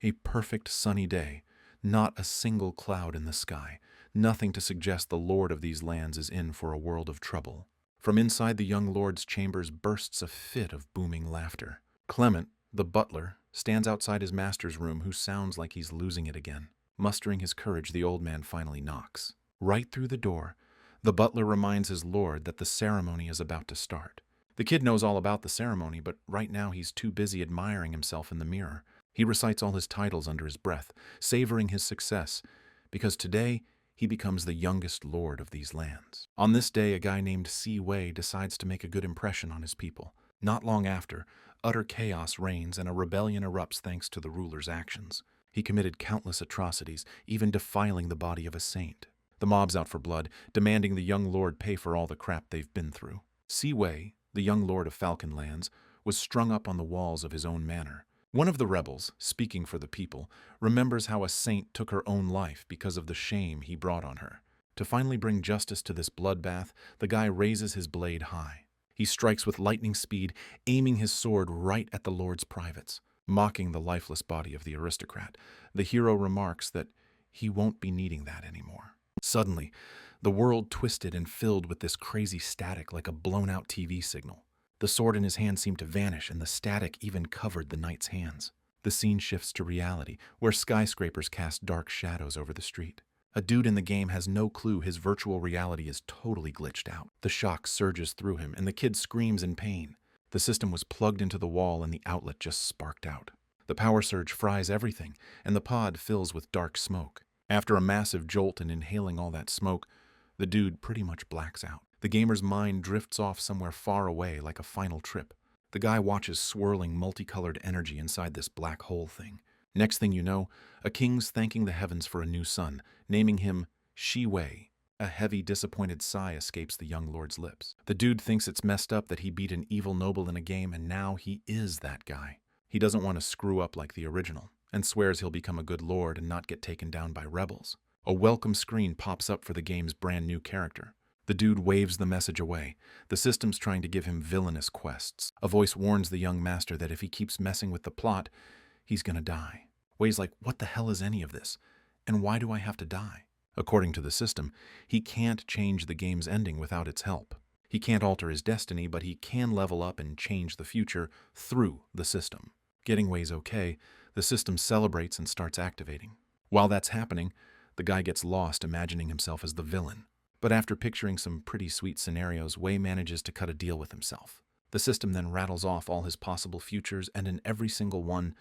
A perfect sunny day, not a single cloud in the sky, nothing to suggest the lord of these lands is in for a world of trouble. From inside the young lord's chambers bursts a fit of booming laughter. Clement, the butler, stands outside his master's room, who sounds like he's losing it again. Mustering his courage, the old man finally knocks. Right through the door, the butler reminds his lord that the ceremony is about to start. The kid knows all about the ceremony, but right now he's too busy admiring himself in the mirror. He recites all his titles under his breath, savoring his success, because today he becomes the youngest lord of these lands. On this day, a guy named Si Wei decides to make a good impression on his people. Not long after, utter chaos reigns and a rebellion erupts thanks to the ruler's actions. He committed countless atrocities, even defiling the body of a saint. The mob's out for blood, demanding the young lord pay for all the crap they've been through. Si Wei, the young lord of Falcon Lands, was strung up on the walls of his own manor. One of the rebels, speaking for the people, remembers how a saint took her own life because of the shame he brought on her. To finally bring justice to this bloodbath, the guy raises his blade high. He strikes with lightning speed, aiming his sword right at the lord's privates. Mocking the lifeless body of the aristocrat, the hero remarks that he won't be needing that anymore. Suddenly, the world twisted and filled with this crazy static like a blown-out TV signal. The sword in his hand seemed to vanish, and the static even covered the knight's hands. The scene shifts to reality, where skyscrapers cast dark shadows over the street. A dude in the game has no clue his virtual reality is totally glitched out. The shock surges through him, and the kid screams in pain. The system was plugged into the wall and the outlet just sparked out. The power surge fries everything, and the pod fills with dark smoke. After a massive jolt and inhaling all that smoke, the dude pretty much blacks out. The gamer's mind drifts off somewhere far away like a final trip. The guy watches swirling multicolored energy inside this black hole thing. Next thing you know, a king's thanking the heavens for a new son, naming him Shi Wei. A heavy, disappointed sigh escapes the young lord's lips. The dude thinks it's messed up that he beat an evil noble in a game, and now he is that guy. He doesn't want to screw up like the original, and swears he'll become a good lord and not get taken down by rebels. A welcome screen pops up for the game's brand new character. The dude waves the message away. The system's trying to give him villainous quests. A voice warns the young master that if he keeps messing with the plot, he's gonna die. Wei's like, what the hell is any of this? And why do I have to die? According to the system, he can't change the game's ending without its help. He can't alter his destiny, but he can level up and change the future through the system. Getting Wei's okay, the system celebrates and starts activating. While that's happening, the guy gets lost imagining himself as the villain. But after picturing some pretty sweet scenarios, Wei manages to cut a deal with himself. The system then rattles off all his possible futures, and in every single one,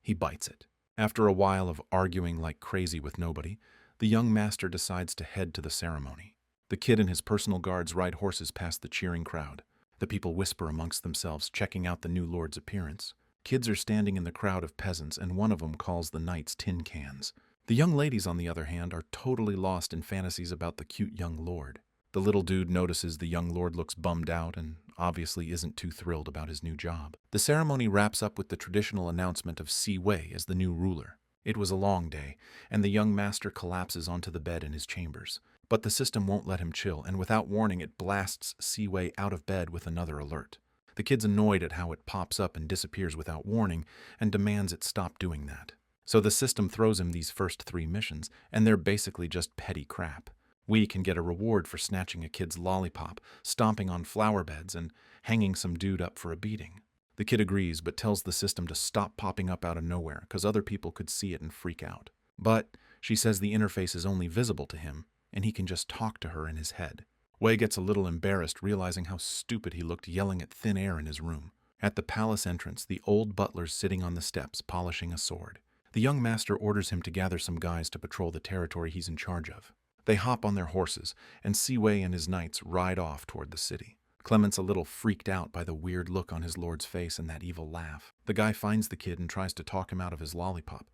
he bites it. After a while of arguing like crazy with nobody, the young master decides to head to the ceremony. The kid and his personal guards ride horses past the cheering crowd. The people whisper amongst themselves, checking out the new lord's appearance. Kids are standing in the crowd of peasants, and one of them calls the knights tin cans. The young ladies, on the other hand, are totally lost in fantasies about the cute young lord. The little dude notices the young lord looks bummed out and obviously isn't too thrilled about his new job. The ceremony wraps up with the traditional announcement of Si Wei as the new ruler. It was a long day, and the young master collapses onto the bed in his chambers. But the system won't let him chill, and without warning it blasts Si Wei out of bed with another alert. The kid's annoyed at how it pops up and disappears without warning, and demands it stop doing that. So the system throws him these first 3 missions, and they're basically just petty crap. We can get a reward for snatching a kid's lollipop, stomping on flower beds, and hanging some dude up for a beating. The kid agrees, but tells the system to stop popping up out of nowhere, because other people could see it and freak out. But she says the interface is only visible to him, and he can just talk to her in his head. Wei gets a little embarrassed, realizing how stupid he looked yelling at thin air in his room. At the palace entrance, the old butler's sitting on the steps, polishing a sword. The young master orders him to gather some guys to patrol the territory he's in charge of. They hop on their horses, and Si Wei and his knights ride off toward the city. Clement's a little freaked out by the weird look on his lord's face and that evil laugh. The guy finds the kid and tries to talk him out of his lollipop,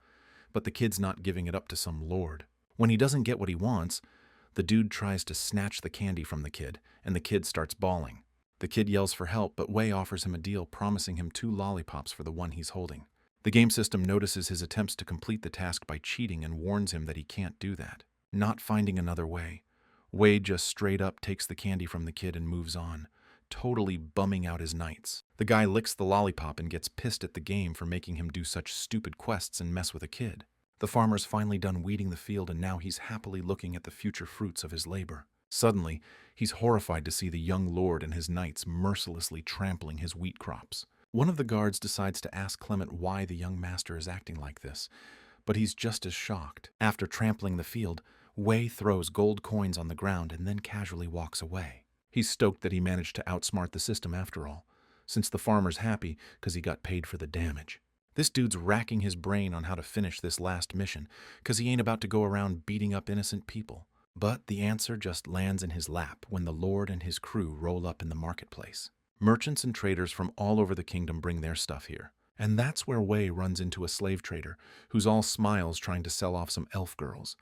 but the kid's not giving it up to some lord. When he doesn't get what he wants, the dude tries to snatch the candy from the kid, and the kid starts bawling. The kid yells for help, but Wei offers him a deal, promising him 2 lollipops for the one he's holding. The game system notices his attempts to complete the task by cheating and warns him that he can't do that. Not finding another way, Wei just straight up takes the candy from the kid and moves on, totally bumming out his nights. The guy licks the lollipop and gets pissed at the game for making him do such stupid quests and mess with a kid. The farmer's finally done weeding the field, and now he's happily looking at the future fruits of his labor. Suddenly, he's horrified to see the young lord and his knights mercilessly trampling his wheat crops. One of the guards decides to ask Clement why the young master is acting like this, but he's just as shocked. After trampling the field, Wei throws gold coins on the ground and then casually walks away. He's stoked that he managed to outsmart the system after all, since the farmer's happy because he got paid for the damage. This dude's racking his brain on how to finish this last mission because he ain't about to go around beating up innocent people. But the answer just lands in his lap when the lord and his crew roll up in the marketplace. Merchants and traders from all over the kingdom bring their stuff here. And that's where Wei runs into a slave trader who's all smiles trying to sell off some elf girls.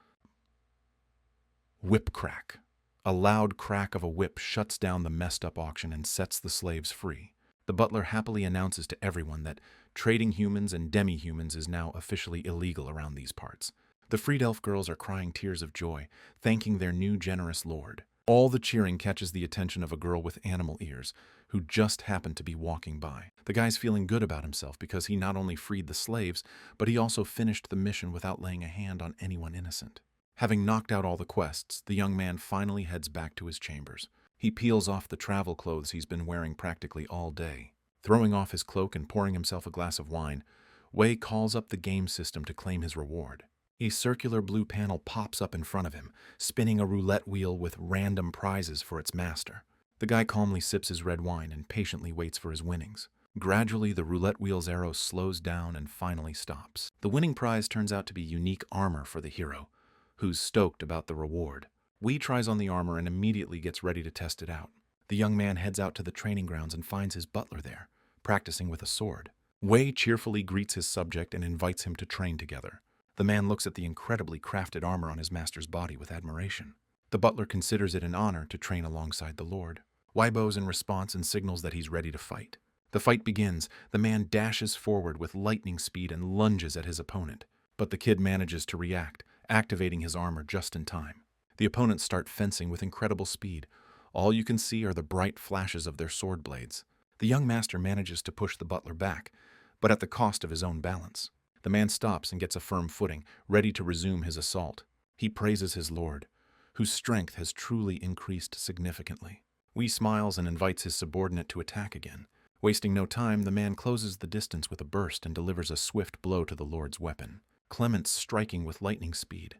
Whip crack. A loud crack of a whip shuts down the messed up auction and sets the slaves free. The butler happily announces to everyone that trading humans and demi-humans is now officially illegal around these parts. The freed elf girls are crying tears of joy, thanking their new generous lord. All the cheering catches the attention of a girl with animal ears, who just happened to be walking by. The guy's feeling good about himself because he not only freed the slaves, but he also finished the mission without laying a hand on anyone innocent. Having knocked out all the quests, the young man finally heads back to his chambers. He peels off the travel clothes he's been wearing practically all day. Throwing off his cloak and pouring himself a glass of wine, Wei calls up the game system to claim his reward. A circular blue panel pops up in front of him, spinning a roulette wheel with random prizes for its master. The guy calmly sips his red wine and patiently waits for his winnings. Gradually, the roulette wheel's arrow slows down and finally stops. The winning prize turns out to be unique armor for the hero, who's stoked about the reward. Wei tries on the armor and immediately gets ready to test it out. The young man heads out to the training grounds and finds his butler there, practicing with a sword. Wei cheerfully greets his subject and invites him to train together. The man looks at the incredibly crafted armor on his master's body with admiration. The butler considers it an honor to train alongside the lord. Wei bows in response and signals that he's ready to fight. The fight begins. The man dashes forward with lightning speed and lunges at his opponent. But the kid manages to react, activating his armor just in time. The opponents start fencing with incredible speed. All you can see are the bright flashes of their sword blades. The young master manages to push the butler back, but at the cost of his own balance. The man stops and gets a firm footing, ready to resume his assault. He praises his lord, whose strength has truly increased significantly. Wei smiles and invites his subordinate to attack again. Wasting no time, the man closes the distance with a burst and delivers a swift blow to the lord's weapon. Clement's striking with lightning speed,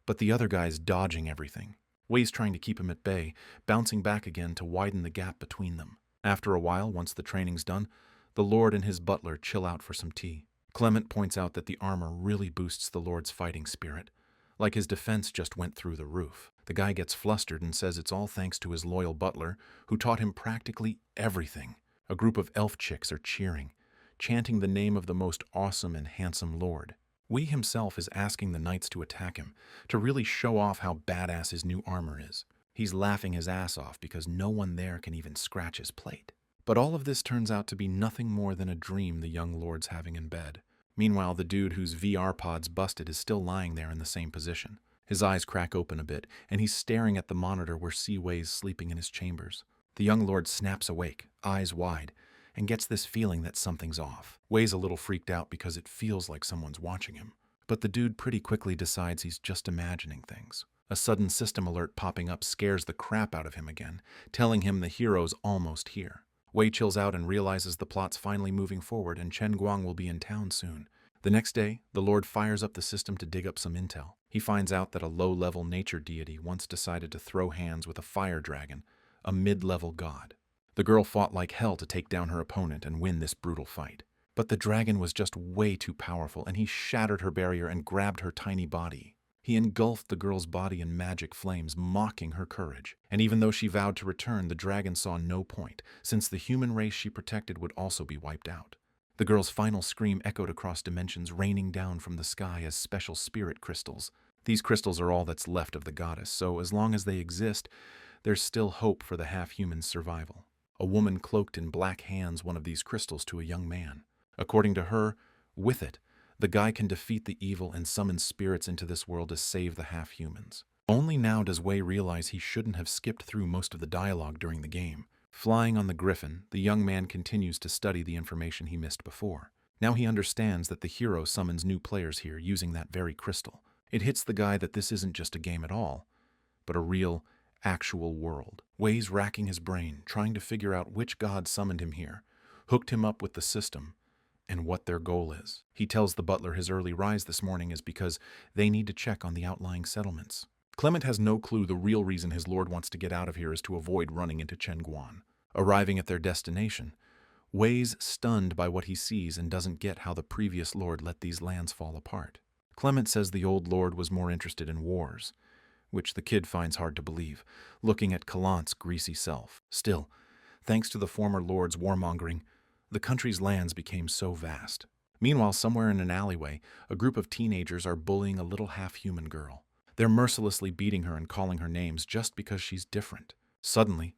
but the other guy's dodging everything. Wei's trying to keep him at bay, bouncing back again to widen the gap between them. After a while, once the training's done, the lord and his butler chill out for some tea. Clement points out that the armor really boosts the lord's fighting spirit, like his defense just went through the roof. The guy gets flustered and says it's all thanks to his loyal butler, who taught him practically everything. A group of elf chicks are cheering, chanting the name of the most awesome and handsome lord. Wei himself is asking the knights to attack him, to really show off how badass his new armor is. He's laughing his ass off because no one there can even scratch his plate. But all of this turns out to be nothing more than a dream the young lord's having in bed. Meanwhile, the dude whose VR pod's busted is still lying there in the same position. His eyes crack open a bit, and he's staring at the monitor where Wei's sleeping in his chambers. The young lord snaps awake, eyes wide, and gets this feeling that something's off. Wei's a little freaked out because it feels like someone's watching him. But the dude pretty quickly decides he's just imagining things. A sudden system alert popping up scares the crap out of him again, telling him the hero's almost here. Wei chills out and realizes the plot's finally moving forward and Chen Guang will be in town soon. The next day, the Lord fires up the system to dig up some intel. He finds out that a low-level nature deity once decided to throw hands with a fire dragon, a mid-level god. The girl fought like hell to take down her opponent and win this brutal fight. But the dragon was just way too powerful, and he shattered her barrier and grabbed her tiny body. He engulfed the girl's body in magic flames, mocking her courage. And even though she vowed to return, the dragon saw no point, since the human race she protected would also be wiped out. The girl's final scream echoed across dimensions, raining down from the sky as special spirit crystals. These crystals are all that's left of the goddess, so as long as they exist, there's still hope for the half-human's survival. A woman cloaked in black hands one of these crystals to a young man. According to her, with it, the guy can defeat the evil and summon spirits into this world to save the half-humans. Only now does Wei realize he shouldn't have skipped through most of the dialogue during the game. Flying on the griffin, the young man continues to study the information he missed before. Now he understands that the hero summons new players here using that very crystal. It hits the guy that this isn't just a game at all, but a real, actual world. Wei's racking his brain, trying to figure out which god summoned him here, hooked him up with the system, and what their goal is. He tells the butler his early rise this morning is because they need to check on the outlying settlements. Clement has no clue the real reason his lord wants to get out of here is to avoid running into Chenguan. Arriving at their destination, Wei's stunned by what he sees and doesn't get how the previous lord let these lands fall apart. Clement says the old lord was more interested in wars, which the kid finds hard to believe, looking at Callant's greasy self. Still, thanks to the former lord's warmongering, the country's lands became so vast. Meanwhile, somewhere in an alleyway, a group of teenagers are bullying a little half-human girl. They're mercilessly beating her and calling her names just because she's different. Suddenly,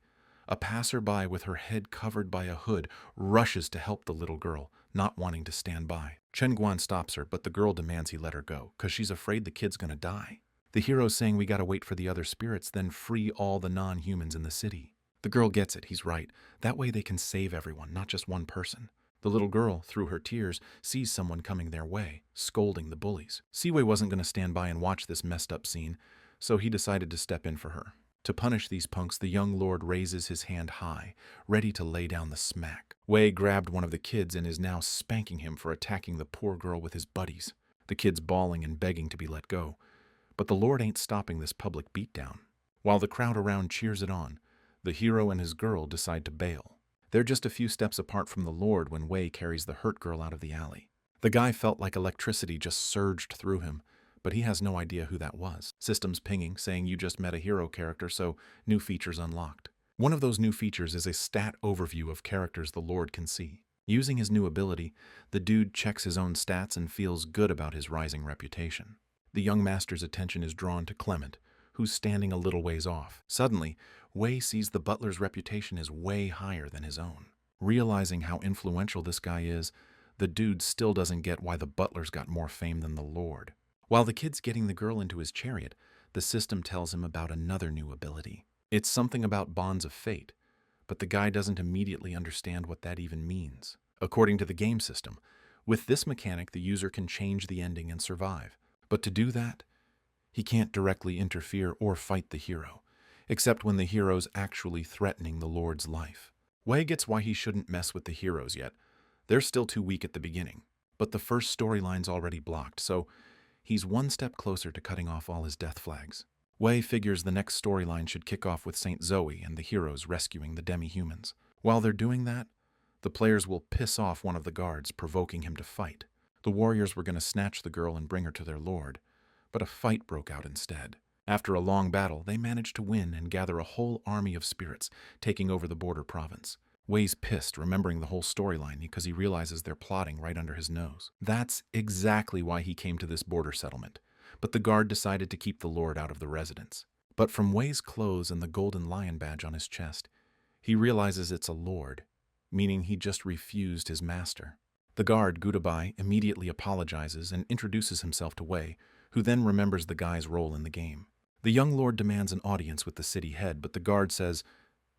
a passerby with her head covered by a hood rushes to help the little girl, not wanting to stand by. Chenguan stops her, but the girl demands he let her go, because she's afraid the kid's gonna die. The hero's saying we gotta wait for the other spirits, then free all the non-humans in the city. The girl gets it, he's right. That way they can save everyone, not just one person. The little girl, through her tears, sees someone coming their way, scolding the bullies. Seaway wasn't gonna stand by and watch this messed up scene, so he decided to step in for her. To punish these punks, the young lord raises his hand high, ready to lay down the smack. Wei grabbed one of the kids and is now spanking him for attacking the poor girl with his buddies. The kid's bawling and begging to be let go. But the lord ain't stopping this public beatdown. While the crowd around cheers it on, the hero and his girl decide to bail. They're just a few steps apart from the lord when Wei carries the hurt girl out of the alley. The guy felt like electricity just surged through him, but he has no idea who that was. Systems pinging, saying you just met a hero character, so new features unlocked. One of those new features is a stat overview of characters the lord can see. Using his new ability, the dude checks his own stats and feels good about his rising reputation. The young master's attention is drawn to Clement, who's standing a little ways off. Suddenly, Wei sees the butler's reputation is way higher than his own. Realizing how influential this guy is, the dude still doesn't get why the butler's got more fame than the lord. While the kid's getting the girl into his chariot, the system tells him about another new ability. It's something about bonds of fate, but the guy doesn't immediately understand what that even means. According to the game system, with this mechanic the user can change the ending and survive. But to do that, he can't directly interfere or fight the hero, except when the hero's actually threatening the lord's life. Wei gets why he shouldn't mess with the heroes yet. They're still too weak at the beginning, but the first storyline's already blocked, so he's one step closer to cutting off all his death flags. Wei figures the next storyline should kick off with Saint Zoe and the heroes rescuing the demi-humans. While they're doing that, the players will piss off one of the guards, provoking him to fight. The warriors were going to snatch the girl and bring her to their lord, but a fight broke out instead. After a long battle, they managed to win and gather a whole army of spirits, taking over the border province. Wei's pissed, remembering the whole storyline, because he realizes they're plotting right under his nose. That's exactly why he came to this border settlement, but the guard decided to keep the lord out of the residence. But from Wei's clothes and the golden lion badge on his chest, he realizes it's a lord, meaning he just refused his master. The guard, Gudabai, immediately apologizes and introduces himself to Wei, who then remembers the guy's role in the game. The young lord demands an audience with the city head, but the guard says,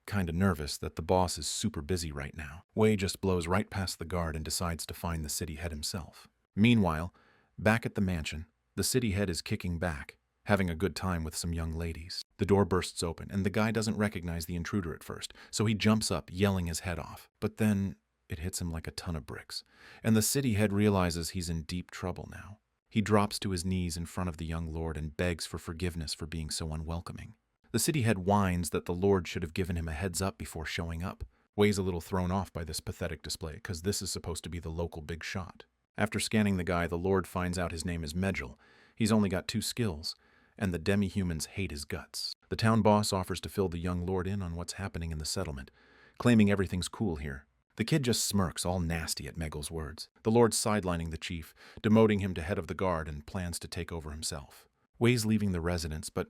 kinda nervous, that the boss is super busy right now. Wei just blows right past the guard and decides to find the city head himself. Meanwhile, back at the mansion, the city head is kicking back, having a good time with some young ladies. The door bursts open, and the guy doesn't recognize the intruder at first, so he jumps up, yelling his head off. But then it hits him like a ton of bricks, and the city head realizes he's in deep trouble now. He drops to his knees in front of the young lord and begs for forgiveness for being so unwelcoming. The city head whines that the lord should have given him a heads up before showing up. Wei's a little thrown off by this pathetic display, because this is supposed to be the local big shot. After scanning the guy, the lord finds out his name is Medjel. He's only got 2 skills, and the demi-humans hate his guts. The town boss offers to fill the young lord in on what's happening in the settlement, claiming everything's cool here. The kid just smirks, all nasty at Megel's words. The lord's sidelining the chief, demoting him to head of the guard, and plans to take over himself. Wei's leaving the residence, but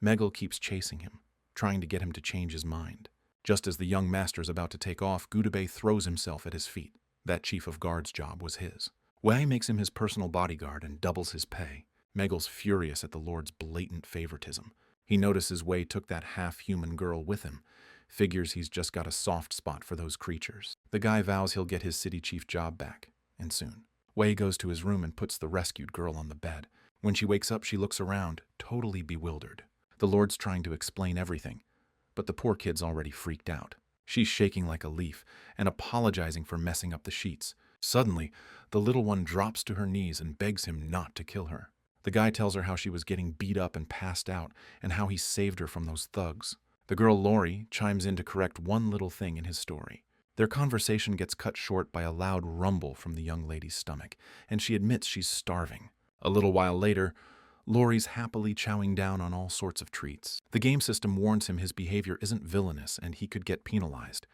Megel keeps chasing him, trying to get him to change his mind. Just as the young master's about to take off, Gudabei throws himself at his feet. That chief of guard's job was his. Wei makes him his personal bodyguard and doubles his pay. Megel's furious at the lord's blatant favoritism. He notices Wei took that half-human girl with him, figures he's just got a soft spot for those creatures. The guy vows he'll get his city chief job back, and soon. Wei goes to his room and puts the rescued girl on the bed. When she wakes up, she looks around, totally bewildered. The Lord's trying to explain everything, but the poor kid's already freaked out. She's shaking like a leaf and apologizing for messing up the sheets. Suddenly, the little one drops to her knees and begs him not to kill her. The guy tells her how she was getting beat up and passed out and how he saved her from those thugs. The girl Lori chimes in to correct one little thing in his story. Their conversation gets cut short by a loud rumble from the young lady's stomach, and she admits she's starving. A little while later, Lori's happily chowing down on all sorts of treats. The game system warns him his behavior isn't villainous and he could get penalized.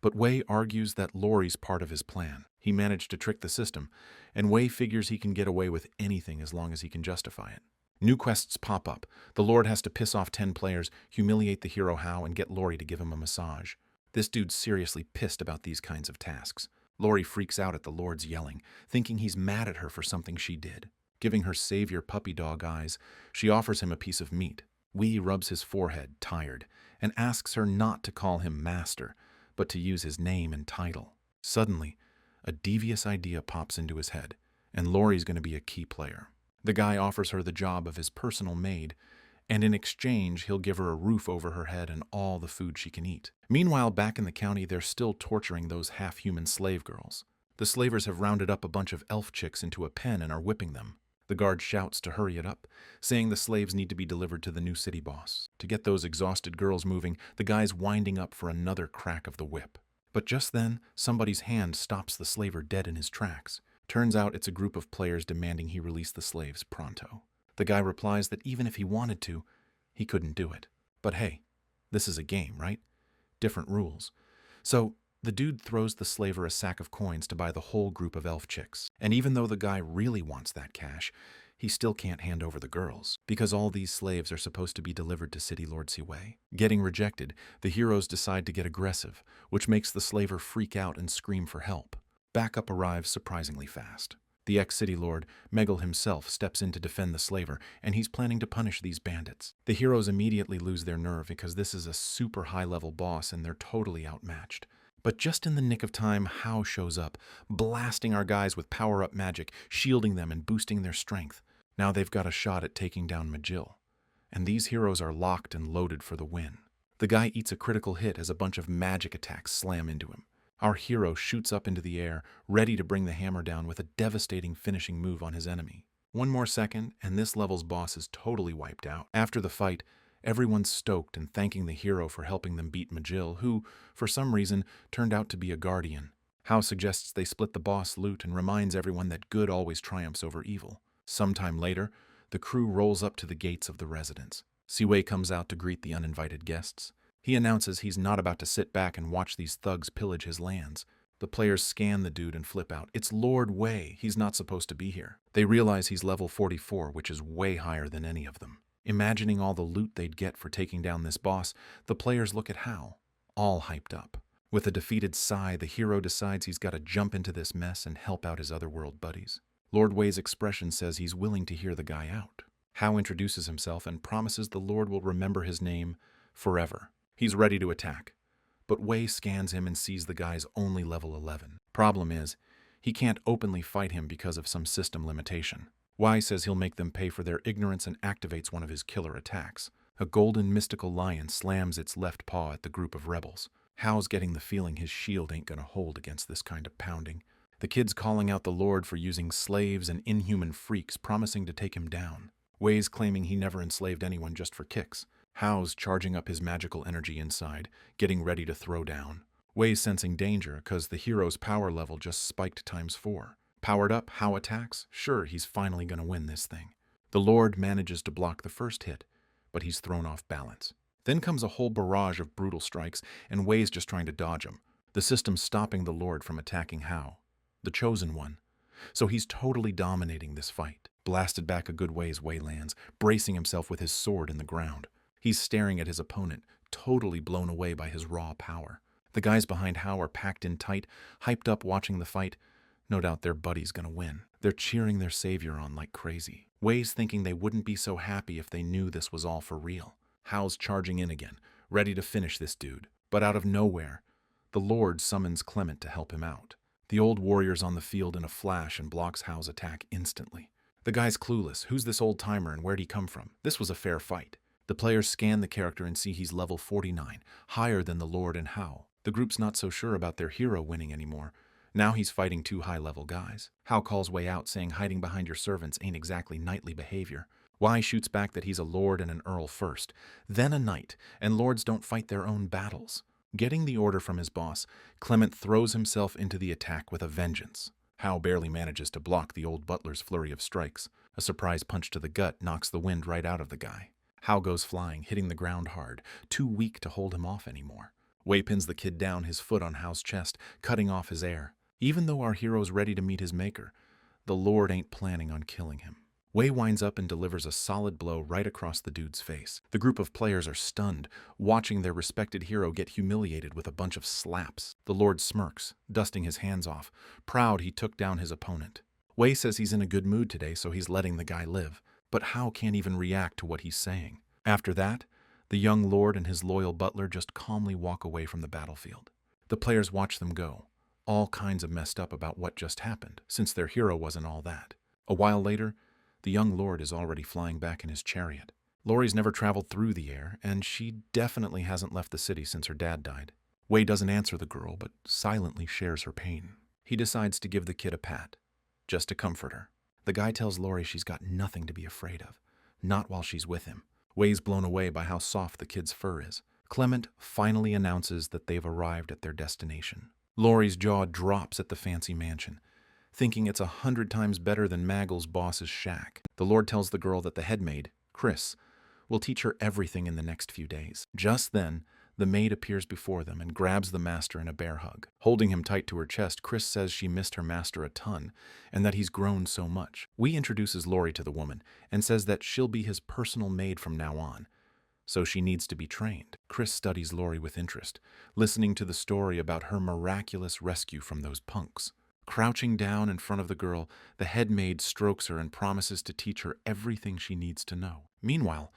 But Wei argues that Lori's part of his plan. He managed to trick the system, and Wei figures he can get away with anything as long as he can justify it. New quests pop up. The Lord has to piss off 10 players, humiliate the hero Hao, and get Lori to give him a massage. This dude's seriously pissed about these kinds of tasks. Lori freaks out at the Lord's yelling, thinking he's mad at her for something she did. Giving her savior puppy dog eyes, she offers him a piece of meat. Wei rubs his forehead, tired, and asks her not to call him master, but to use his name and title. Suddenly, a devious idea pops into his head, and Lori's going to be a key player. The guy offers her the job of his personal maid, and in exchange, he'll give her a roof over her head and all the food she can eat. Meanwhile, back in the county, they're still torturing those half-human slave girls. The slavers have rounded up a bunch of elf chicks into a pen and are whipping them. The guard shouts to hurry it up, saying the slaves need to be delivered to the new city boss. To get those exhausted girls moving, the guy's winding up for another crack of the whip. But just then, somebody's hand stops the slaver dead in his tracks. Turns out it's a group of players demanding he release the slaves pronto. The guy replies that even if he wanted to, he couldn't do it. But hey, this is a game, right? Different rules. So, the dude throws the slaver a sack of coins to buy the whole group of elf chicks. And even though the guy really wants that cash, he still can't hand over the girls, because all these slaves are supposed to be delivered to City Lord Siwei. Getting rejected, the heroes decide to get aggressive, which makes the slaver freak out and scream for help. Backup arrives surprisingly fast. The ex-city lord, Megal himself, steps in to defend the slaver, and he's planning to punish these bandits. The heroes immediately lose their nerve because this is a super high-level boss and they're totally outmatched. But just in the nick of time, Hao shows up, blasting our guys with power-up magic, shielding them and boosting their strength. Now they've got a shot at taking down Majil. And these heroes are locked and loaded for the win. The guy eats a critical hit as a bunch of magic attacks slam into him. Our hero shoots up into the air, ready to bring the hammer down with a devastating finishing move on his enemy. One more second, and this level's boss is totally wiped out. After the fight, everyone's stoked and thanking the hero for helping them beat Majil, who, for some reason, turned out to be a guardian. Hao suggests they split the boss loot and reminds everyone that good always triumphs over evil. Sometime later, the crew rolls up to the gates of the residence. Siwei comes out to greet the uninvited guests. He announces he's not about to sit back and watch these thugs pillage his lands. The players scan the dude and flip out. It's Lord Wei. He's not supposed to be here. They realize he's level 44, which is way higher than any of them. Imagining all the loot they'd get for taking down this boss, the players look at Hao, all hyped up. With a defeated sigh, the hero decides he's got to jump into this mess and help out his otherworld buddies. Lord Wei's expression says he's willing to hear the guy out. Hao introduces himself and promises the Lord will remember his name forever. He's ready to attack, but Wei scans him and sees the guy's only level 11. Problem is, he can't openly fight him because of some system limitation. Wei says he'll make them pay for their ignorance and activates one of his killer attacks. A golden mystical lion slams its left paw at the group of rebels. Hao's getting the feeling his shield ain't gonna hold against this kind of pounding. The kid's calling out the Lord for using slaves and inhuman freaks, promising to take him down. Wei's claiming he never enslaved anyone just for kicks. Hao's charging up his magical energy inside, getting ready to throw down. Wei's sensing danger because the hero's power level just spiked ×4. Powered up, Hao attacks. Sure, he's finally going to win this thing. The Lord manages to block the first hit, but he's thrown off balance. Then comes a whole barrage of brutal strikes, and Wei's just trying to dodge them. The system's stopping the Lord from attacking Hao, the chosen one. So he's totally dominating this fight. Blasted back a good ways, Wei lands, bracing himself with his sword in the ground. He's staring at his opponent, totally blown away by his raw power. The guys behind Hao are packed in tight, hyped up watching the fight. No doubt their buddy's gonna win. They're cheering their savior on like crazy. Wei's thinking they wouldn't be so happy if they knew this was all for real. Hao's charging in again, ready to finish this dude. But out of nowhere, the Lord summons Clement to help him out. The old warrior's on the field in a flash and blocks Hao's attack instantly. The guy's clueless. Who's this old-timer and where'd he come from? This was a fair fight. The players scan the character and see he's level 49, higher than the Lord and Hao. The group's not so sure about their hero winning anymore. Now he's fighting two high-level guys. Hao calls Wei out, saying hiding behind your servants ain't exactly knightly behavior. Wei shoots back that he's a lord and an earl first, then a knight, and lords don't fight their own battles. Getting the order from his boss, Clement throws himself into the attack with a vengeance. Hao barely manages to block the old butler's flurry of strikes. A surprise punch to the gut knocks the wind right out of the guy. Hao goes flying, hitting the ground hard, too weak to hold him off anymore. Wei pins the kid down, his foot on Hao's chest, cutting off his air. Even though our hero's ready to meet his maker, the Lord ain't planning on killing him. Wei winds up and delivers a solid blow right across the dude's face. The group of players are stunned, watching their respected hero get humiliated with a bunch of slaps. The Lord smirks, dusting his hands off, proud he took down his opponent. Wei says he's in a good mood today, so he's letting the guy live, but Hao can't even react to what he's saying. After that, the young lord and his loyal butler just calmly walk away from the battlefield. The players watch them go, all kinds of messed up about what just happened, since their hero wasn't all that. A while later, the young lord is already flying back in his chariot. Lori's never traveled through the air, and she definitely hasn't left the city since her dad died. Wei doesn't answer the girl, but silently shares her pain. He decides to give the kid a pat, just to comfort her. The guy tells Lori she's got nothing to be afraid of, not while she's with him. Wei's blown away by how soft the kid's fur is. Clement finally announces that they've arrived at their destination. Lori's jaw drops at the fancy mansion, thinking it's 100 times better than Maggle's boss's shack. The Lord tells the girl that the head maid, Chris, will teach her everything in the next few days. Just then, the maid appears before them and grabs the master in a bear hug. Holding him tight to her chest, Chris says she missed her master a ton and that he's grown so much. Wei introduces Lori to the woman and says that she'll be his personal maid from now on, so she needs to be trained. Chris studies Lori with interest, listening to the story about her miraculous rescue from those punks. Crouching down in front of the girl, the head maid strokes her and promises to teach her everything she needs to know. Meanwhile,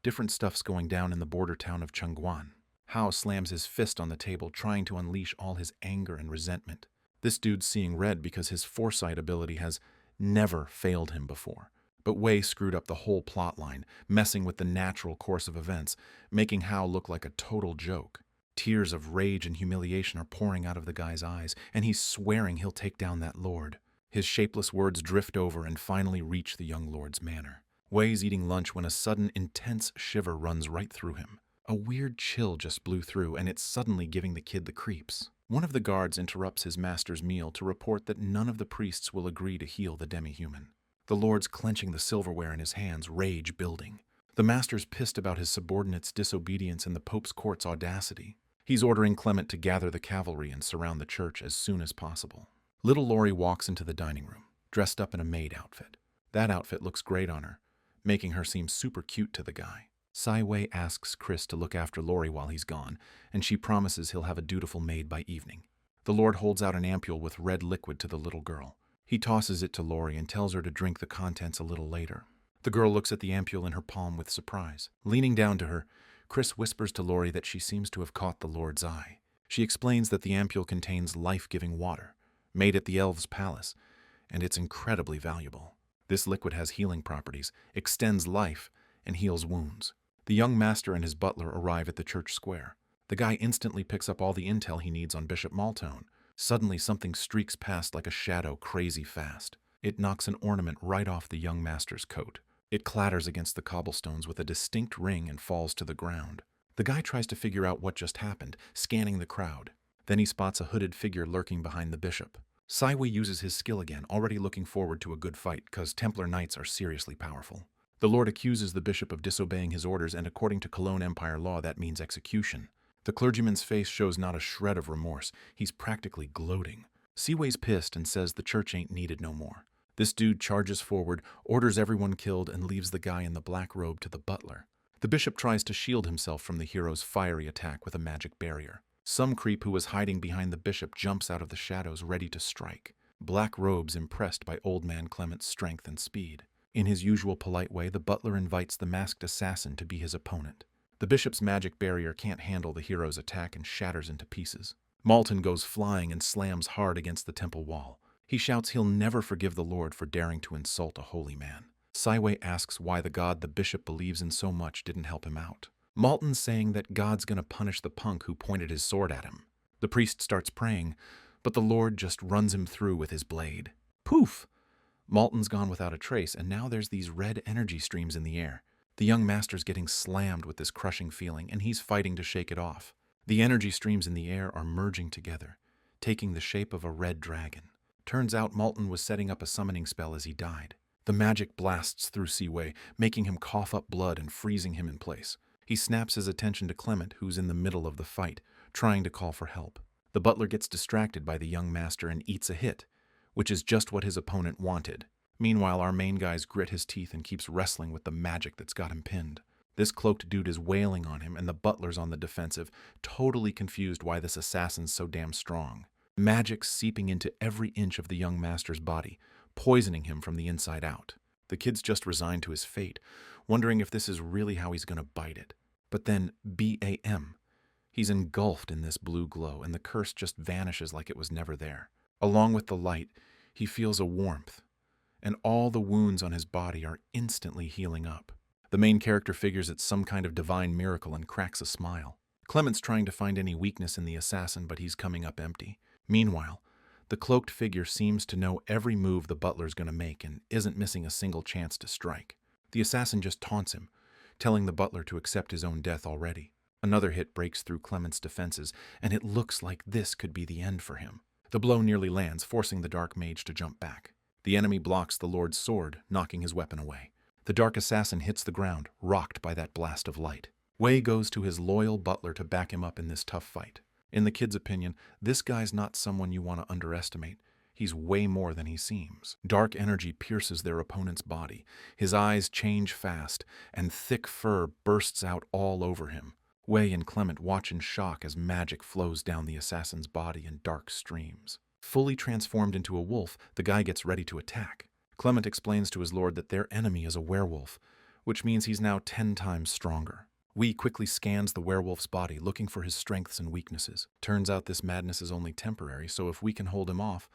different stuff's going down in the border town of Chengguan. Hao slams his fist on the table, trying to unleash all his anger and resentment. This dude's seeing red because his foresight ability has never failed him before. But Wei screwed up the whole plotline, messing with the natural course of events, making Hao look like a total joke. Tears of rage and humiliation are pouring out of the guy's eyes, and he's swearing he'll take down that lord. His shapeless words drift over and finally reach the young lord's manor. Wei's eating lunch when a sudden, intense shiver runs right through him. A weird chill just blew through, and it's suddenly giving the kid the creeps. One of the guards interrupts his master's meal to report that none of the priests will agree to heal the demi-human. The lord's clenching the silverware in his hands, rage building. The master's pissed about his subordinates' disobedience and the Pope's court's audacity. He's ordering Clement to gather the cavalry and surround the church as soon as possible. Little Lori walks into the dining room, dressed up in a maid outfit. That outfit looks great on her, making her seem super cute to the guy. Wei asks Chris to look after Lori while he's gone, and she promises he'll have a dutiful maid by evening. The Lord holds out an ampule with red liquid to the little girl. He tosses it to Lori and tells her to drink the contents a little later. The girl looks at the ampule in her palm with surprise. Leaning down to her, Chris whispers to Lori that she seems to have caught the Lord's eye. She explains that the ampule contains life-giving water, made at the elves' palace, and it's incredibly valuable. This liquid has healing properties, extends life, and heals wounds. The young master and his butler arrive at the church square. The guy instantly picks up all the intel he needs on Bishop Maltone. Suddenly, something streaks past like a shadow crazy fast. It knocks an ornament right off the young master's coat. It clatters against the cobblestones with a distinct ring and falls to the ground. The guy tries to figure out what just happened, scanning the crowd. Then he spots a hooded figure lurking behind the bishop. Wei uses his skill again, already looking forward to a good fight, because Templar knights are seriously powerful. The Lord accuses the bishop of disobeying his orders, and according to Cologne Empire law, that means execution. The clergyman's face shows not a shred of remorse. He's practically gloating. Wei's pissed and says the church ain't needed no more. This dude charges forward, orders everyone killed, and leaves the guy in the black robe to the butler. The bishop tries to shield himself from the hero's fiery attack with a magic barrier. Some creep who was hiding behind the bishop jumps out of the shadows, ready to strike. Black robes impressed by old man Clement's strength and speed. In his usual polite way, the butler invites the masked assassin to be his opponent. The bishop's magic barrier can't handle the hero's attack and shatters into pieces. Malton goes flying and slams hard against the temple wall. He shouts he'll never forgive the Lord for daring to insult a holy man. Siwei asks why the God the bishop believes in so much didn't help him out. Malton's saying that God's gonna punish the punk who pointed his sword at him. The priest starts praying, but the Lord just runs him through with his blade. Poof! Malton's gone without a trace, and now there's these red energy streams in the air. The young master's getting slammed with this crushing feeling, and he's fighting to shake it off. The energy streams in the air are merging together, taking the shape of a red dragon. Turns out Malton was setting up a summoning spell as he died. The magic blasts through Siwei, making him cough up blood and freezing him in place. He snaps his attention to Clement, who's in the middle of the fight, trying to call for help. The butler gets distracted by the young master and eats a hit, which is just what his opponent wanted. Meanwhile, our main guy's grit his teeth and keeps wrestling with the magic that's got him pinned. This cloaked dude is wailing on him, and the butler's on the defensive, totally confused why this assassin's so damn strong. Magic seeping into every inch of the young master's body, poisoning him from the inside out. The kid's just resigned to his fate, wondering if this is really how he's gonna bite it. But then, BAM. He's engulfed in this blue glow, and the curse just vanishes like it was never there. Along with the light, he feels a warmth, and all the wounds on his body are instantly healing up. The main character figures it's some kind of divine miracle and cracks a smile. Clement's trying to find any weakness in the assassin, but he's coming up empty. Meanwhile, the cloaked figure seems to know every move the butler's gonna make and isn't missing a single chance to strike. The assassin just taunts him, telling the butler to accept his own death already. Another hit breaks through Clement's defenses, and it looks like this could be the end for him. The blow nearly lands, forcing the dark mage to jump back. The enemy blocks the Lord's sword, knocking his weapon away. The dark assassin hits the ground, rocked by that blast of light. Wei goes to his loyal butler to back him up in this tough fight. In the kid's opinion, this guy's not someone you want to underestimate. He's way more than he seems. Dark energy pierces their opponent's body. His eyes change fast, and thick fur bursts out all over him. Wei and Clement watch in shock as magic flows down the assassin's body in dark streams. Fully transformed into a wolf, the guy gets ready to attack. Clement explains to his lord that their enemy is a werewolf, which means he's now 10 times stronger. Wei quickly scans the werewolf's body, looking for his strengths and weaknesses. Turns out this madness is only temporary, so if we can hold him off,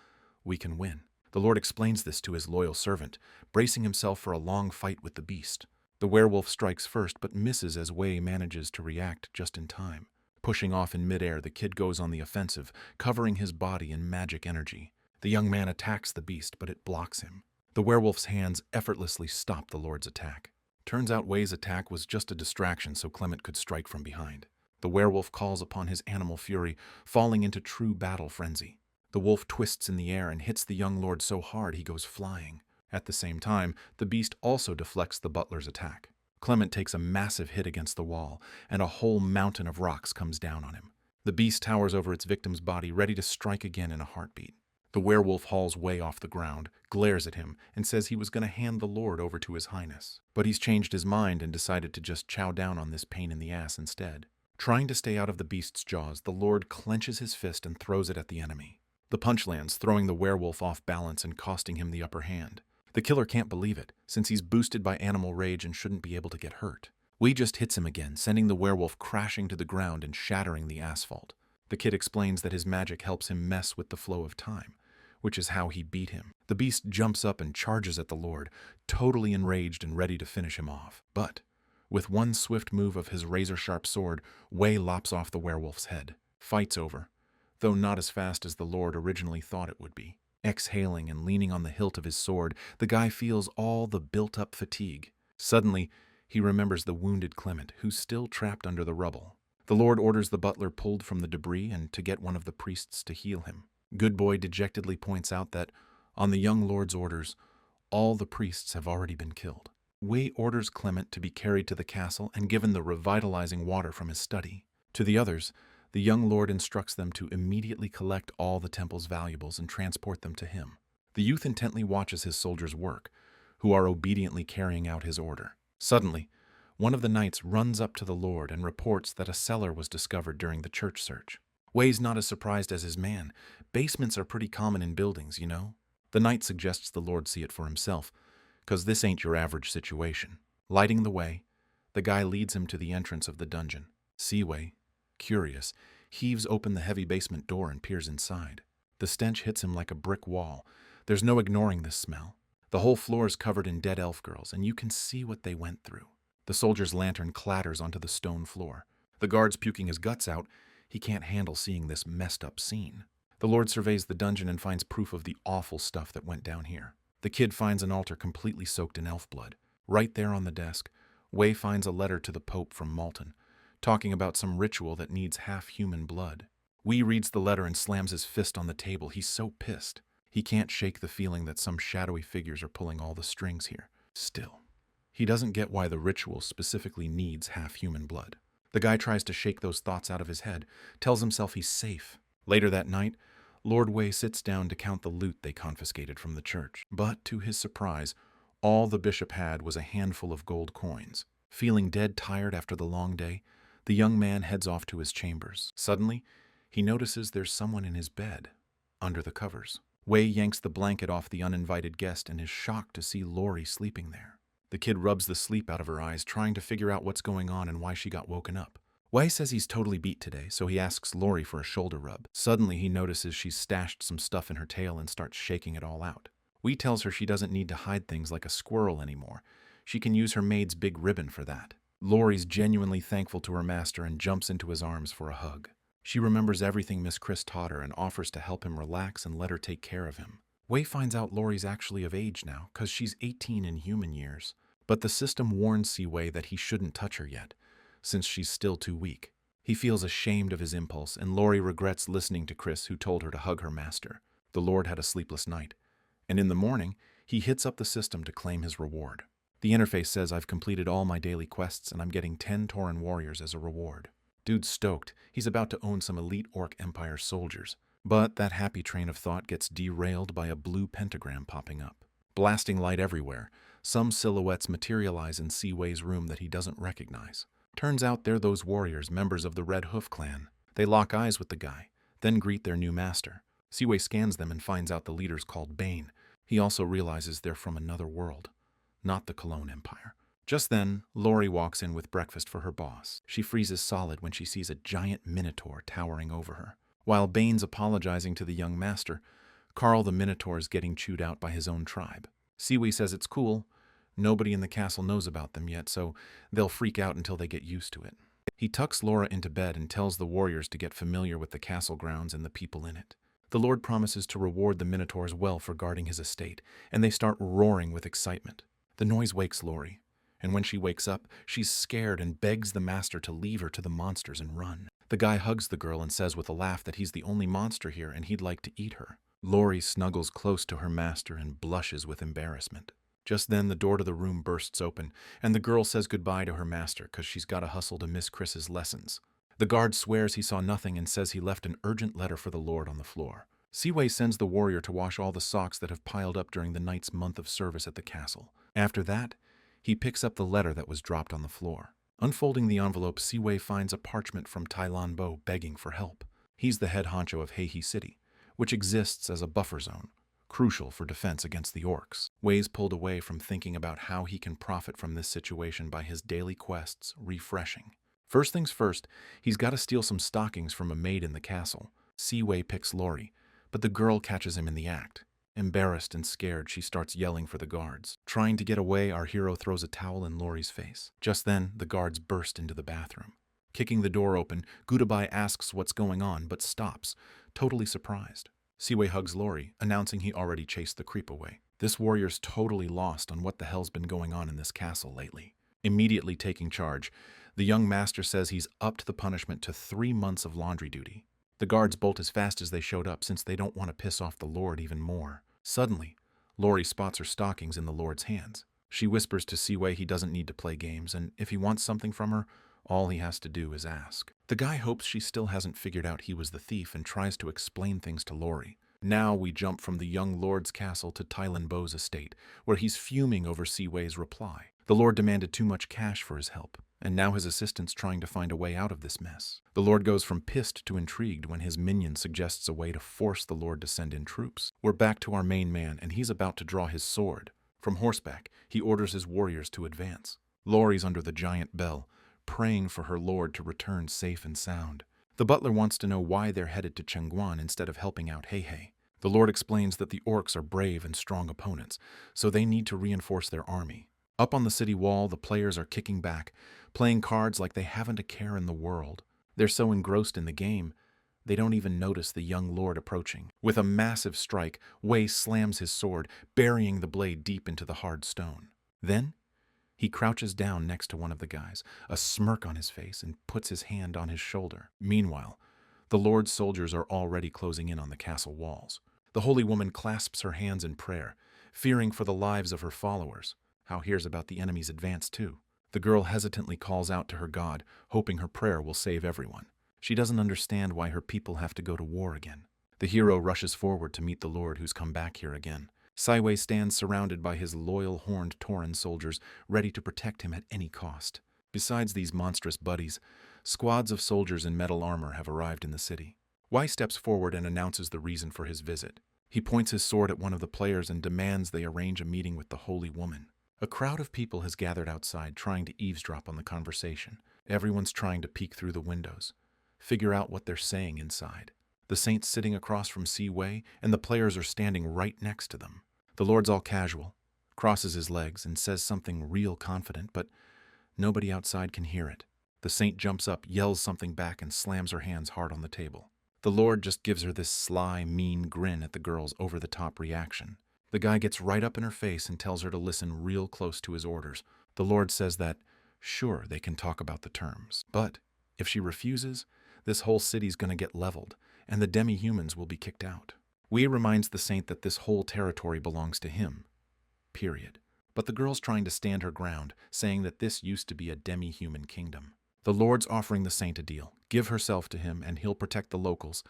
we can win. The Lord explains this to his loyal servant, bracing himself for a long fight with the beast. The werewolf strikes first, but misses as Wei manages to react just in time. Pushing off in midair, the kid goes on the offensive, covering his body in magic energy. The young man attacks the beast, but it blocks him. The werewolf's hands effortlessly stop the Lord's attack. Turns out Wei's attack was just a distraction so Clement could strike from behind. The werewolf calls upon his animal fury, falling into true battle frenzy. The wolf twists in the air and hits the young lord so hard he goes flying. At the same time, the beast also deflects the butler's attack. Clement takes a massive hit against the wall, and a whole mountain of rocks comes down on him. The beast towers over its victim's body, ready to strike again in a heartbeat. The werewolf hauls Wei off the ground, glares at him, and says he was going to hand the Lord over to his highness. But he's changed his mind and decided to just chow down on this pain in the ass instead. Trying to stay out of the beast's jaws, the Lord clenches his fist and throws it at the enemy. The punch lands, throwing the werewolf off balance and costing him the upper hand. The killer can't believe it, since he's boosted by animal rage and shouldn't be able to get hurt. Wei just hits him again, sending the werewolf crashing to the ground and shattering the asphalt. The kid explains that his magic helps him mess with the flow of time, which is how he beat him. The beast jumps up and charges at the Lord, totally enraged and ready to finish him off. But, with one swift move of his razor-sharp sword, Wei lops off the werewolf's head. Fight's over, though not as fast as the Lord originally thought it would be. Exhaling and leaning on the hilt of his sword, the guy feels all the built-up fatigue. Suddenly, he remembers the wounded Clement, who's still trapped under the rubble. The Lord orders the butler pulled from the debris and to get one of the priests to heal him. Good Boy dejectedly points out that, on the young lord's orders, all the priests have already been killed. Wei orders Clement to be carried to the castle and given the revitalizing water from his study. To the others, the young lord instructs them to immediately collect all the temple's valuables and transport them to him. The youth intently watches his soldiers work, who are obediently carrying out his order. Suddenly, one of the knights runs up to the lord and reports that a cellar was discovered during the church search. Wei's not as surprised as his man. Basements are pretty common in buildings, you know? The knight suggests the lord see it for himself, 'cause this ain't your average situation. Lighting the way, The guy leads him to the entrance of the dungeon. Siwei, curious, heaves open the heavy basement door and peers inside. The stench hits him like a brick wall. There's no ignoring this smell. The whole floor is covered in dead elf girls, and you can see what they went through. The soldier's lantern clatters onto the stone floor. The guard's puking his guts out. He can't handle seeing this messed up scene. The Lord surveys the dungeon and finds proof of the awful stuff that went down here. The kid finds an altar completely soaked in elf blood. Right there on the desk, Wei finds a letter to the Pope from Malton, talking about some ritual that needs half-human blood. Wei reads the letter and slams his fist on the table. He's so pissed. He can't shake the feeling that some shadowy figures are pulling all the strings here. Still, he doesn't get why the ritual specifically needs half-human blood. The guy tries to shake those thoughts out of his head, tells himself he's safe. Later that night, Lord Wei sits down to count the loot they confiscated from the church. But, to his surprise, all the bishop had was a handful of gold coins. Feeling dead tired after the long day, the young man heads off to his chambers. Suddenly, he notices there's someone in his bed, under the covers. Wei yanks the blanket off the uninvited guest and is shocked to see Lori sleeping there. The kid rubs the sleep out of her eyes, trying to figure out what's going on and why she got woken up. Wei says he's totally beat today, so he asks Lori for a shoulder rub. Suddenly, he notices she's stashed some stuff in her tail and starts shaking it all out. Wei tells her she doesn't need to hide things like a squirrel anymore. She can use her maid's big ribbon for that. Lori's genuinely thankful to her master and jumps into his arms for a hug. She remembers everything Miss Chris taught her and offers to help him relax and let her take care of him. Wei finds out Lori's actually of age now, because she's 18 in human years. But the system warns Siwei that he shouldn't touch her yet, since she's still too weak. He feels ashamed of his impulse, and Lori regrets listening to Chris, who told her to hug her master. The Lord had a sleepless night, and in the morning, he hits up the system to claim his reward. The interface says I've completed all my daily quests, and I'm getting 10 Tauren warriors as a reward. Dude's stoked. He's about to own some elite Orc Empire soldiers. But that happy train of thought gets derailed by a blue pentagram popping up. Blasting light everywhere, some silhouettes materialize in Siwei's room that he doesn't recognize. Turns out they're those warriors, members of the Red Hoof clan. They lock eyes with the guy, then greet their new master. Siwei scans them and finds out the leader's called Bane. He also realizes they're from another world, not the Cologne Empire. Just then, Lori walks in with breakfast for her boss. She freezes solid when she sees a giant minotaur towering over her. While Bane's apologizing to the young master, Carl the Minotaur is getting chewed out by his own tribe. Siwei says it's cool. Nobody in the castle knows about them yet, so they'll freak out until they get used to it. He tucks Laura into bed and tells the warriors to get familiar with the castle grounds and the people in it. The Lord promises to reward the Minotaurs well for guarding his estate, and they start roaring with excitement. The noise wakes Lori, and when she wakes up, she's scared and begs the master to leave her to the monsters and run. The guy hugs the girl and says with a laugh that he's the only monster here and he'd like to eat her. Lori snuggles close to her master and blushes with embarrassment. Just then, the door to the room bursts open, and the girl says goodbye to her master because she's got to hustle to Miss Chris's lessons. The guard swears he saw nothing and says he left an urgent letter for the Lord on the floor. Siwei sends the warrior to wash all the socks that have piled up during the knight's month of service at the castle. After that, he picks up the letter that was dropped on the floor. Unfolding the envelope, Siwei finds a parchment from Tai Lan Bo begging for help. He's the head honcho of Heihe City, which exists as a buffer zone, crucial for defense against the orcs. Wei's pulled away from thinking about how he can profit from this situation by his daily quests refreshing. First things first, he's got to steal some stockings from a maid in the castle. Siwei picks Lori, but the girl catches him in the act. Embarrassed and scared, she starts yelling for the guards. Trying to get away, our hero throws a towel in Lori's face. Just then, the guards burst into the bathroom. Kicking the door open, Gutabai asks what's going on, but stops, totally surprised. Siwei hugs Lori, announcing he already chased the creep away. This warrior's totally lost on what the hell's been going on in this castle lately. Immediately taking charge, the young master says he's upped the punishment to 3 months of laundry duty. The guards bolt as fast as they showed up since they don't want to piss off the Lord even more. Suddenly, Lori spots her stockings in the Lord's hands. She whispers to Siwei he doesn't need to play games, and if he wants something from her, all he has to do is ask. The guy hopes she still hasn't figured out he was the thief and tries to explain things to Lori. Now we jump from the young Lord's castle to Tai Lan Bo's estate, where he's fuming over Siwei's reply. The Lord demanded too much cash for his help, and now his assistant's trying to find a way out of this mess. The Lord goes from pissed to intrigued when his minion suggests a way to force the Lord to send in troops. We're back to our main man, and he's about to draw his sword. From horseback, he orders his warriors to advance. Laurie's under the giant bell, praying for her lord to return safe and sound. The butler wants to know why they're headed to Chengguan instead of helping out Heihei. The lord explains that the orcs are brave and strong opponents, so they need to reinforce their army. Up on the city wall, the players are kicking back, playing cards like they haven't a care in the world. They're so engrossed in the game, they don't even notice the young lord approaching. With a massive strike, Wei slams his sword, burying the blade deep into the hard stone. Then, he crouches down next to one of the guys, a smirk on his face, and puts his hand on his shoulder. Meanwhile, the lord's soldiers are already closing in on the castle walls. The holy woman clasps her hands in prayer, fearing for the lives of her followers. Hao hears about the enemy's advance too. The girl hesitantly calls out to her god, hoping her prayer will save everyone. She doesn't understand why her people have to go to war again. The hero rushes forward to meet the lord who's come back here again. Wei stands surrounded by his loyal horned Tauren soldiers, ready to protect him at any cost. Besides these monstrous buddies, squads of soldiers in metal armor have arrived in the city. Wei steps forward and announces the reason for his visit. He points his sword at one of the players and demands they arrange a meeting with the holy woman. A crowd of people has gathered outside, trying to eavesdrop on the conversation. Everyone's trying to peek through the windows, figure out what they're saying inside. The saint's sitting across from Wei, and the players are standing right next to them. The lord's all casual, crosses his legs, and says something real confident, but nobody outside can hear it. The saint jumps up, yells something back, and slams her hands hard on the table. The lord just gives her this sly, mean grin at the girl's over-the-top reaction. The guy gets right up in her face and tells her to listen real close to his orders. The lord says that, sure, they can talk about the terms, but if she refuses, this whole city's gonna get leveled, and the demi-humans will be kicked out. Wei reminds the saint that this whole territory belongs to him. Period. But the girl's trying to stand her ground, saying that this used to be a demi-human kingdom. The lord's offering the saint a deal. Give herself to him, and he'll protect the locals,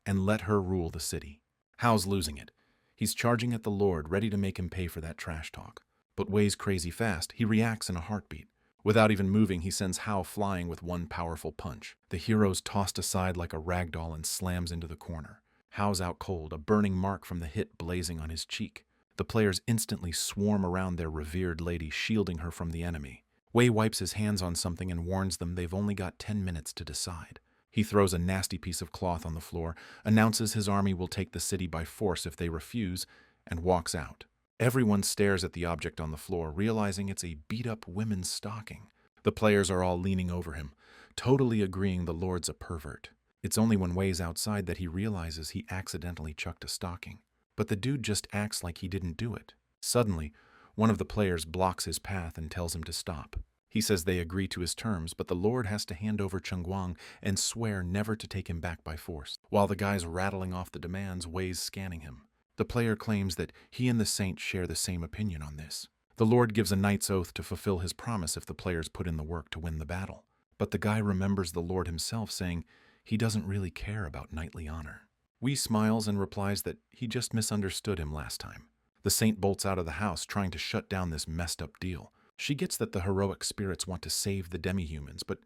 and let her rule the city. Hao's losing it. He's charging at the lord, ready to make him pay for that trash talk. But Wei's crazy fast. He reacts in a heartbeat. Without even moving, he sends Hao flying with one powerful punch. The hero's tossed aside like a rag doll and slams into the corner. Hao's out cold, a burning mark from the hit blazing on his cheek. The players instantly swarm around their revered lady, shielding her from the enemy. Wei wipes his hands on something and warns them they've only got 10 minutes to decide. He throws a nasty piece of cloth on the floor, announces his army will take the city by force if they refuse, and walks out. Everyone stares at the object on the floor, realizing it's a beat-up women's stocking. The players are all leaning over him, totally agreeing the lord's a pervert. It's only when Wei's outside that he realizes he accidentally chucked a stocking. But the dude just acts like he didn't do it. Suddenly, one of the players blocks his path and tells him to stop. He says they agree to his terms, but the lord has to hand over Chengguang and swear never to take him back by force. While the guy's rattling off the demands, Wei's scanning him. The player claims that he and the saint share the same opinion on this. The lord gives a knight's oath to fulfill his promise if the players put in the work to win the battle. But the guy remembers the lord himself saying he doesn't really care about knightly honor. Wei smiles and replies that he just misunderstood him last time. The saint bolts out of the house, trying to shut down this messed up deal. She gets that the heroic spirits want to save the demi-humans, but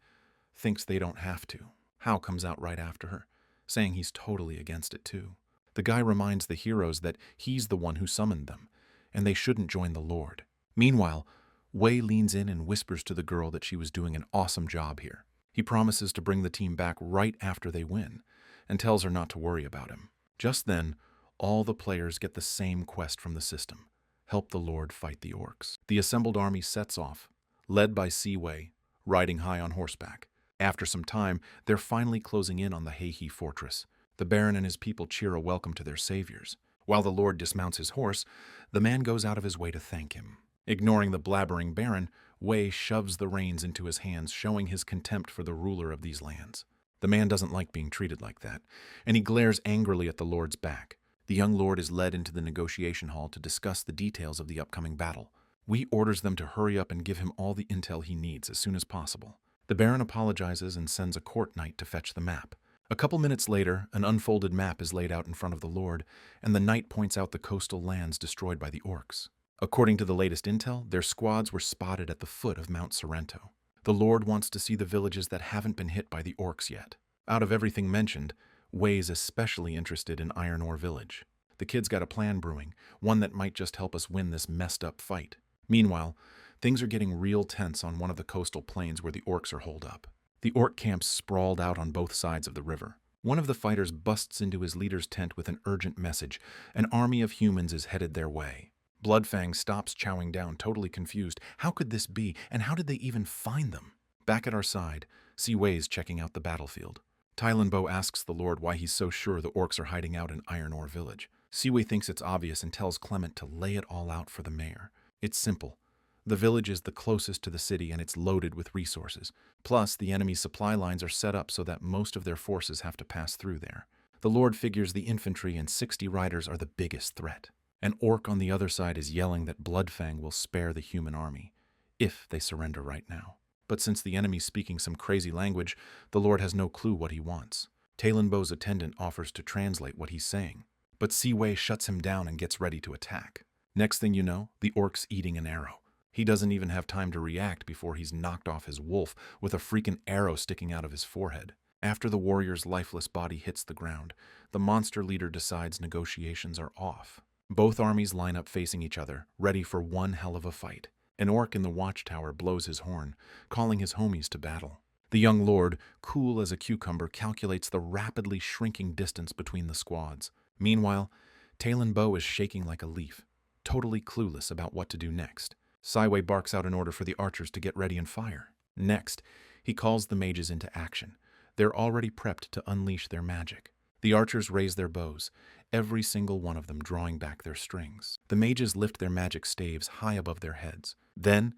thinks they don't have to. Hao comes out right after her, saying he's totally against it too. The guy reminds the heroes that he's the one who summoned them, and they shouldn't join the lord. Meanwhile, Wei leans in and whispers to the girl that she was doing an awesome job here. He promises to bring the team back right after they win, and tells her not to worry about him. Just then, all the players get the same quest from the system: help the lord fight the orcs. The assembled army sets off, led by Wei, riding high on horseback. After some time, they're finally closing in on the Heihe fortress. The baron and his people cheer a welcome to their saviors. While the lord dismounts his horse, the man goes out of his way to thank him. Ignoring the blabbering baron, Wei shoves the reins into his hands, showing his contempt for the ruler of these lands. The man doesn't like being treated like that, and he glares angrily at the lord's back. The young lord is led into the negotiation hall to discuss the details of the upcoming battle. Wei orders them to hurry up and give him all the intel he needs as soon as possible. The baron apologizes and sends a court knight to fetch the map. A couple minutes later, an unfolded map is laid out in front of the lord, and the knight points out the coastal lands destroyed by the orcs. According to the latest intel, their squads were spotted at the foot of Mount Sorrento. The lord wants to see the villages that haven't been hit by the orcs yet. Out of everything mentioned, Wei's especially interested in Iron Ore Village. The kid's got a plan brewing, one that might just help us win this messed up fight. Meanwhile, Things are getting real tense on one of the coastal plains where the orcs are holed up. The orc camps sprawled out on both sides of the river. One of the fighters busts into his leader's tent with an urgent message. An army of humans is headed their way. Bloodfang stops chowing down, totally confused. How could this be, and how did they even find them? Back at our side, Siwei's checking out the battlefield. Tylenbo asks the Lord why he's so sure the orcs are hiding out in Iron Ore Village. Siwei thinks it's obvious and tells Clement to lay it all out for the mayor. It's simple. The village is the closest to the city and it's loaded with resources. Plus, the enemy's supply lines are set up so that most of their forces have to pass through there. The Lord figures the infantry and 60 riders are the biggest threat. An orc on the other side is yelling that Bloodfang will spare the human army, if they surrender right now. But since the enemy's speaking some crazy language, the Lord has no clue what he wants. Talenbo's attendant offers to translate what he's saying, but Siwei shuts him down and gets ready to attack. Next thing you know, the orc's eating an arrow. He doesn't even have time to react before he's knocked off his wolf with a freaking arrow sticking out of his forehead. After the warrior's lifeless body hits the ground, the monster leader decides negotiations are off. Both armies line up facing each other, ready for one hell of a fight. An orc in the watchtower blows his horn, calling his homies to battle. The young lord, cool as a cucumber, calculates the rapidly shrinking distance between the squads. Meanwhile, Talenbo is shaking like a leaf, totally clueless about what to do next. Siwei barks out an order for the archers to get ready and fire. Next, he calls the mages into action. They're already prepped to unleash their magic. The archers raise their bows, every single one of them drawing back their strings. The mages lift their magic staves high above their heads. Then,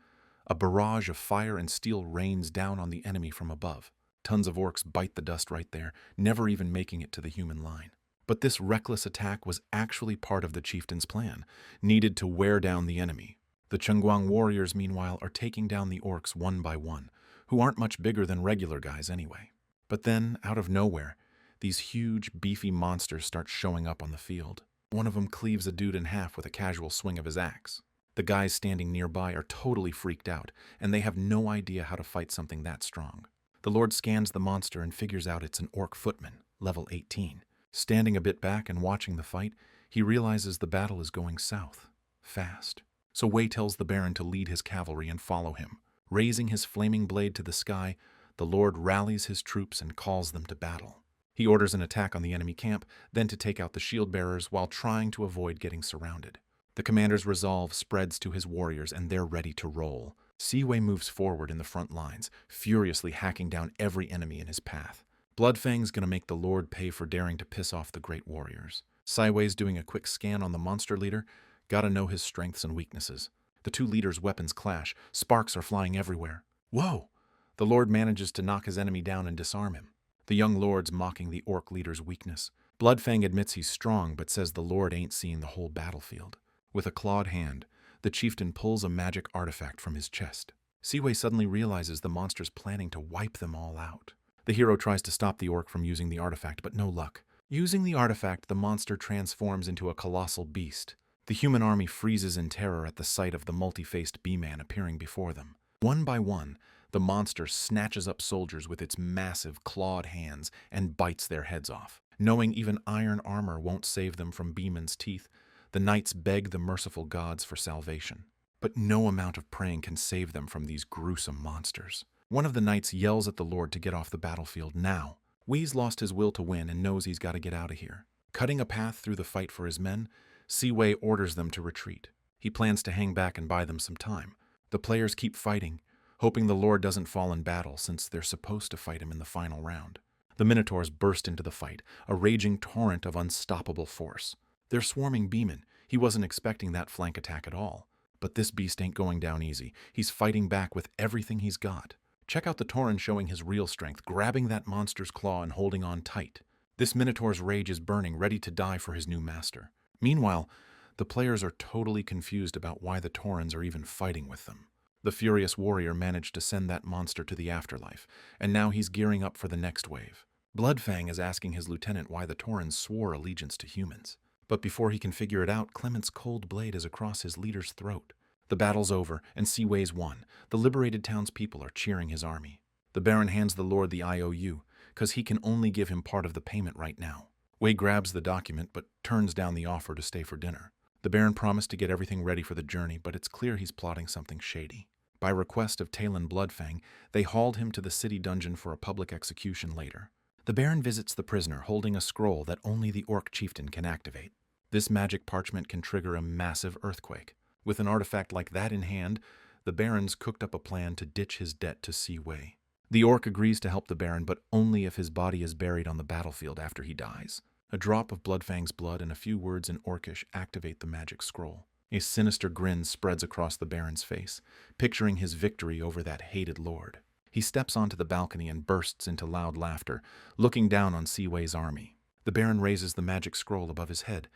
a barrage of fire and steel rains down on the enemy from above. Tons of orcs bite the dust right there, never even making it to the human line. But this reckless attack was actually part of the chieftain's plan, needed to wear down the enemy. The Chungguang warriors, meanwhile, are taking down the orcs one by one, who aren't much bigger than regular guys anyway. But then, out of nowhere, these huge, beefy monsters start showing up on the field. One of them cleaves a dude in half with a casual swing of his axe. The guys standing nearby are totally freaked out, and they have no idea how to fight something that strong. The Lord scans the monster and figures out it's an orc footman, level 18. Standing a bit back and watching the fight, he realizes the battle is going south, fast. So Wei tells the Baron to lead his cavalry and follow him. Raising his flaming blade to the sky, the Lord rallies his troops and calls them to battle. He orders an attack on the enemy camp, then to take out the shield-bearers while trying to avoid getting surrounded. The commander's resolve spreads to his warriors, and they're ready to roll. Siwei moves forward in the front lines, furiously hacking down every enemy in his path. Bloodfang's gonna make the Lord pay for daring to piss off the great warriors. Siwei's doing a quick scan on the monster leader. Gotta know his strengths and weaknesses. The two leaders' weapons clash. Sparks are flying everywhere. Whoa! The Lord manages to knock his enemy down and disarm him. The young lord's mocking the orc leader's weakness. Bloodfang admits he's strong, but says the Lord ain't seen the whole battlefield. With a clawed hand, the chieftain pulls a magic artifact from his chest. Siwei suddenly realizes the monster's planning to wipe them all out. The hero tries to stop the orc from using the artifact, but no luck. Using the artifact, the monster transforms into a colossal beast. The human army freezes in terror at the sight of the multi-faced bee-man appearing before them. One by one, the monster snatches up soldiers with its massive clawed hands and bites their heads off. Knowing even iron armor won't save them from Beeman's teeth, the knights beg the merciful gods for salvation. But no amount of praying can save them from these gruesome monsters. One of the knights yells at the Lord to get off the battlefield now. Wei's lost his will to win and knows he's got to get out of here. Cutting a path through the fight for his men, Siwei orders them to retreat. He plans to hang back and buy them some time. The players keep fighting, hoping the Lord doesn't fall in battle since they're supposed to fight him in the final round. The Minotaurs burst into the fight, a raging torrent of unstoppable force. They're swarming Beeman. He wasn't expecting that flank attack at all. But this beast ain't going down easy. He's fighting back with everything he's got. Check out the Tauren showing his real strength, grabbing that monster's claw and holding on tight. This Minotaur's rage is burning, ready to die for his new master. Meanwhile, the players are totally confused about why the Taurens are even fighting with them. The furious warrior managed to send that monster to the afterlife, and now he's gearing up for the next wave. Bloodfang is asking his lieutenant why the Taurens swore allegiance to humans. But before he can figure it out, Clement's cold blade is across his leader's throat. The battle's over, and Siwei's won. The liberated townspeople are cheering his army. The Baron hands the Lord the IOU, because he can only give him part of the payment right now. Wei grabs the document, but turns down the offer to stay for dinner. The Baron promised to get everything ready for the journey, but it's clear he's plotting something shady. By request of Talon Bloodfang, they hauled him to the city dungeon for a public execution later. The Baron visits the prisoner holding a scroll that only the orc chieftain can activate. This magic parchment can trigger a massive earthquake. With an artifact like that in hand, the Baron's cooked up a plan to ditch his debt to Siwei. The orc agrees to help the Baron, but only if his body is buried on the battlefield after he dies. A drop of Bloodfang's blood and a few words in Orcish activate the magic scroll. A sinister grin spreads across the Baron's face, picturing his victory over that hated lord. He steps onto the balcony and bursts into loud laughter, looking down on Siwei's army. The Baron raises the magic scroll above his head,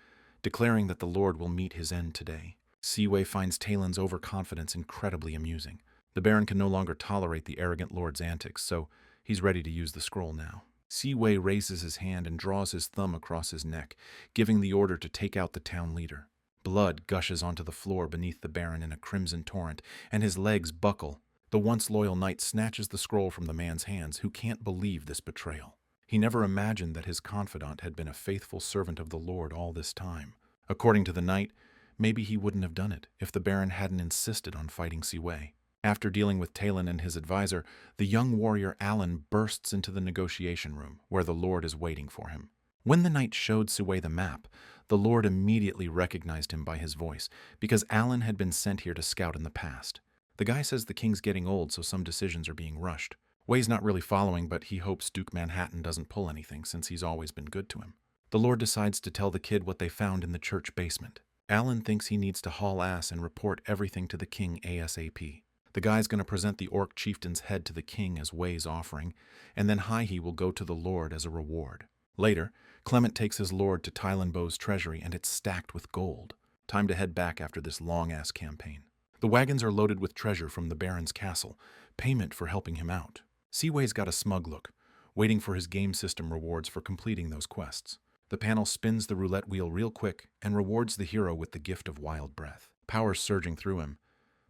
declaring that the lord will meet his end today. Siwei finds Talon's overconfidence incredibly amusing. The Baron can no longer tolerate the arrogant lord's antics, so he's ready to use the scroll now. Siwei raises his hand and draws his thumb across his neck, giving the order to take out the town leader. Blood gushes onto the floor beneath the Baron in a crimson torrent, and his legs buckle. The once loyal knight snatches the scroll from the man's hands, who can't believe this betrayal. He never imagined that his confidant had been a faithful servant of the Lord all this time. According to the knight, maybe he wouldn't have done it if the Baron hadn't insisted on fighting Siwei. After dealing with Talon and his advisor, the young warrior Alan bursts into the negotiation room, where the Lord is waiting for him. When the knight showed Siwei the map, the Lord immediately recognized him by his voice, because Alan had been sent here to scout in the past. The guy says the king's getting old, so some decisions are being rushed. Wei's not really following, but he hopes Duke Manhattan doesn't pull anything, since he's always been good to him. The Lord decides to tell the kid what they found in the church basement. Alan thinks he needs to haul ass and report everything to the king ASAP. The guy's going to present the orc chieftain's head to the king as Wei's offering, and then Hai-He will go to the lord as a reward. Later, Clement takes his lord to Tylenbow's treasury, and it's stacked with gold. Time to head back after this long-ass campaign. The wagons are loaded with treasure from the Baron's castle, payment for helping him out. Siwei's got a smug look, waiting for his game system rewards for completing those quests. The panel spins the roulette wheel real quick and rewards the hero with the gift of wild breath. Power's surging through him,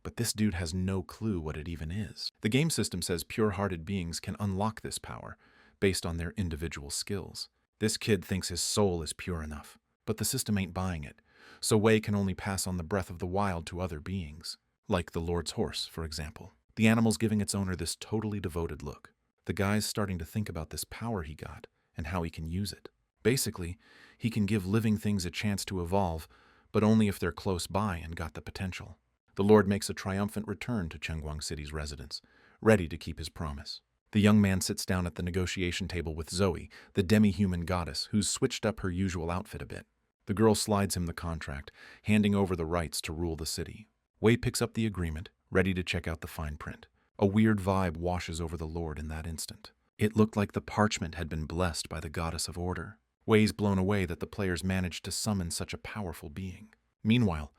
but this dude has no clue what it even is. The game system says pure-hearted beings can unlock this power based on their individual skills. This kid thinks his soul is pure enough, but the system ain't buying it, so Wei can only pass on the breath of the wild to other beings, like the Lord's horse, for example. The animal's giving its owner this totally devoted look. The guy's starting to think about this power he got and how he can use it. Basically, he can give living things a chance to evolve, but only if they're close by and got the potential. The Lord makes a triumphant return to Chengguang City's residence, ready to keep his promise. The young man sits down at the negotiation table with Zoe, the demi-human goddess, who's switched up her usual outfit a bit. The girl slides him the contract, handing over the rights to rule the city. Wei picks up the agreement, ready to check out the fine print. A weird vibe washes over the Lord in that instant. It looked like the parchment had been blessed by the goddess of order. Wei's blown away that the players managed to summon such a powerful being. Meanwhile,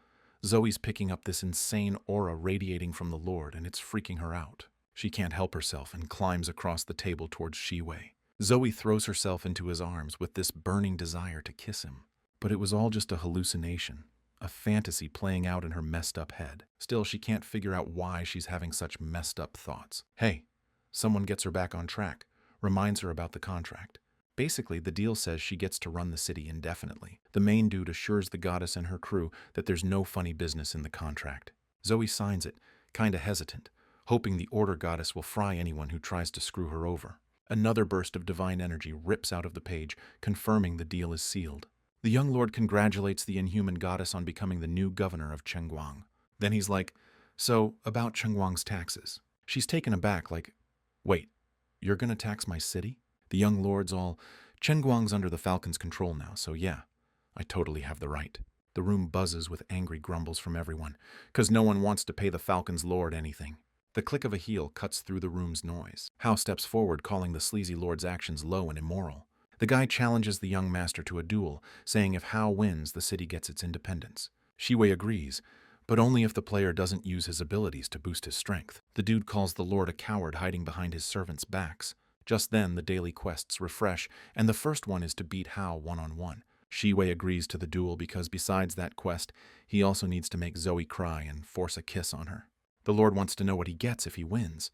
Zoe's picking up this insane aura radiating from the Lord, and it's freaking her out. She can't help herself and climbs across the table towards Siwei. Zoe throws herself into his arms with this burning desire to kiss him. But it was all just a hallucination, a fantasy playing out in her messed up head. Still, she can't figure out why she's having such messed up thoughts. Hey, someone gets her back on track, reminds her about the contract. Basically, the deal says she gets to run the city indefinitely. The main dude assures the goddess and her crew that there's no funny business in the contract. Zoe signs it, kinda hesitant, hoping the order goddess will fry anyone who tries to screw her over. Another burst of divine energy rips out of the page, confirming the deal is sealed. The young lord congratulates the inhuman goddess on becoming the new governor of Chengguang. Then he's like, so, about Chengguang's taxes. She's taken aback, like, wait, you're gonna tax my city? The young lord's all, Chengguang's under the Falcon's control now, so yeah, I totally have the right. The room buzzes with angry grumbles from everyone, 'cause no one wants to pay the Falcon's lord anything. The click of a heel cuts through the room's noise. Hao steps forward, calling the sleazy lord's actions low and immoral. The guy challenges the young master to a duel, saying if Hao wins, the city gets its independence. Siwei agrees, but only if the player doesn't use his abilities to boost his strength. The dude calls the lord a coward hiding behind his servants' backs. Just then, the daily quests refresh, and the first one is to beat Hao one-on-one. Siwei agrees to the duel because besides that quest, he also needs to make Zoe cry and force a kiss on her. The Lord wants to know what he gets if he wins,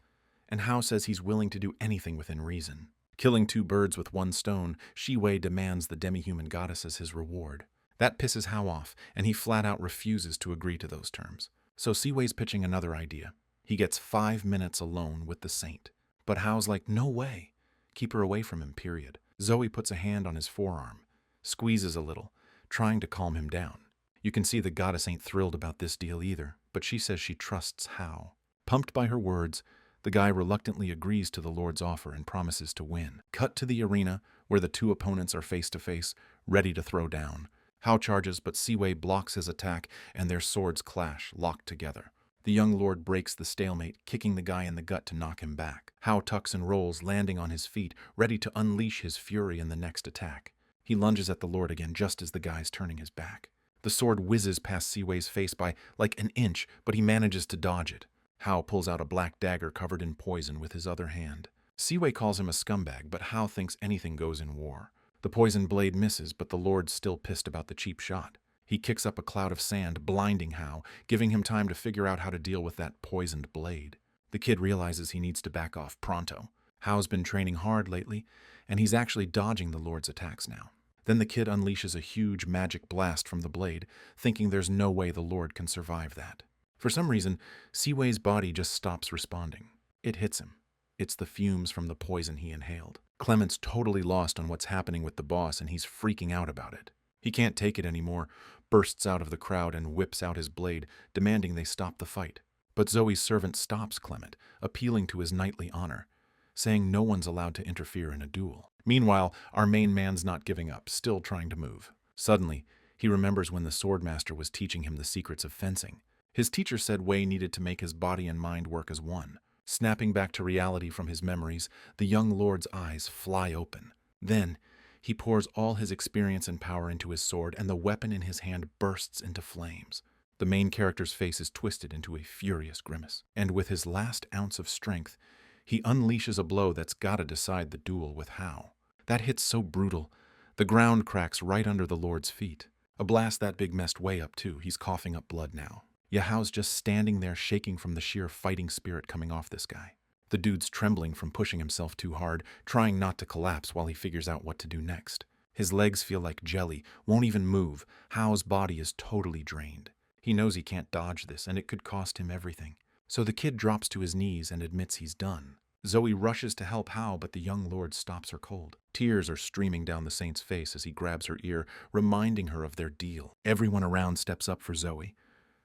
and Hao says he's willing to do anything within reason. Killing two birds with one stone, Siwei demands the demi-human goddess as his reward. That pisses Hao off, and he flat out refuses to agree to those terms. So Siwei's pitching another idea. He gets 5 minutes alone with the saint. But Hao's like, no way. Keep her away from him, period. Zoe puts a hand on his forearm, squeezes a little, trying to calm him down. You can see the goddess ain't thrilled about this deal either, but she says she trusts Hao. Pumped by her words, the guy reluctantly agrees to the Lord's offer and promises to win. Cut to the arena, where the two opponents are face to face, ready to throw down. Hao charges, but Siwei blocks his attack, and their swords clash, locked together. The young lord breaks the stalemate, kicking the guy in the gut to knock him back. Hao tucks and rolls, landing on his feet, ready to unleash his fury in the next attack. He lunges at the lord again, just as the guy's turning his back. The sword whizzes past Siwei's face by like an inch, but he manages to dodge it. Hao pulls out a black dagger covered in poison with his other hand. Siwei calls him a scumbag, but Hao thinks anything goes in war. The poison blade misses, but the lord's still pissed about the cheap shot. He kicks up a cloud of sand, blinding Hao, giving him time to figure out how to deal with that poisoned blade. The kid realizes he needs to back off pronto. Hao's been training hard lately, and he's actually dodging the lord's attacks now. Then the kid unleashes a huge magic blast from the blade, thinking there's no way the lord can survive that. For some reason, Siwei's body just stops responding. It hits him. It's the fumes from the poison he inhaled. Clement's totally lost on what's happening with the boss, and he's freaking out about it. He can't take it anymore, bursts out of the crowd and whips out his blade, demanding they stop the fight. But Zoe's servant stops Clement, appealing to his knightly honor, saying no one's allowed to interfere in a duel. Meanwhile, our main man's not giving up, still trying to move. Suddenly, he remembers when the swordmaster was teaching him the secrets of fencing. His teacher said Wei needed to make his body and mind work as one. Snapping back to reality from his memories, the young lord's eyes fly open. Then, he pours all his experience and power into his sword, and the weapon in his hand bursts into flames. The main character's face is twisted into a furious grimace, and with his last ounce of strength, he unleashes a blow that's gotta decide the duel with Hao. That hit's so brutal, the ground cracks right under the lord's feet. A blast that big messed Wei up too. He's coughing up blood now. Yahao's just standing there shaking from the sheer fighting spirit coming off this guy. The dude's trembling from pushing himself too hard, trying not to collapse while he figures out what to do next. His legs feel like jelly, won't even move. Hao's body is totally drained. He knows he can't dodge this, and it could cost him everything. So the kid drops to his knees and admits he's done. Zoe rushes to help Hao, but the young lord stops her cold. Tears are streaming down the saint's face as he grabs her ear, reminding her of their deal. Everyone around steps up for Zoe.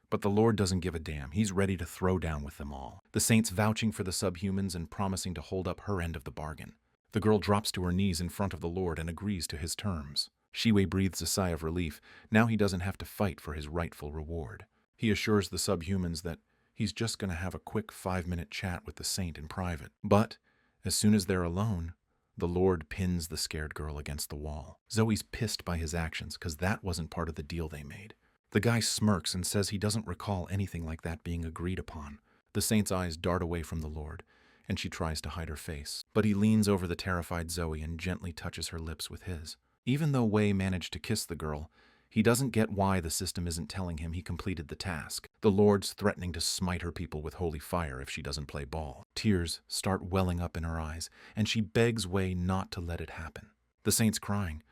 But the Lord doesn't give a damn. He's ready to throw down with them all. The saint's vouching for the subhumans and promising to hold up her end of the bargain. The girl drops to her knees in front of the Lord and agrees to his terms. Shiwei breathes a sigh of relief. Now he doesn't have to fight for his rightful reward. He assures the subhumans that he's just going to have a quick 5-minute chat with the saint in private. But, as soon as they're alone, the Lord pins the scared girl against the wall. Zoe's pissed by his actions because that wasn't part of the deal they made. The guy smirks and says he doesn't recall anything like that being agreed upon. The saint's eyes dart away from the Lord, and she tries to hide her face. But he leans over the terrified Zoe and gently touches her lips with his. Even though Wei managed to kiss the girl, he doesn't get why the system isn't telling him he completed the task. The Lord's threatening to smite her people with holy fire if she doesn't play ball. Tears start welling up in her eyes, and she begs Wei not to let it happen. The saint's crying.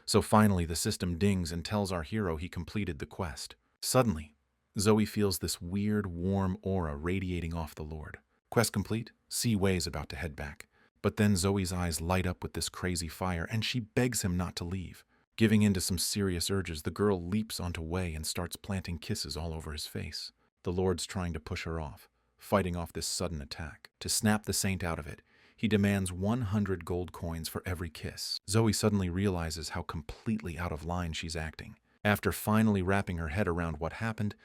So finally the system dings and tells our hero he completed the quest. Suddenly, Zoe feels this weird, warm aura radiating off the Lord. Quest complete? Wei's about to head back. But then Zoe's eyes light up with this crazy fire, and she begs him not to leave. Giving in to some serious urges, the girl leaps onto Wei and starts planting kisses all over his face. The Lord's trying to push her off, fighting off this sudden attack. To snap the saint out of it, he demands 100 gold coins for every kiss. Zoe suddenly realizes how completely out of line she's acting. After finally wrapping her head around what happened,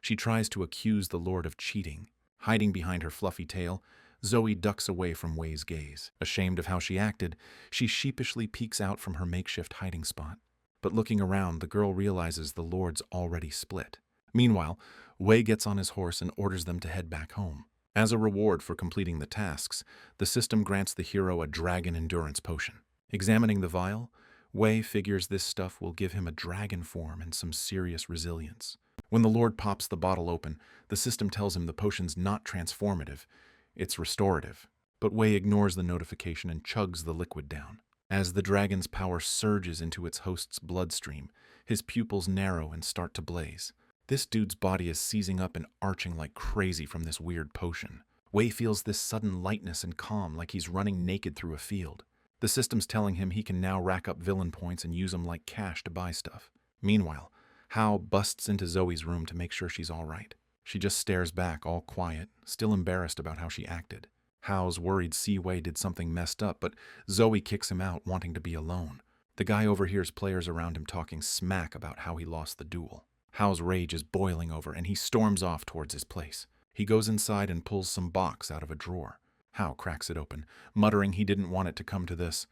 she tries to accuse the Lord of cheating. Hiding behind her fluffy tail, Zoe ducks away from Wei's gaze. Ashamed of how she acted, she sheepishly peeks out from her makeshift hiding spot. But looking around, the girl realizes the Lord's already split. Meanwhile, Wei gets on his horse and orders them to head back home. As a reward for completing the tasks, the system grants the hero a dragon endurance potion. Examining the vial, Wei figures this stuff will give him a dragon form and some serious resilience. When the Lord pops the bottle open, the system tells him the potion's not transformative, it's restorative. But Wei ignores the notification and chugs the liquid down. As the dragon's power surges into its host's bloodstream, his pupils narrow and start to blaze. This dude's body is seizing up and arching like crazy from this weird potion. Wei feels this sudden lightness and calm like he's running naked through a field. The system's telling him he can now rack up villain points and use them like cash to buy stuff. Meanwhile, Hao busts into Zoe's room to make sure she's all right. She just stares back, all quiet, still embarrassed about how she acted. Hao's worried Wei did something messed up, but Zoe kicks him out, wanting to be alone. The guy overhears players around him talking smack about how he lost the duel. Hao's rage is boiling over, and he storms off towards his place. He goes inside and pulls some box out of a drawer. Hao cracks it open, muttering he didn't want it to come to this,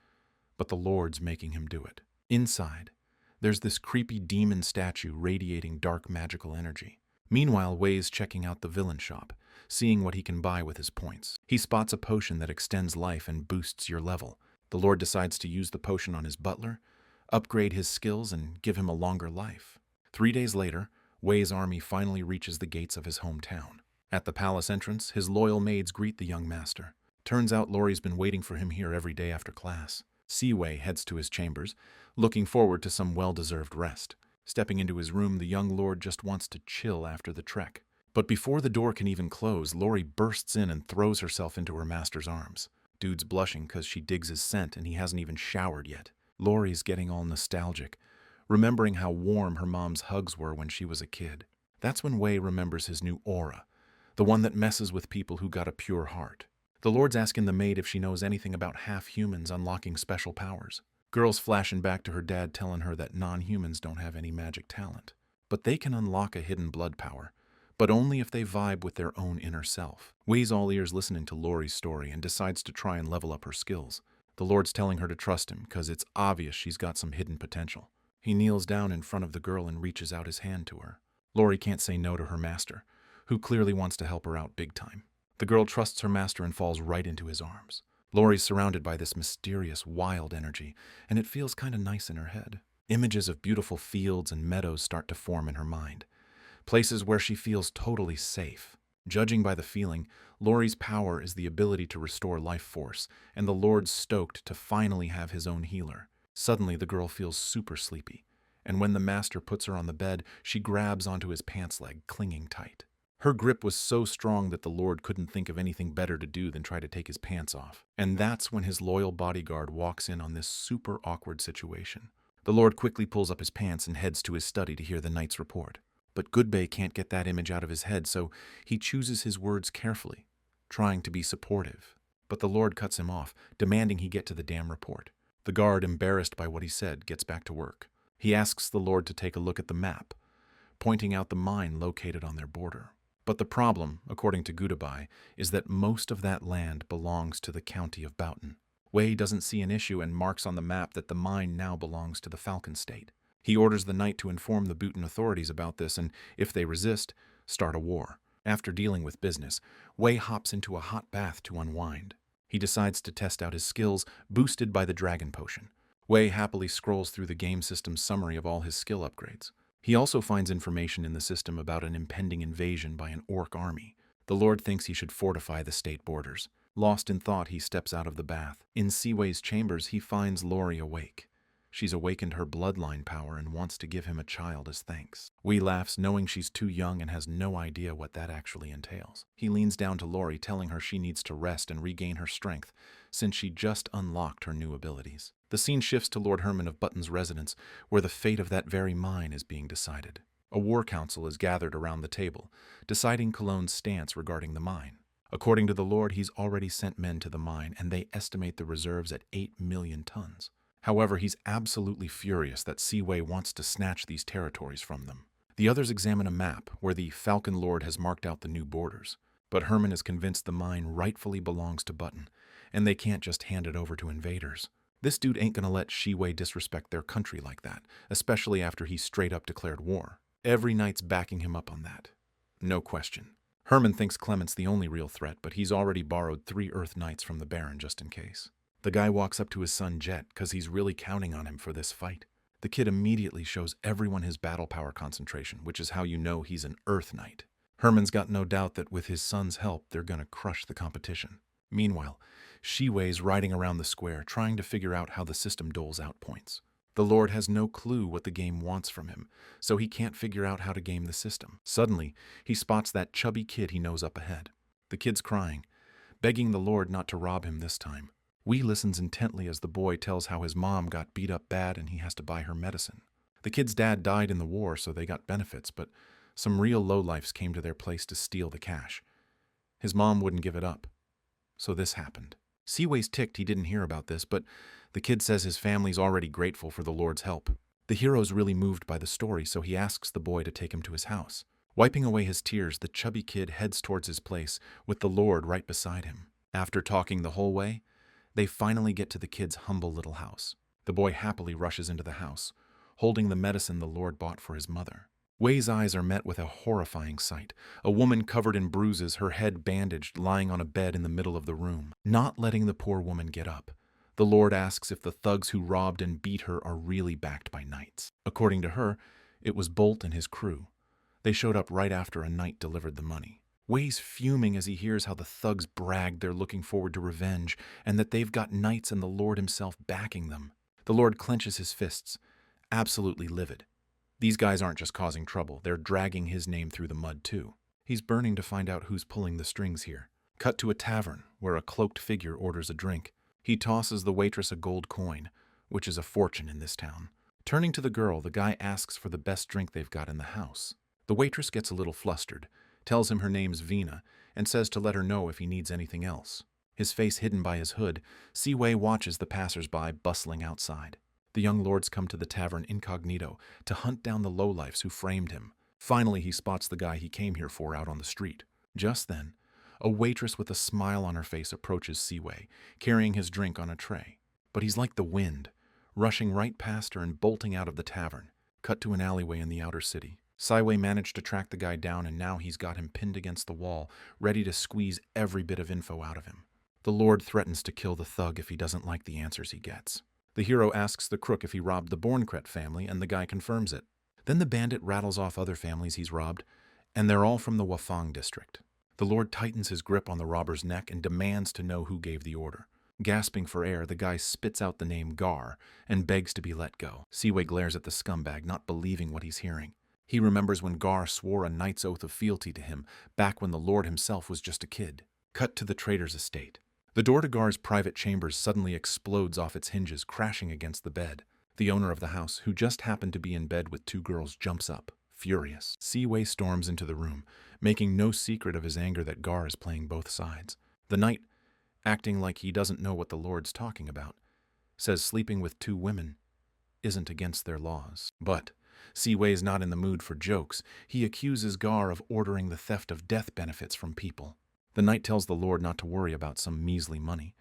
but the Lord's making him do it. Inside, there's this creepy demon statue radiating dark magical energy. Meanwhile, Wei's checking out the villain shop, seeing what he can buy with his points. He spots a potion that extends life and boosts your level. The Lord decides to use the potion on his butler, upgrade his skills, and give him a longer life. 3 days later, Wei's army finally reaches the gates of his hometown. At the palace entrance, his loyal maids greet the young master. Turns out Laurie's been waiting for him here every day after class. Wei heads to his chambers, looking forward to some well-deserved rest. Stepping into his room, the young lord just wants to chill after the trek. But before the door can even close, Laurie bursts in and throws herself into her master's arms. Dude's blushing because she digs his scent and he hasn't even showered yet. Laurie's getting all nostalgic, remembering how warm her mom's hugs were when she was a kid. That's when Wei remembers his new aura, the one that messes with people who got a pure heart. The Lord's asking the maid if she knows anything about half-humans unlocking special powers. Girl's flashing back to her dad telling her that non-humans don't have any magic talent. But they can unlock a hidden blood power, but only if they vibe with their own inner self. Wei's all ears listening to Laurie's story and decides to try and level up her skills. The Lord's telling her to trust him because it's obvious she's got some hidden potential. He kneels down in front of the girl and reaches out his hand to her. Laurie can't say no to her master, who clearly wants to help her out big time. The girl trusts her master and falls right into his arms. Laurie's surrounded by this mysterious, wild energy, and it feels kind of nice in her head. Images of beautiful fields and meadows start to form in her mind, places where she feels totally safe. Judging by the feeling, Laurie's power is the ability to restore life force, and the Lord's stoked to finally have his own healer. Suddenly, the girl feels super sleepy, and when the master puts her on the bed, she grabs onto his pants leg, clinging tight. Her grip was so strong that the Lord couldn't think of anything better to do than try to take his pants off. And that's when his loyal bodyguard walks in on this super awkward situation. The Lord quickly pulls up his pants and heads to his study to hear the knight's report. But Goodbay can't get that image out of his head, so he chooses his words carefully, trying to be supportive. But the Lord cuts him off, demanding he get to the damn report. The guard, embarrassed by what he said, gets back to work. He asks the Lord to take a look at the map, pointing out the mine located on their border. But the problem, according to Goodbye, is that most of that land belongs to the county of Boughton. Wei doesn't see an issue and marks on the map that the mine now belongs to the Falcon State. He orders the knight to inform the Boughton authorities about this and, if they resist, start a war. After dealing with business, Wei hops into a hot bath to unwind. He decides to test out his skills, boosted by the dragon potion. Wei happily scrolls through the game system's summary of all his skill upgrades. He also finds information in the system about an impending invasion by an orc army. The Lord thinks he should fortify the state borders. Lost in thought, he steps out of the bath. In Wei's chambers, he finds Laurie awake. She's awakened her bloodline power and wants to give him a child as thanks. Wei laughs, knowing she's too young and has no idea what that actually entails. He leans down to Laurie, telling her she needs to rest and regain her strength, since she just unlocked her new abilities. The scene shifts to Lord Herman of Button's residence, where the fate of that very mine is being decided. A war council is gathered around the table, deciding Cologne's stance regarding the mine. According to the Lord, he's already sent men to the mine, and they estimate the reserves at 8 million tons. However, he's absolutely furious that Wei wants to snatch these territories from them. The others examine a map where the Falcon Lord has marked out the new borders, but Herman is convinced the mine rightfully belongs to Button, and they can't just hand it over to invaders. This dude ain't gonna let Wei disrespect their country like that, especially after he straight up declared war. Every knight's backing him up on that. No question. Herman thinks Clement's the only real threat, but he's already borrowed 3 Earth Knights from the Baron just in case. The guy walks up to his son Jet because he's really counting on him for this fight. The kid immediately shows everyone his battle power concentration, which is how you know he's an Earth Knight. Herman's got no doubt that with his son's help, they're gonna crush the competition. Meanwhile, Wei's riding around the square, trying to figure out how the system doles out points. The Lord has no clue what the game wants from him, so he can't figure out how to game the system. Suddenly, he spots that chubby kid he knows up ahead. The kid's crying, begging the Lord not to rob him this time. Wee listens intently as the boy tells how his mom got beat up bad and he has to buy her medicine. The kid's dad died in the war, so they got benefits, but some real lowlifes came to their place to steal the cash. His mom wouldn't give it up. So this happened. Seaway's ticked he didn't hear about this, but the kid says his family's already grateful for the Lord's help. The hero's really moved by the story, so he asks the boy to take him to his house. Wiping away his tears, the chubby kid heads towards his place, with the Lord right beside him. After talking the whole way, they finally get to the kid's humble little house. The boy happily rushes into the house, holding the medicine the Lord bought for his mother. Wei's eyes are met with a horrifying sight. A woman covered in bruises, her head bandaged, lying on a bed in the middle of the room, not letting the poor woman get up. The Lord asks if the thugs who robbed and beat her are really backed by knights. According to her, it was Bolt and his crew. They showed up right after a knight delivered the money. Wei's fuming as he hears how the thugs bragged they're looking forward to revenge and that they've got knights and the Lord himself backing them. The Lord clenches his fists, absolutely livid. These guys aren't just causing trouble, they're dragging his name through the mud too. He's burning to find out who's pulling the strings here. Cut to a tavern, where a cloaked figure orders a drink. He tosses the waitress a gold coin, which is a fortune in this town. Turning to the girl, the guy asks for the best drink they've got in the house. The waitress gets a little flustered, tells him her name's Vina, and says to let her know if he needs anything else. His face hidden by his hood, Seaway watches the passers-by bustling outside. The young lords come to the tavern incognito to hunt down the lowlifes who framed him. Finally, he spots the guy he came here for out on the street. Just then, a waitress with a smile on her face approaches Seaway, carrying his drink on a tray. But he's like the wind, rushing right past her and bolting out of the tavern. Cut to an alleyway in the outer city. Seaway managed to track the guy down, and now he's got him pinned against the wall, ready to squeeze every bit of info out of him. The Lord threatens to kill the thug if he doesn't like the answers he gets. The hero asks the crook if he robbed the Borncret family, and the guy confirms it. Then the bandit rattles off other families he's robbed, and they're all from the Wafang district. The Lord tightens his grip on the robber's neck and demands to know who gave the order. Gasping for air, the guy spits out the name Gar and begs to be let go. Seaway glares at the scumbag, not believing what he's hearing. He remembers when Gar swore a knight's oath of fealty to him, back when the Lord himself was just a kid. Cut to the trader's estate. The door to Gar's private chambers suddenly explodes off its hinges, crashing against the bed. The owner of the house, who just happened to be in bed with two girls, jumps up, furious. Seaway storms into the room, making no secret of his anger that Gar is playing both sides. The knight, acting like he doesn't know what the Lord's talking about, says sleeping with two women isn't against their laws. But Seaway's not in the mood for jokes. He accuses Gar of ordering the theft of death benefits from people. The knight tells the Lord not to worry about some measly money,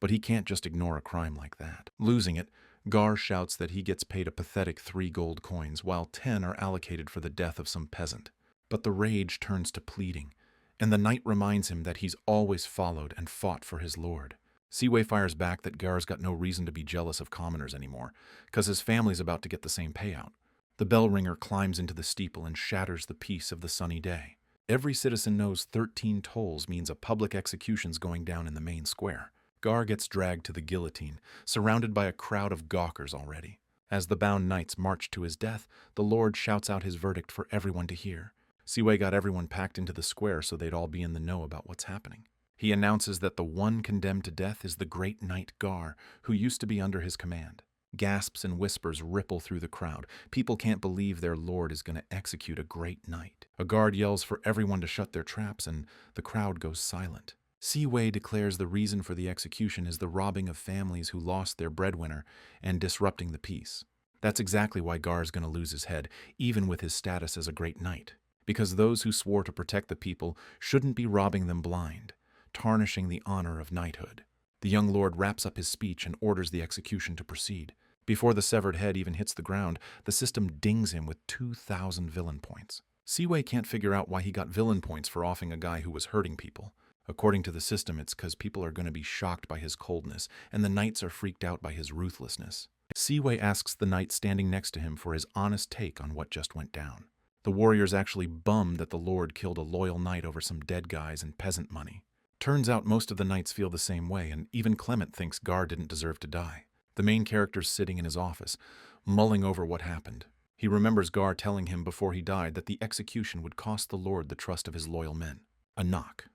but he can't just ignore a crime like that. Losing it, Gar shouts that he gets paid a pathetic 3 gold coins, while 10 are allocated for the death of some peasant. But the rage turns to pleading, and the knight reminds him that he's always followed and fought for his lord. Seaway fires back that Gar's got no reason to be jealous of commoners anymore, because his family's about to get the same payout. The bell ringer climbs into the steeple and shatters the peace of the sunny day. Every citizen knows 13 tolls means a public execution's going down in the main square. Gar gets dragged to the guillotine, surrounded by a crowd of gawkers already. As the bound knights march to his death, the Lord shouts out his verdict for everyone to hear. Seaway got everyone packed into the square so they'd all be in the know about what's happening. He announces that the one condemned to death is the great knight Gar, who used to be under his command. Gasps and whispers ripple through the crowd. People can't believe their lord is going to execute a great knight. A guard yells for everyone to shut their traps, and the crowd goes silent. Seaway declares the reason for the execution is the robbing of families who lost their breadwinner and disrupting the peace. That's exactly why Gar's going to lose his head, even with his status as a great knight. Because those who swore to protect the people shouldn't be robbing them blind, tarnishing the honor of knighthood. The young lord wraps up his speech and orders the execution to proceed. Before the severed head even hits the ground, the system dings him with 2,000 villain points. Seaway can't figure out why he got villain points for offing a guy who was hurting people. According to the system, it's because people are going to be shocked by his coldness, and the knights are freaked out by his ruthlessness. Seaway asks the knight standing next to him for his honest take on what just went down. The warrior's actually bummed that the Lord killed a loyal knight over some dead guys and peasant money. Turns out most of the knights feel the same way, and even Clement thinks Gar didn't deserve to die. The main character's sitting in his office, mulling over what happened. He remembers Gar telling him before he died that the execution would cost the Lord the trust of his loyal men. A knock.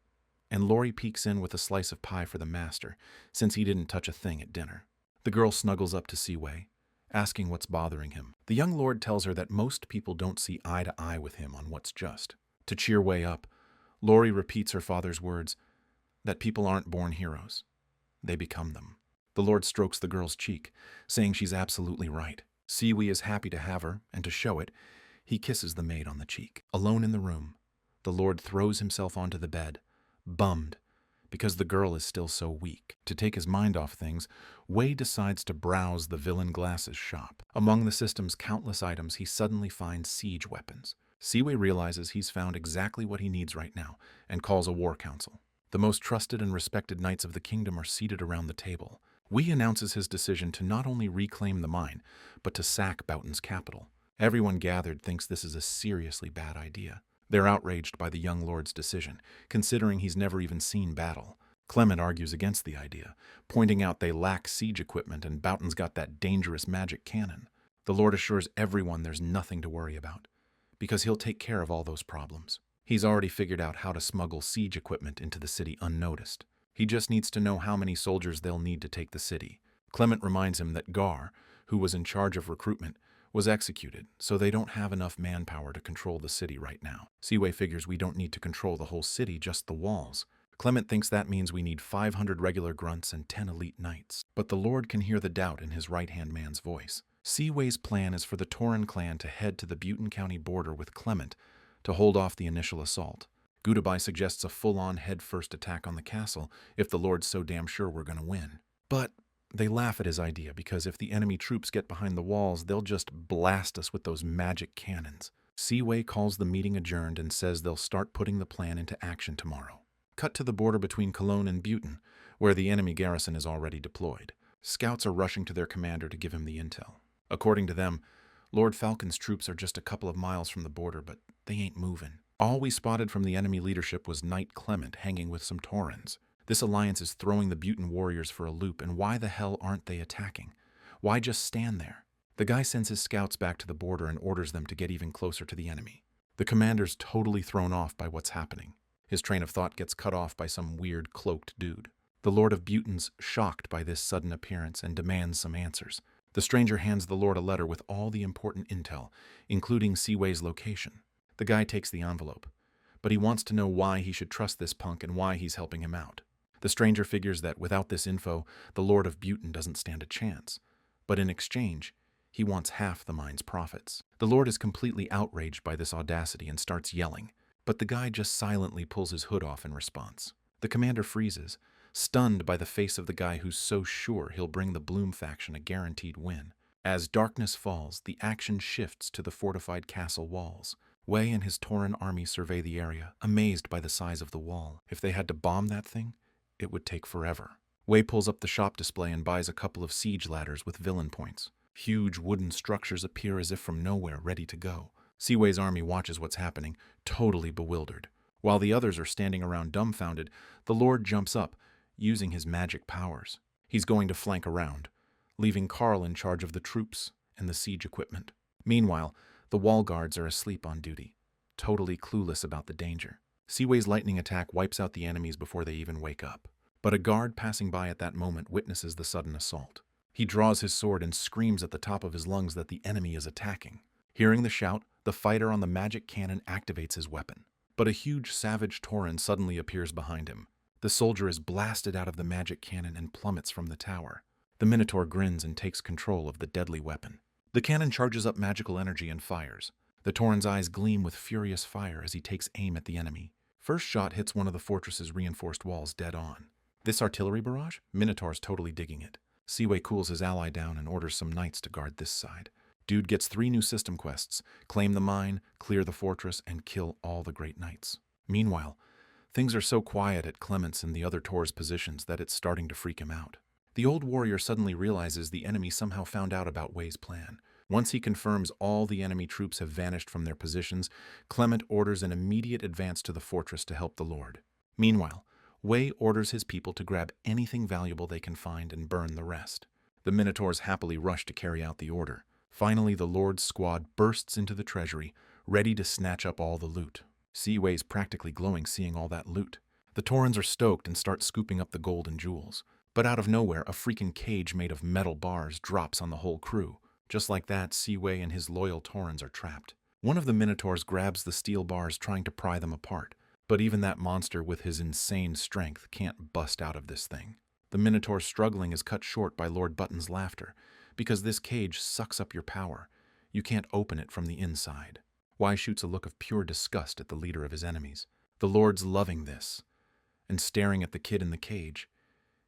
And Lori peeks in with a slice of pie for the master, since he didn't touch a thing at dinner. The girl snuggles up to Seaway, asking what's bothering him. The young lord tells her that most people don't see eye to eye with him on what's just. To cheer Wei up, Lori repeats her father's words, that people aren't born heroes. They become them. The Lord strokes the girl's cheek, saying she's absolutely right. Siwi is happy to have her, and to show it, he kisses the maid on the cheek. Alone in the room, the Lord throws himself onto the bed, bummed, because the girl is still so weak. To take his mind off things, Wei decides to browse the Villain Glasses shop. Among the system's countless items, he suddenly finds siege weapons. Siwei realizes he's found exactly what he needs right now, and calls a war council. The most trusted and respected knights of the kingdom are seated around the table. Wei announces his decision to not only reclaim the mine, but to sack Boughton's capital. Everyone gathered thinks this is a seriously bad idea. They're outraged by the young lord's decision, considering he's never even seen battle. Clement argues against the idea, pointing out they lack siege equipment and Boughton's got that dangerous magic cannon. The Lord assures everyone there's nothing to worry about, because he'll take care of all those problems. He's already figured out how to smuggle siege equipment into the city unnoticed. He just needs to know how many soldiers they'll need to take the city. Clement reminds him that Gar, who was in charge of recruitment, was executed, so they don't have enough manpower to control the city right now. Seaway figures we don't need to control the whole city, just the walls. Clement thinks that means we need 500 regular grunts and 10 elite knights. But the Lord can hear the doubt in his right-hand man's voice. Seaway's plan is for the Torin clan to head to the Butin County border with Clement to hold off the initial assault. Gutabai suggests a full-on head-first attack on the castle if the Lord's so damn sure we're gonna win. But they laugh at his idea because if the enemy troops get behind the walls, they'll just blast us with those magic cannons. Seaway calls the meeting adjourned and says they'll start putting the plan into action tomorrow. Cut to the border between Cologne and Butin, where the enemy garrison is already deployed. Scouts are rushing to their commander to give him the intel. According to them, Lord Falcon's troops are just a couple of miles from the border, but they ain't moving. All we spotted from the enemy leadership was Knight Clement hanging with some Taurens. This alliance is throwing the Butin warriors for a loop, and why the hell aren't they attacking? Why just stand there? The guy sends his scouts back to the border and orders them to get even closer to the enemy. The commander's totally thrown off by what's happening. His train of thought gets cut off by some weird cloaked dude. The Lord of Butin's shocked by this sudden appearance and demands some answers. The stranger hands the Lord a letter with all the important intel, including Seaway's location. The guy takes the envelope, but he wants to know why he should trust this punk and why he's helping him out. The stranger figures that without this info, the Lord of Butin doesn't stand a chance. But in exchange, he wants half the mine's profits. The Lord is completely outraged by this audacity and starts yelling, but the guy just silently pulls his hood off in response. The commander freezes, stunned by the face of the guy who's so sure he'll bring the Bloom faction a guaranteed win. As darkness falls, the action shifts to the fortified castle walls. Wei and his Tauren army survey the area, amazed by the size of the wall. If they had to bomb that thing, it would take forever. Wei pulls up the shop display and buys a couple of siege ladders with villain points. Huge wooden structures appear as if from nowhere, ready to go. Seaway's army watches what's happening, totally bewildered. While the others are standing around dumbfounded, the Lord jumps up, using his magic powers. He's going to flank around, leaving Carl in charge of the troops and the siege equipment. Meanwhile, the wall guards are asleep on duty, totally clueless about the danger. Seaway's lightning attack wipes out the enemies before they even wake up. But a guard passing by at that moment witnesses the sudden assault. He draws his sword and screams at the top of his lungs that the enemy is attacking. Hearing the shout, the fighter on the magic cannon activates his weapon. But a huge savage Tauren suddenly appears behind him. The soldier is blasted out of the magic cannon and plummets from the tower. The Minotaur grins and takes control of the deadly weapon. The cannon charges up magical energy and fires. The Tauren's eyes gleam with furious fire as he takes aim at the enemy. First shot hits one of the fortress's reinforced walls dead on. This artillery barrage? Minotaur's totally digging it. Seaway cools his ally down and orders some knights to guard this side. Dude gets 3 new system quests: claim the mine, clear the fortress, and kill all the great knights. Meanwhile, things are so quiet at Clement's and the other Tor's positions that it's starting to freak him out. The old warrior suddenly realizes the enemy somehow found out about Wei's plan. Once he confirms all the enemy troops have vanished from their positions, Clement orders an immediate advance to the fortress to help the Lord. Meanwhile, Wei orders his people to grab anything valuable they can find and burn the rest. The Minotaurs happily rush to carry out the order. Finally, the Lord's squad bursts into the treasury, ready to snatch up all the loot. Seaway's practically glowing seeing all that loot. The Taurans are stoked and start scooping up the gold and jewels. But out of nowhere, a freaking cage made of metal bars drops on the whole crew. Just like that, Seaway and his loyal Taurans are trapped. One of the Minotaurs grabs the steel bars, trying to pry them apart. But even that monster with his insane strength can't bust out of this thing. The Minotaur's struggling is cut short by Lord Button's laughter, because this cage sucks up your power. You can't open it from the inside. Y shoots a look of pure disgust at the leader of his enemies. The Lord's loving this, and staring at the kid in the cage.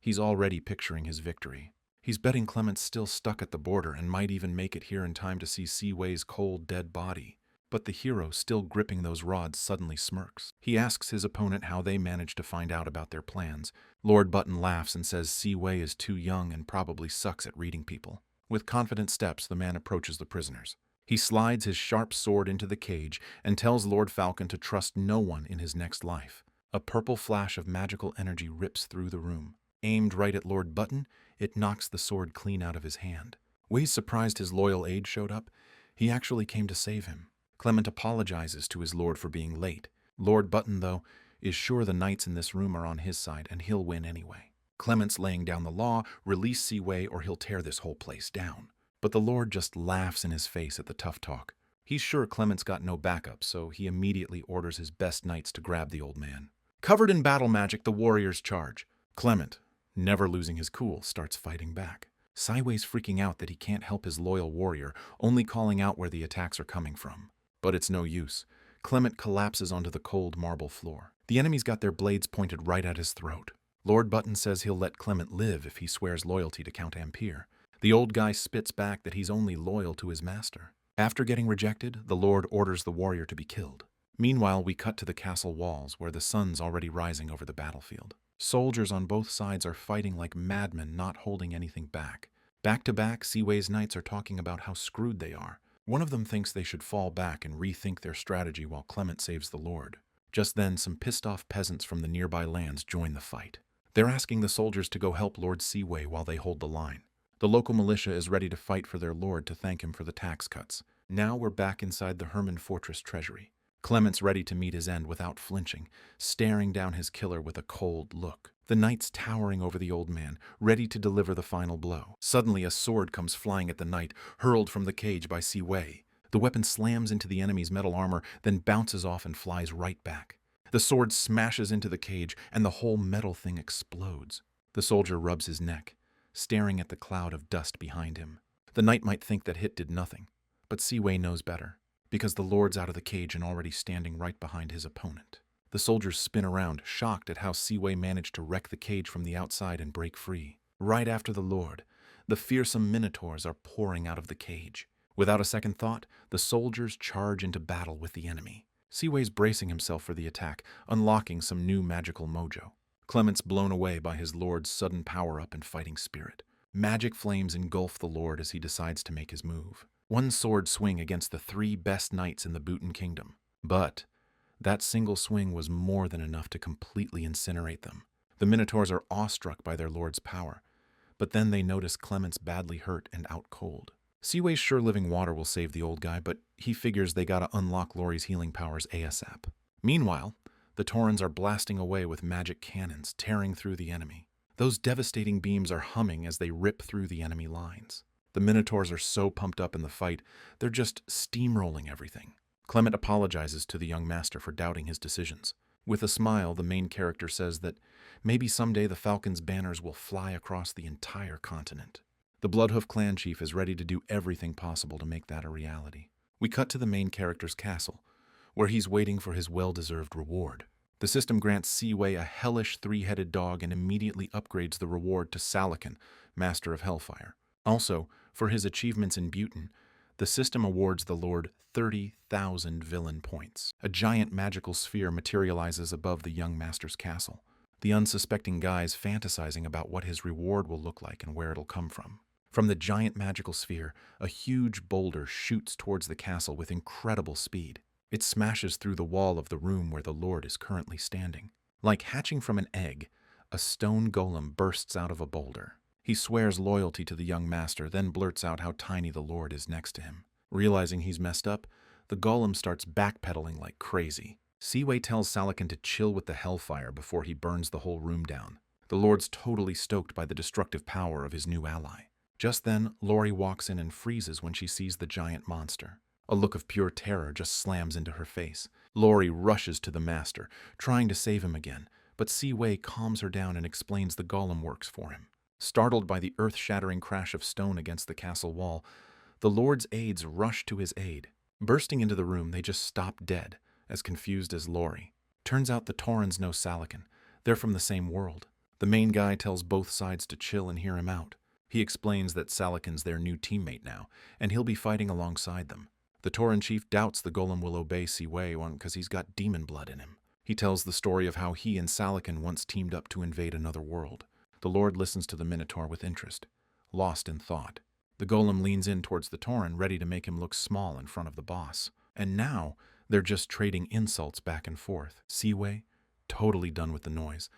He's already picturing his victory. He's betting Clement's still stuck at the border and might even make it here in time to see Seaway's cold, dead body. But the hero, still gripping those rods, suddenly smirks. He asks his opponent how they managed to find out about their plans. Lord Button laughs and says Seaway is too young and probably sucks at reading people. With confident steps, the man approaches the prisoners. He slides his sharp sword into the cage and tells Lord Falcon to trust no one in his next life. A purple flash of magical energy rips through the room. Aimed right at Lord Button, it knocks the sword clean out of his hand. Way's surprised his loyal aide showed up. He actually came to save him. Clement apologizes to his lord for being late. Lord Button, though, is sure the knights in this room are on his side and he'll win anyway. Clement's laying down the law, release Seaway or he'll tear this whole place down. But the Lord just laughs in his face at the tough talk. He's sure Clement's got no backup, so he immediately orders his best knights to grab the old man. Covered in battle magic, the warriors charge. Clement, never losing his cool, starts fighting back. Seaway's freaking out that he can't help his loyal warrior, only calling out where the attacks are coming from. But it's no use. Clement collapses onto the cold marble floor. The enemies got their blades pointed right at his throat. Lord Button says he'll let Clement live if he swears loyalty to Count Ampere. The old guy spits back that he's only loyal to his master. After getting rejected, the Lord orders the warrior to be killed. Meanwhile, we cut to the castle walls, where the sun's already rising over the battlefield. Soldiers on both sides are fighting like madmen, not holding anything back. Back to back, Seaway's knights are talking about how screwed they are. One of them thinks they should fall back and rethink their strategy while Clement saves the Lord. Just then, some pissed-off peasants from the nearby lands join the fight. They're asking the soldiers to go help Lord Seaway while they hold the line. The local militia is ready to fight for their lord to thank him for the tax cuts. Now we're back inside the Herman Fortress treasury. Clement's ready to meet his end without flinching, staring down his killer with a cold look. The knights towering over the old man, ready to deliver the final blow. Suddenly a sword comes flying at the knight, hurled from the cage by Seaway. The weapon slams into the enemy's metal armor, then bounces off and flies right back. The sword smashes into the cage, and the whole metal thing explodes. The soldier rubs his neck, staring at the cloud of dust behind him. The knight might think that hit did nothing, but Seaway knows better, because the Lord's out of the cage and already standing right behind his opponent. The soldiers spin around, shocked at how Seaway managed to wreck the cage from the outside and break free. Right after the Lord, the fearsome Minotaurs are pouring out of the cage. Without a second thought, the soldiers charge into battle with the enemy. Seaway's bracing himself for the attack, unlocking some new magical mojo. Clement's blown away by his lord's sudden power-up and fighting spirit. Magic flames engulf the lord as he decides to make his move. One sword swing against the 3 best knights in the Bhutan kingdom. But that single swing was more than enough to completely incinerate them. The Minotaurs are awestruck by their lord's power, but then they notice Clement's badly hurt and out cold. Seaway's sure living water will save the old guy, but he figures they gotta unlock Laurie's healing powers ASAP. Meanwhile, the Taurans are blasting away with magic cannons, tearing through the enemy. Those devastating beams are humming as they rip through the enemy lines. The Minotaurs are so pumped up in the fight, they're just steamrolling everything. Clement apologizes to the young master for doubting his decisions. With a smile, the main character says that maybe someday the Falcon's banners will fly across the entire continent. The Bloodhoof clan chief is ready to do everything possible to make that a reality. We cut to the main character's castle, where he's waiting for his well-deserved reward. The system grants Seaway a hellish 3-headed dog and immediately upgrades the reward to Salakin, Master of Hellfire. Also, for his achievements in Bhutan, the system awards the Lord 30,000 villain points. A giant magical sphere materializes above the young master's castle, the unsuspecting guys fantasizing about what his reward will look like and where it'll come from. From the giant magical sphere, a huge boulder shoots towards the castle with incredible speed. It smashes through the wall of the room where the Lord is currently standing. Like hatching from an egg, a stone golem bursts out of a boulder. He swears loyalty to the young master, then blurts out how tiny the Lord is next to him. Realizing he's messed up, the golem starts backpedaling like crazy. Siwei tells Salakin to chill with the hellfire before he burns the whole room down. The Lord's totally stoked by the destructive power of his new ally. Just then, Lori walks in and freezes when she sees the giant monster. A look of pure terror just slams into her face. Lori rushes to the master, trying to save him again, but Siwei calms her down and explains the golem works for him. Startled by the earth-shattering crash of stone against the castle wall, the Lord's aides rush to his aid. Bursting into the room, they just stop dead, as confused as Lori. Turns out the Taurans know Salakin. They're from the same world. The main guy tells both sides to chill and hear him out. He explains that Salakin's their new teammate now, and he'll be fighting alongside them. The Tauran chief doubts the golem will obey Siwei because he's got demon blood in him. He tells the story of how he and Salakin once teamed up to invade another world. The Lord listens to the Minotaur with interest, lost in thought. The golem leans in towards the Tauran, ready to make him look small in front of the boss. And now, they're just trading insults back and forth. Siwei, totally done with the noise,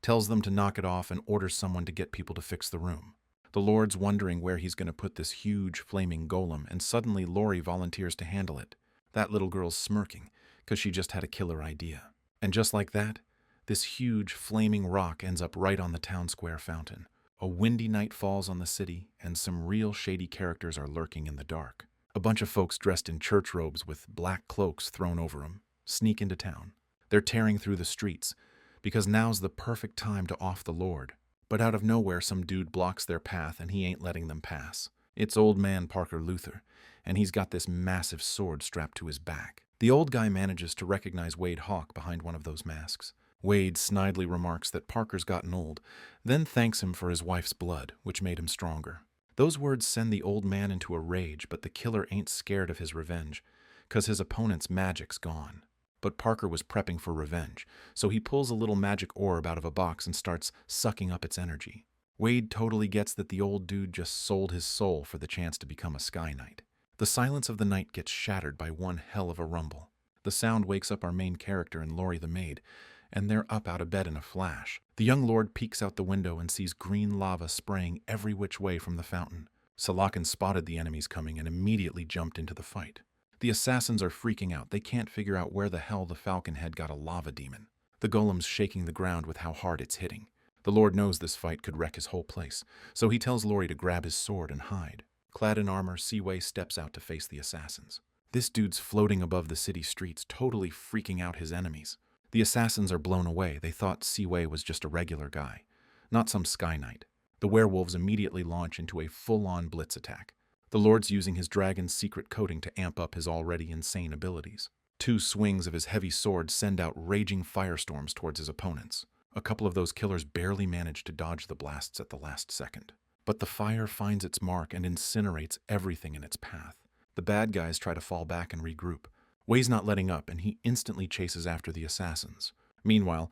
tells them to knock it off and orders someone to get people to fix the room. The Lord's wondering where he's going to put this huge flaming golem, and suddenly Lori volunteers to handle it. That little girl's smirking, because she just had a killer idea. And just like that, this huge flaming rock ends up right on the town square fountain. A windy night falls on the city, and some real shady characters are lurking in the dark. A bunch of folks dressed in church robes with black cloaks thrown over them sneak into town. They're tearing through the streets, because now's the perfect time to off the Lord. But out of nowhere, some dude blocks their path, and he ain't letting them pass. It's old man Parker Luther, and he's got this massive sword strapped to his back. The old guy manages to recognize Wade Hawk behind one of those masks. Wade snidely remarks that Parker's gotten old, then thanks him for his wife's blood, which made him stronger. Those words send the old man into a rage, but the killer ain't scared of his revenge, 'cause his opponent's magic's gone. But Parker was prepping for revenge, so he pulls a little magic orb out of a box and starts sucking up its energy. Wade totally gets that the old dude just sold his soul for the chance to become a Sky Knight. The silence of the night gets shattered by one hell of a rumble. The sound wakes up our main character and Lori the maid, and they're up out of bed in a flash. The young lord peeks out the window and sees green lava spraying every which way from the fountain. Salakin spotted the enemies coming and immediately jumped into the fight. The assassins are freaking out. They can't figure out where the hell the falcon head got a lava demon. The golem's shaking the ground with how hard it's hitting. The Lord knows this fight could wreck his whole place, so he tells Lori to grab his sword and hide. Clad in armor, Siwei steps out to face the assassins. This dude's floating above the city streets, totally freaking out his enemies. The assassins are blown away. They thought Siwei was just a regular guy, not some Sky Knight. The werewolves immediately launch into a full-on blitz attack. The Lord's using his dragon's secret coating to amp up his already insane abilities. 2 swings of his heavy sword send out raging firestorms towards his opponents. A couple of those killers barely manage to dodge the blasts at the last second. But the fire finds its mark and incinerates everything in its path. The bad guys try to fall back and regroup. Wei's not letting up, and he instantly chases after the assassins. Meanwhile,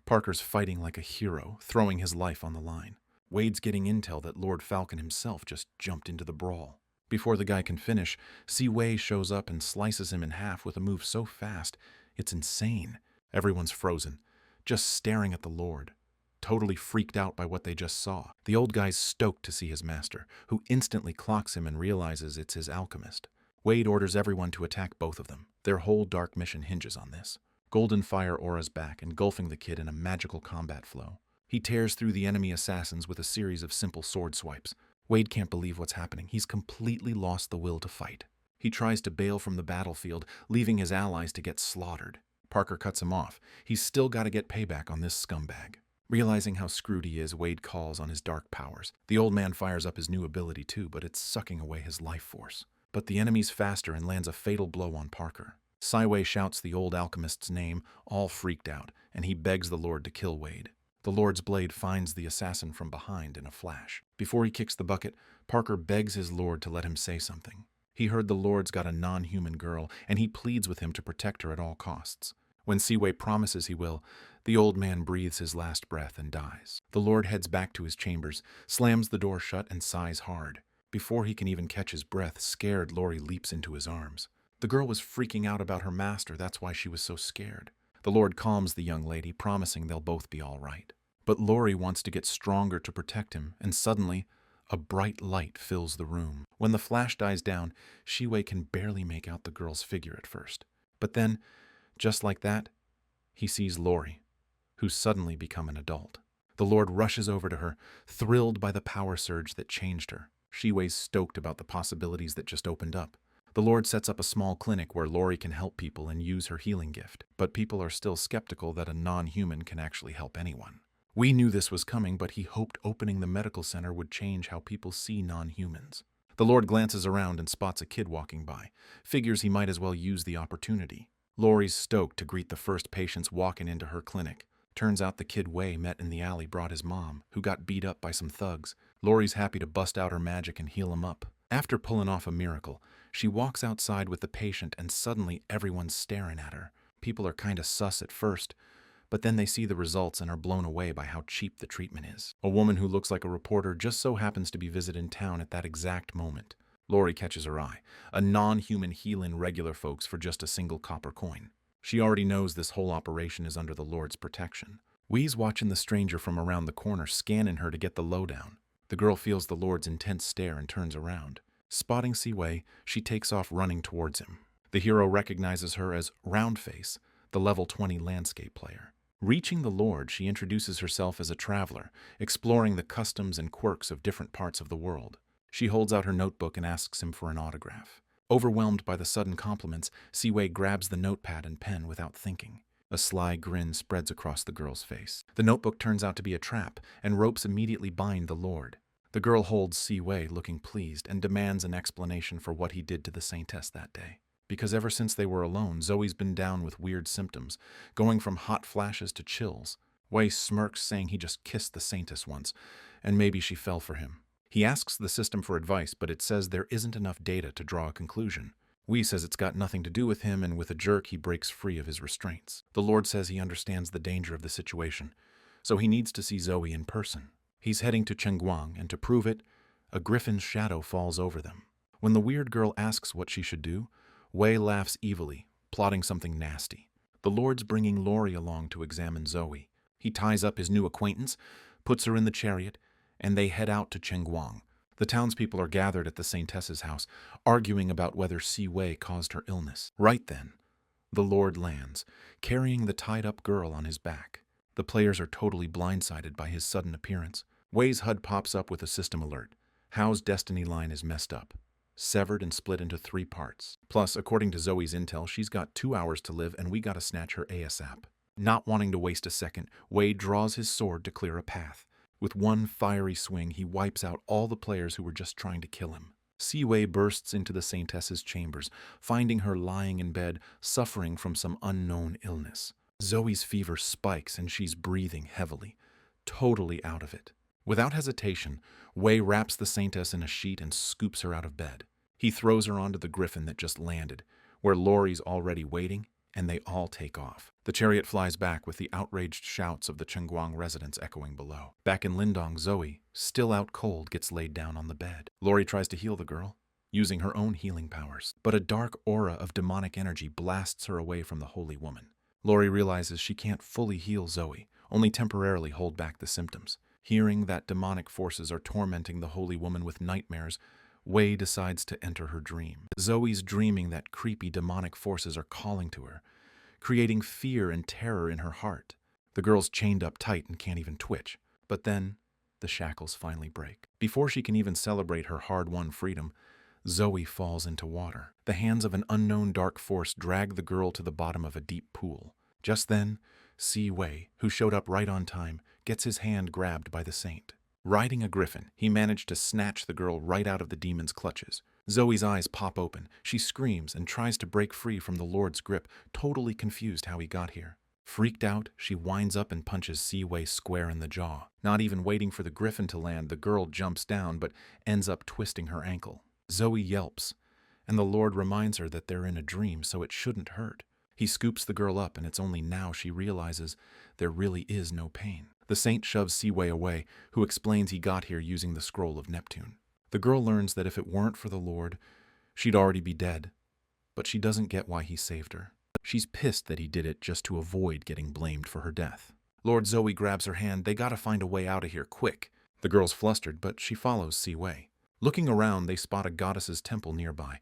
Parker's fighting like a hero, throwing his life on the line. Wade's getting intel that Lord Falcon himself just jumped into the brawl. Before the guy can finish, Siwei shows up and slices him in half with a move so fast, it's insane. Everyone's frozen, just staring at the Lord, totally freaked out by what they just saw. The old guy's stoked to see his master, who instantly clocks him and realizes it's his alchemist. Wade orders everyone to attack both of them. Their whole dark mission hinges on this. Golden fire auras back, engulfing the kid in a magical combat flow. He tears through the enemy assassins with a series of simple sword swipes. Wade can't believe what's happening. He's completely lost the will to fight. He tries to bail from the battlefield, leaving his allies to get slaughtered. Parker cuts him off. He's still got to get payback on this scumbag. Realizing how screwed he is, Wade calls on his dark powers. The old man fires up his new ability too, but it's sucking away his life force. But the enemy's faster and lands a fatal blow on Parker. Siwei shouts the old alchemist's name, all freaked out, and he begs the Lord to kill Wade. The Lord's blade finds the assassin from behind in a flash. Before he kicks the bucket, Parker begs his Lord to let him say something. He heard the Lord's got a non-human girl, and he pleads with him to protect her at all costs. When Siwei promises he will, the old man breathes his last breath and dies. The Lord heads back to his chambers, slams the door shut, and sighs hard. Before he can even catch his breath, scared Lori leaps into his arms. The girl was freaking out about her master, that's why she was so scared. The Lord calms the young lady, promising they'll both be all right. But Lori wants to get stronger to protect him, and suddenly, a bright light fills the room. When the flash dies down, Shiwei can barely make out the girl's figure at first. But then, just like that, he sees Lori, who's suddenly become an adult. The Lord rushes over to her, thrilled by the power surge that changed her. Shiwei's stoked about the possibilities that just opened up. The Lord sets up a small clinic where Lori can help people and use her healing gift. But people are still skeptical that a non-human can actually help anyone. We knew this was coming, but he hoped opening the medical center would change how people see non-humans. The Lord glances around and spots a kid walking by, figures he might as well use the opportunity. Lori's stoked to greet the first patients walking into her clinic. Turns out the kid Wei met in the alley brought his mom, who got beat up by some thugs. Lori's happy to bust out her magic and heal him up. After pulling off a miracle, she walks outside with the patient and suddenly everyone's staring at her. People are kinda sus at first, but then they see the results and are blown away by how cheap the treatment is. A woman who looks like a reporter just so happens to be visiting town at that exact moment. Lori catches her eye. A non-human healing regular folks for just a single copper coin. She already knows this whole operation is under the Lord's protection. Wee's watching the stranger from around the corner, scanning her to get the lowdown. The girl feels the Lord's intense stare and turns around. Spotting Siwei, she takes off running towards him. The hero recognizes her as Roundface, the level 20 landscape player. Reaching the Lord, she introduces herself as a traveler, exploring the customs and quirks of different parts of the world. She holds out her notebook and asks him for an autograph. Overwhelmed by the sudden compliments, Siwei grabs the notepad and pen without thinking. A sly grin spreads across the girl's face. The notebook turns out to be a trap, and ropes immediately bind the Lord. The girl holds Siwei, looking pleased, and demands an explanation for what he did to the Saintess that day. Because ever since they were alone, Zoe's been down with weird symptoms, going from hot flashes to chills. Wei smirks, saying he just kissed the Saintess once, and maybe she fell for him. He asks the system for advice, but it says there isn't enough data to draw a conclusion. Wei says it's got nothing to do with him, and with a jerk he breaks free of his restraints. The Lord says he understands the danger of the situation, so he needs to see Zoe in person. He's heading to Chengguang, and to prove it, a griffin's shadow falls over them. When the weird girl asks what she should do, Wei laughs evilly, plotting something nasty. The Lord's bringing Lori along to examine Zoe. He ties up his new acquaintance, puts her in the chariot, and they head out to Chengguang. The townspeople are gathered at the Saintess's house, arguing about whether Siwei caused her illness. Right then, the Lord lands, carrying the tied-up girl on his back. The players are totally blindsided by his sudden appearance. Wei's HUD pops up with a system alert. Hao's destiny line is messed up, severed and split into 3 parts. Plus, according to Zoe's intel, she's got 2 hours to live and we gotta snatch her ASAP. Not wanting to waste a second, Wei draws his sword to clear a path. With one fiery swing, he wipes out all the players who were just trying to kill him. Siwei bursts into the Saintess's chambers, finding her lying in bed, suffering from some unknown illness. Zoe's fever spikes and she's breathing heavily, totally out of it. Without hesitation, Wei wraps the Saintess in a sheet and scoops her out of bed. He throws her onto the griffin that just landed, where Lori's already waiting, and they all take off. The chariot flies back with the outraged shouts of the Chengguang residents echoing below. Back in Lindong, Zoe, still out cold, gets laid down on the bed. Lori tries to heal the girl, using her own healing powers, but a dark aura of demonic energy blasts her away from the holy woman. Lori realizes she can't fully heal Zoe, only temporarily hold back the symptoms. Hearing that demonic forces are tormenting the holy woman with nightmares, Wei decides to enter her dream. Zoe's dreaming that creepy demonic forces are calling to her, creating fear and terror in her heart. The girl's chained up tight and can't even twitch. But then, the shackles finally break. Before she can even celebrate her hard-won freedom, Zoe falls into water. The hands of an unknown dark force drag the girl to the bottom of a deep pool. Just then, Siwei, who showed up right on time, gets his hand grabbed by the saint. Riding a griffin, he managed to snatch the girl right out of the demon's clutches. Zoe's eyes pop open. She screams and tries to break free from the Lord's grip, totally confused how he got here. Freaked out, she winds up and punches Siwei square in the jaw. Not even waiting for the griffin to land, the girl jumps down but ends up twisting her ankle. Zoe yelps, and the Lord reminds her that they're in a dream, so it shouldn't hurt. He scoops the girl up, and it's only now she realizes there really is no pain. The saint shoves Siwei away, who explains he got here using the scroll of Neptune. The girl learns that if it weren't for the Lord, she'd already be dead, but she doesn't get why he saved her. She's pissed that he did it just to avoid getting blamed for her death. Lord Zoe grabs her hand. They gotta find a way out of here, quick. The girl's flustered, but she follows Si-Wei. Looking around, they spot a goddess's temple nearby,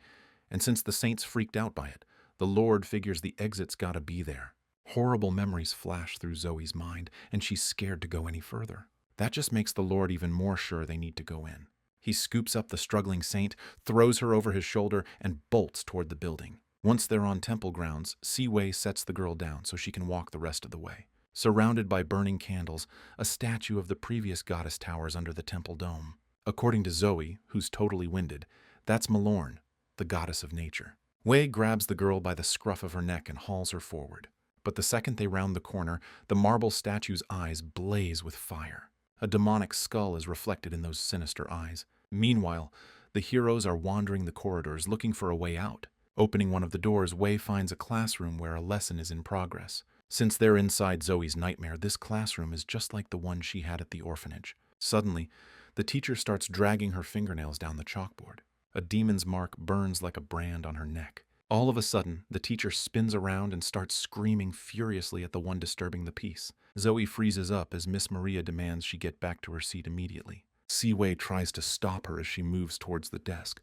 and since the saints freaked out by it, the Lord figures the exit's gotta be there. Horrible memories flash through Zoe's mind, and she's scared to go any further. That just makes the Lord even more sure they need to go in. He scoops up the struggling saint, throws her over his shoulder, and bolts toward the building. Once they're on temple grounds, Si-Wei sets the girl down so she can walk the rest of the way. Surrounded by burning candles, a statue of the previous goddess towers under the temple dome. According to Zoe, who's totally winded, that's Malorn, the goddess of nature. Wei grabs the girl by the scruff of her neck and hauls her forward. But the second they round the corner, the marble statue's eyes blaze with fire. A demonic skull is reflected in those sinister eyes. Meanwhile, the heroes are wandering the corridors looking for a way out. Opening one of the doors, Wei finds a classroom where a lesson is in progress. Since they're inside Zoe's nightmare, this classroom is just like the one she had at the orphanage. Suddenly, the teacher starts dragging her fingernails down the chalkboard. A demon's mark burns like a brand on her neck. All of a sudden, the teacher spins around and starts screaming furiously at the one disturbing the peace. Zoe freezes up as Miss Maria demands she get back to her seat immediately. Si-Wei tries to stop her as she moves towards the desk,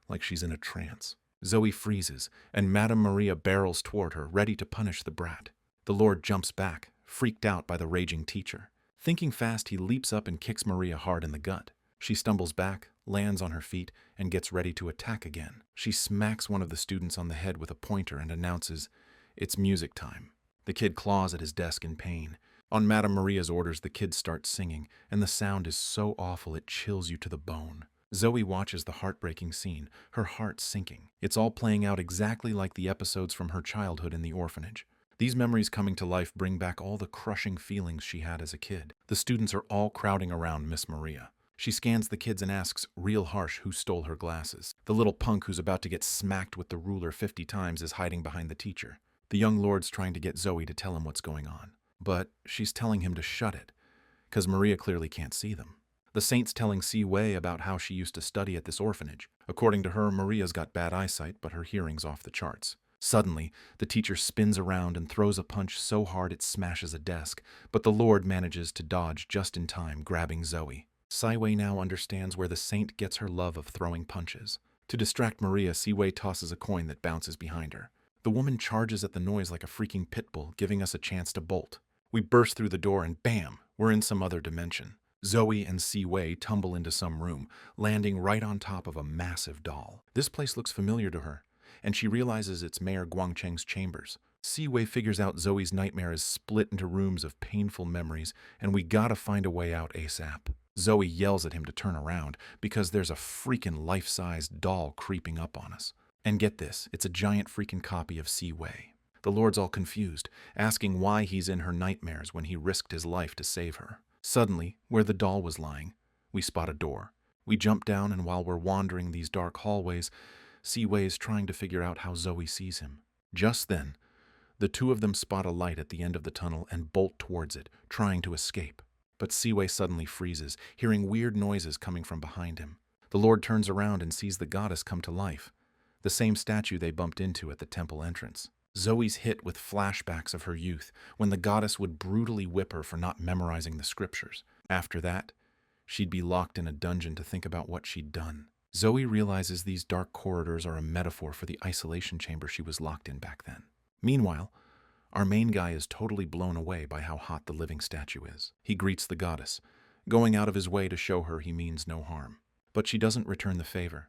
like she's in a trance. Zoe freezes, and Madame Maria barrels toward her, ready to punish the brat. The Lord jumps back, freaked out by the raging teacher. Thinking fast, he leaps up and kicks Maria hard in the gut. She stumbles back, lands on her feet, and gets ready to attack again. She smacks one of the students on the head with a pointer and announces, "It's music time." The kid claws at his desk in pain. On Madame Maria's orders, the kid starts singing, and the sound is so awful it chills you to the bone. Zoe watches the heartbreaking scene, her heart sinking. It's all playing out exactly like the episodes from her childhood in the orphanage. These memories coming to life bring back all the crushing feelings she had as a kid. The students are all crowding around Miss Maria. She scans the kids and asks, real harsh, who stole her glasses. The little punk who's about to get smacked with the ruler 50 times is hiding behind the teacher. The young lord's trying to get Zoe to tell him what's going on. But she's telling him to shut it, because Maria clearly can't see them. The saint's telling Si-Wei about how she used to study at this orphanage. According to her, Maria's got bad eyesight, but her hearing's off the charts. Suddenly, the teacher spins around and throws a punch so hard it smashes a desk, but the Lord manages to dodge just in time, grabbing Zoe. Si-Wei now understands where the saint gets her love of throwing punches. To distract Maria, Si-Wei tosses a coin that bounces behind her. The woman charges at the noise like a freaking pit bull, giving us a chance to bolt. We burst through the door and bam, we're in some other dimension. Zoe and Si-Wei tumble into some room, landing right on top of a massive doll. This place looks familiar to her, and she realizes it's Mayor Guangcheng's chambers. Si-Wei figures out Zoe's nightmare is split into rooms of painful memories, and we gotta find a way out ASAP. Zoe yells at him to turn around, because there's a freaking life-sized doll creeping up on us. And get this, it's a giant freaking copy of Si-Wei. The Lord's all confused, asking why he's in her nightmares when he risked his life to save her. Suddenly, where the doll was lying, we spot a door. We jump down, and while we're wandering these dark hallways, Si-Wei is trying to figure out how Zoe sees him. Just then, the two of them spot a light at the end of the tunnel and bolt towards it, trying to escape. But Si-Wei suddenly freezes, hearing weird noises coming from behind him. The Lord turns around and sees the goddess come to life, the same statue they bumped into at the temple entrance. Zoe's hit with flashbacks of her youth, when the goddess would brutally whip her for not memorizing the scriptures. After that, she'd be locked in a dungeon to think about what she'd done. Zoe realizes these dark corridors are a metaphor for the isolation chamber she was locked in back then. Meanwhile, our main guy is totally blown away by how hot the living statue is. He greets the goddess, going out of his way to show her he means no harm. But she doesn't return the favor,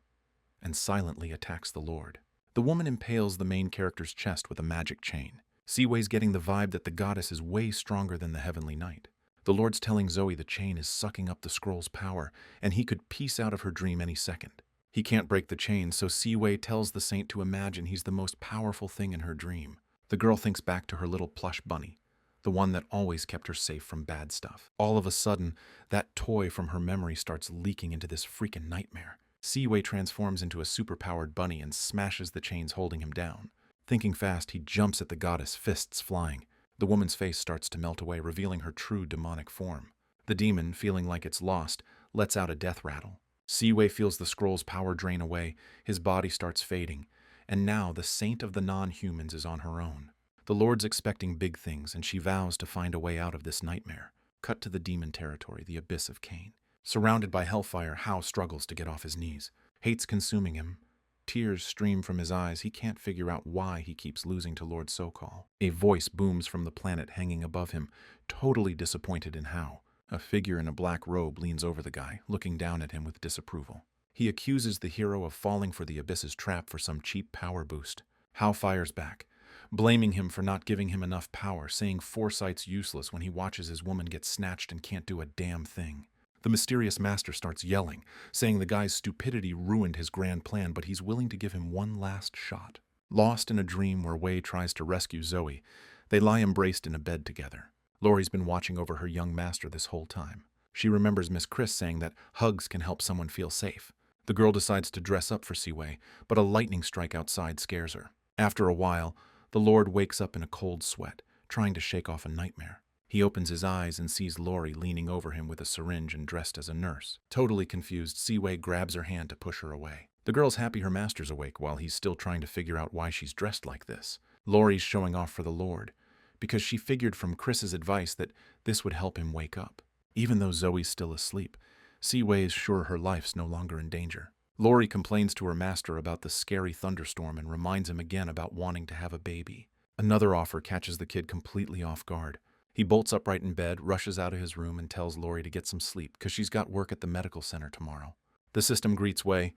and silently attacks the Lord. The woman impales the main character's chest with a magic chain. Si-Wei's getting the vibe that the goddess is way stronger than the heavenly knight. The Lord's telling Zoe the chain is sucking up the scroll's power, and he could piece out of her dream any second. He can't break the chain, so Si-Wei tells the saint to imagine he's the most powerful thing in her dream. The girl thinks back to her little plush bunny, the one that always kept her safe from bad stuff. All of a sudden, that toy from her memory starts leaking into this freaking nightmare. Si-Wei transforms into a superpowered bunny and smashes the chains holding him down. Thinking fast, he jumps at the goddess, fists flying. The woman's face starts to melt away, revealing her true demonic form. The demon, feeling like it's lost, lets out a death rattle. Si-Wei feels the scroll's power drain away, his body starts fading, and now the saint of the non-humans is on her own. The Lord's expecting big things, and she vows to find a way out of this nightmare. Cut to the demon territory, the abyss of Cain. Surrounded by hellfire, Hao struggles to get off his knees. Hate's consuming him. Tears stream from his eyes. He can't figure out why he keeps losing to Lord Sokol. A voice booms from the planet hanging above him, totally disappointed in Hao. A figure in a black robe leans over the guy, looking down at him with disapproval. He accuses the hero of falling for the abyss's trap for some cheap power boost. Hao fires back, blaming him for not giving him enough power, saying foresight's useless when he watches his woman get snatched and can't do a damn thing. The mysterious master starts yelling, saying the guy's stupidity ruined his grand plan, but he's willing to give him one last shot. Lost in a dream where Wei tries to rescue Zoe, they lie embraced in a bed together. Laurie's been watching over her young master this whole time. She remembers Miss Chris saying that hugs can help someone feel safe. The girl decides to dress up for Siwei, but a lightning strike outside scares her. After a while, the Lord wakes up in a cold sweat, trying to shake off a nightmare. He opens his eyes and sees Laurie leaning over him with a syringe and dressed as a nurse. Totally confused, Siwei grabs her hand to push her away. The girl's happy her master's awake while he's still trying to figure out why she's dressed like this. Laurie's showing off for the Lord, because she figured from Chris's advice that this would help him wake up. Even though Zoe's still asleep, Siwei is sure her life's no longer in danger. Laurie complains to her master about the scary thunderstorm and reminds him again about wanting to have a baby. Another offer catches the kid completely off guard. He bolts upright in bed, rushes out of his room, and tells Laurie to get some sleep because she's got work at the medical center tomorrow. The system greets Wei,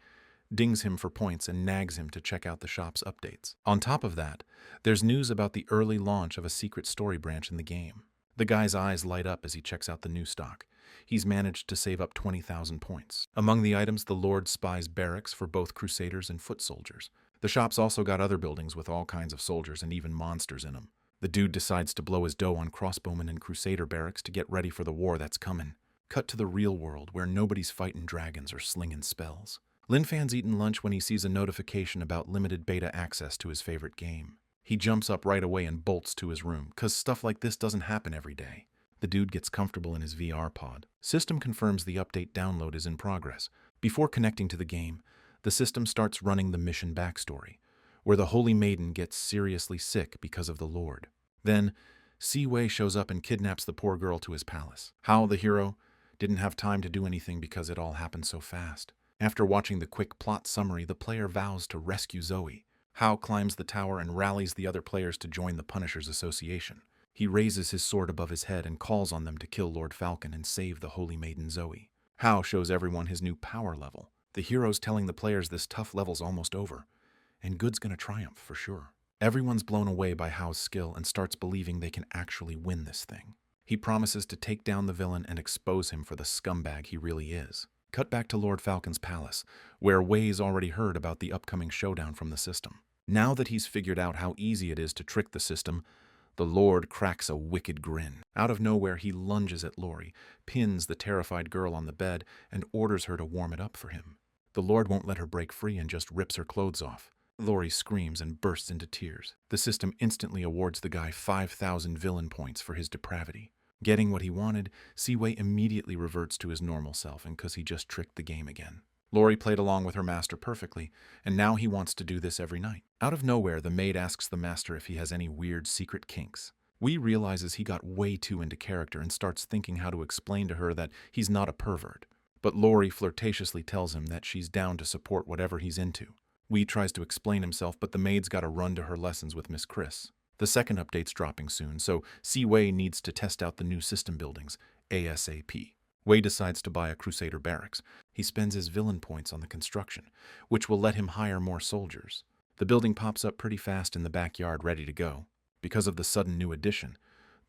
dings him for points, and nags him to check out the shop's updates. On top of that, there's news about the early launch of a secret story branch in the game. The guy's eyes light up as he checks out the new stock. He's managed to save up 20,000 points. Among the items, the Lord spies barracks for both Crusaders and foot soldiers. The shop's also got other buildings with all kinds of soldiers and even monsters in them. The dude decides to blow his dough on crossbowmen and Crusader barracks to get ready for the war that's coming. Cut to the real world, where nobody's fighting dragons or slinging spells. Lin Fan's eating lunch when he sees a notification about limited beta access to his favorite game. He jumps up right away and bolts to his room, cause stuff like this doesn't happen every day. The dude gets comfortable in his VR pod. System confirms the update download is in progress. Before connecting to the game, the system starts running the mission backstory, where the Holy Maiden gets seriously sick because of the Lord. Then, Siwei shows up and kidnaps the poor girl to his palace. Hao, the hero, didn't have time to do anything because it all happened so fast. After watching the quick plot summary, the player vows to rescue Zoe. Hao climbs the tower and rallies the other players to join the Punishers Association. He raises his sword above his head and calls on them to kill Lord Falcon and save the Holy Maiden Zoe. Hao shows everyone his new power level. The hero's telling the players this tough level's almost over, and good's gonna triumph for sure. Everyone's blown away by Hao's skill and starts believing they can actually win this thing. He promises to take down the villain and expose him for the scumbag he really is. Cut back to Lord Falcon's palace, where Wei's already heard about the upcoming showdown from the system. Now that he's figured out how easy it is to trick the system, the Lord cracks a wicked grin. Out of nowhere, he lunges at Laurie, pins the terrified girl on the bed, and orders her to warm it up for him. The Lord won't let her break free and just rips her clothes off. Laurie screams and bursts into tears. The system instantly awards the guy 5,000 villain points for his depravity. Getting what he wanted, Siwei immediately reverts to his normal self, and because he just tricked the game again. Laurie played along with her master perfectly, and now he wants to do this every night. Out of nowhere, the maid asks the master if he has any weird secret kinks. Wei realizes he got way too into character and starts thinking how to explain to her that he's not a pervert. But Laurie flirtatiously tells him that she's down to support whatever he's into. Wei tries to explain himself, but the maid's got to run to her lessons with Miss Chris. The second update's dropping soon, so Siwei needs to test out the new system buildings, ASAP. Wei decides to buy a Crusader barracks. He spends his villain points on the construction, which will let him hire more soldiers. The building pops up pretty fast in the backyard, ready to go. Because of the sudden new addition,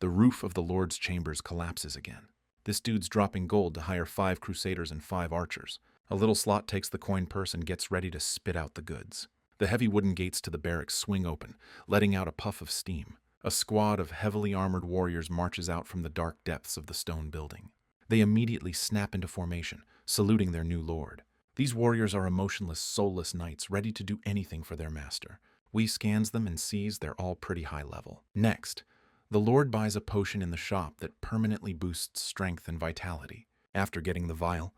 the roof of the Lord's chambers collapses again. This dude's dropping gold to hire 5 Crusaders and 5 archers. A little slot takes the coin purse and gets ready to spit out the goods. The heavy wooden gates to the barracks swing open, letting out a puff of steam. A squad of heavily armored warriors marches out from the dark depths of the stone building. They immediately snap into formation, saluting their new lord. These warriors are emotionless, soulless knights, ready to do anything for their master. Wei scans them and sees they're all pretty high level. Next, the lord buys a potion in the shop that permanently boosts strength and vitality. After getting the vial,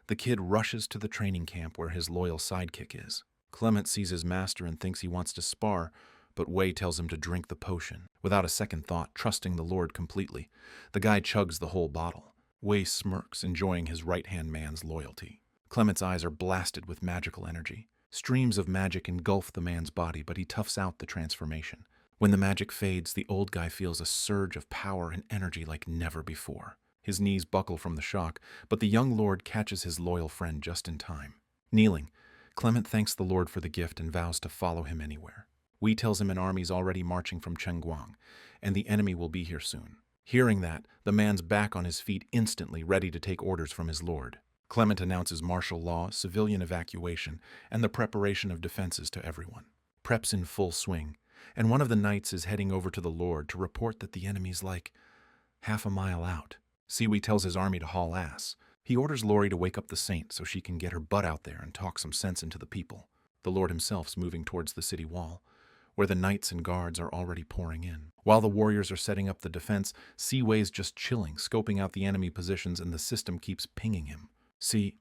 the kid rushes to the training camp where his loyal sidekick is. Clement sees his master and thinks he wants to spar, but Wei tells him to drink the potion. Without a second thought, trusting the Lord completely, the guy chugs the whole bottle. Wei smirks, enjoying his right-hand man's loyalty. Clement's eyes are blasted with magical energy. Streams of magic engulf the man's body, but he toughs out the transformation. When the magic fades, the old guy feels a surge of power and energy like never before. His knees buckle from the shock, but the young lord catches his loyal friend just in time. Kneeling, Clement thanks the Lord for the gift and vows to follow him anywhere. Wei tells him an army's already marching from Chengguang, and the enemy will be here soon. Hearing that, the man's back on his feet instantly, ready to take orders from his lord. Clement announces martial law, civilian evacuation, and the preparation of defenses to everyone. Prep's in full swing, and one of the knights is heading over to the Lord to report that the enemy's like half a mile out. Siwei tells his army to haul ass. He orders Lori to wake up the saint so she can get her butt out there and talk some sense into the people. The Lord himself's moving towards the city wall, where the knights and guards are already pouring in. While the warriors are setting up the defense, Siwei's just chilling, scoping out the enemy positions, and the system keeps pinging him. See,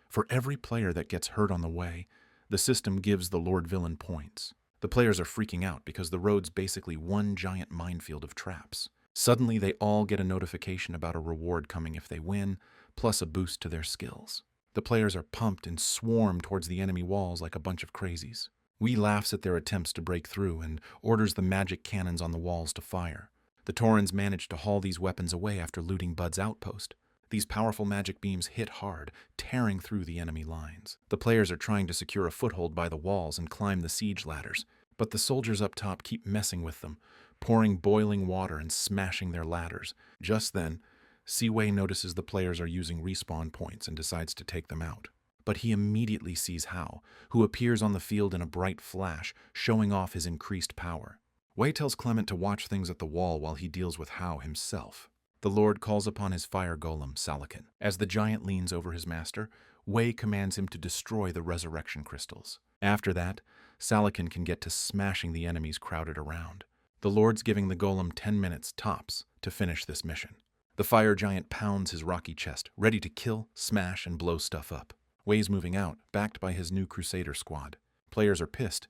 for every player that gets hurt on the way, the system gives the Lord Villain points. The players are freaking out because the road's basically one giant minefield of traps. Suddenly, they all get a notification about a reward coming if they win, plus a boost to their skills. The players are pumped and swarm towards the enemy walls like a bunch of crazies. Wei laughs at their attempts to break through and orders the magic cannons on the walls to fire. The Taurans manage to haul these weapons away after looting Bud's outpost. These powerful magic beams hit hard, tearing through the enemy lines. The players are trying to secure a foothold by the walls and climb the siege ladders, but the soldiers up top keep messing with them, pouring boiling water and smashing their ladders. Just then, Siwei notices the players are using respawn points and decides to take them out. But he immediately sees Hao, who appears on the field in a bright flash, showing off his increased power. Wei tells Clement to watch things at the wall while he deals with Hao himself. The Lord calls upon his fire golem, Salakin. As the giant leans over his master, Wei commands him to destroy the resurrection crystals. After that, Salakin can get to smashing the enemies crowded around. The Lord's giving the golem 10 minutes tops to finish this mission. The fire giant pounds his rocky chest, ready to kill, smash, and blow stuff up. Wei's moving out, backed by his new Crusader squad. Players are pissed.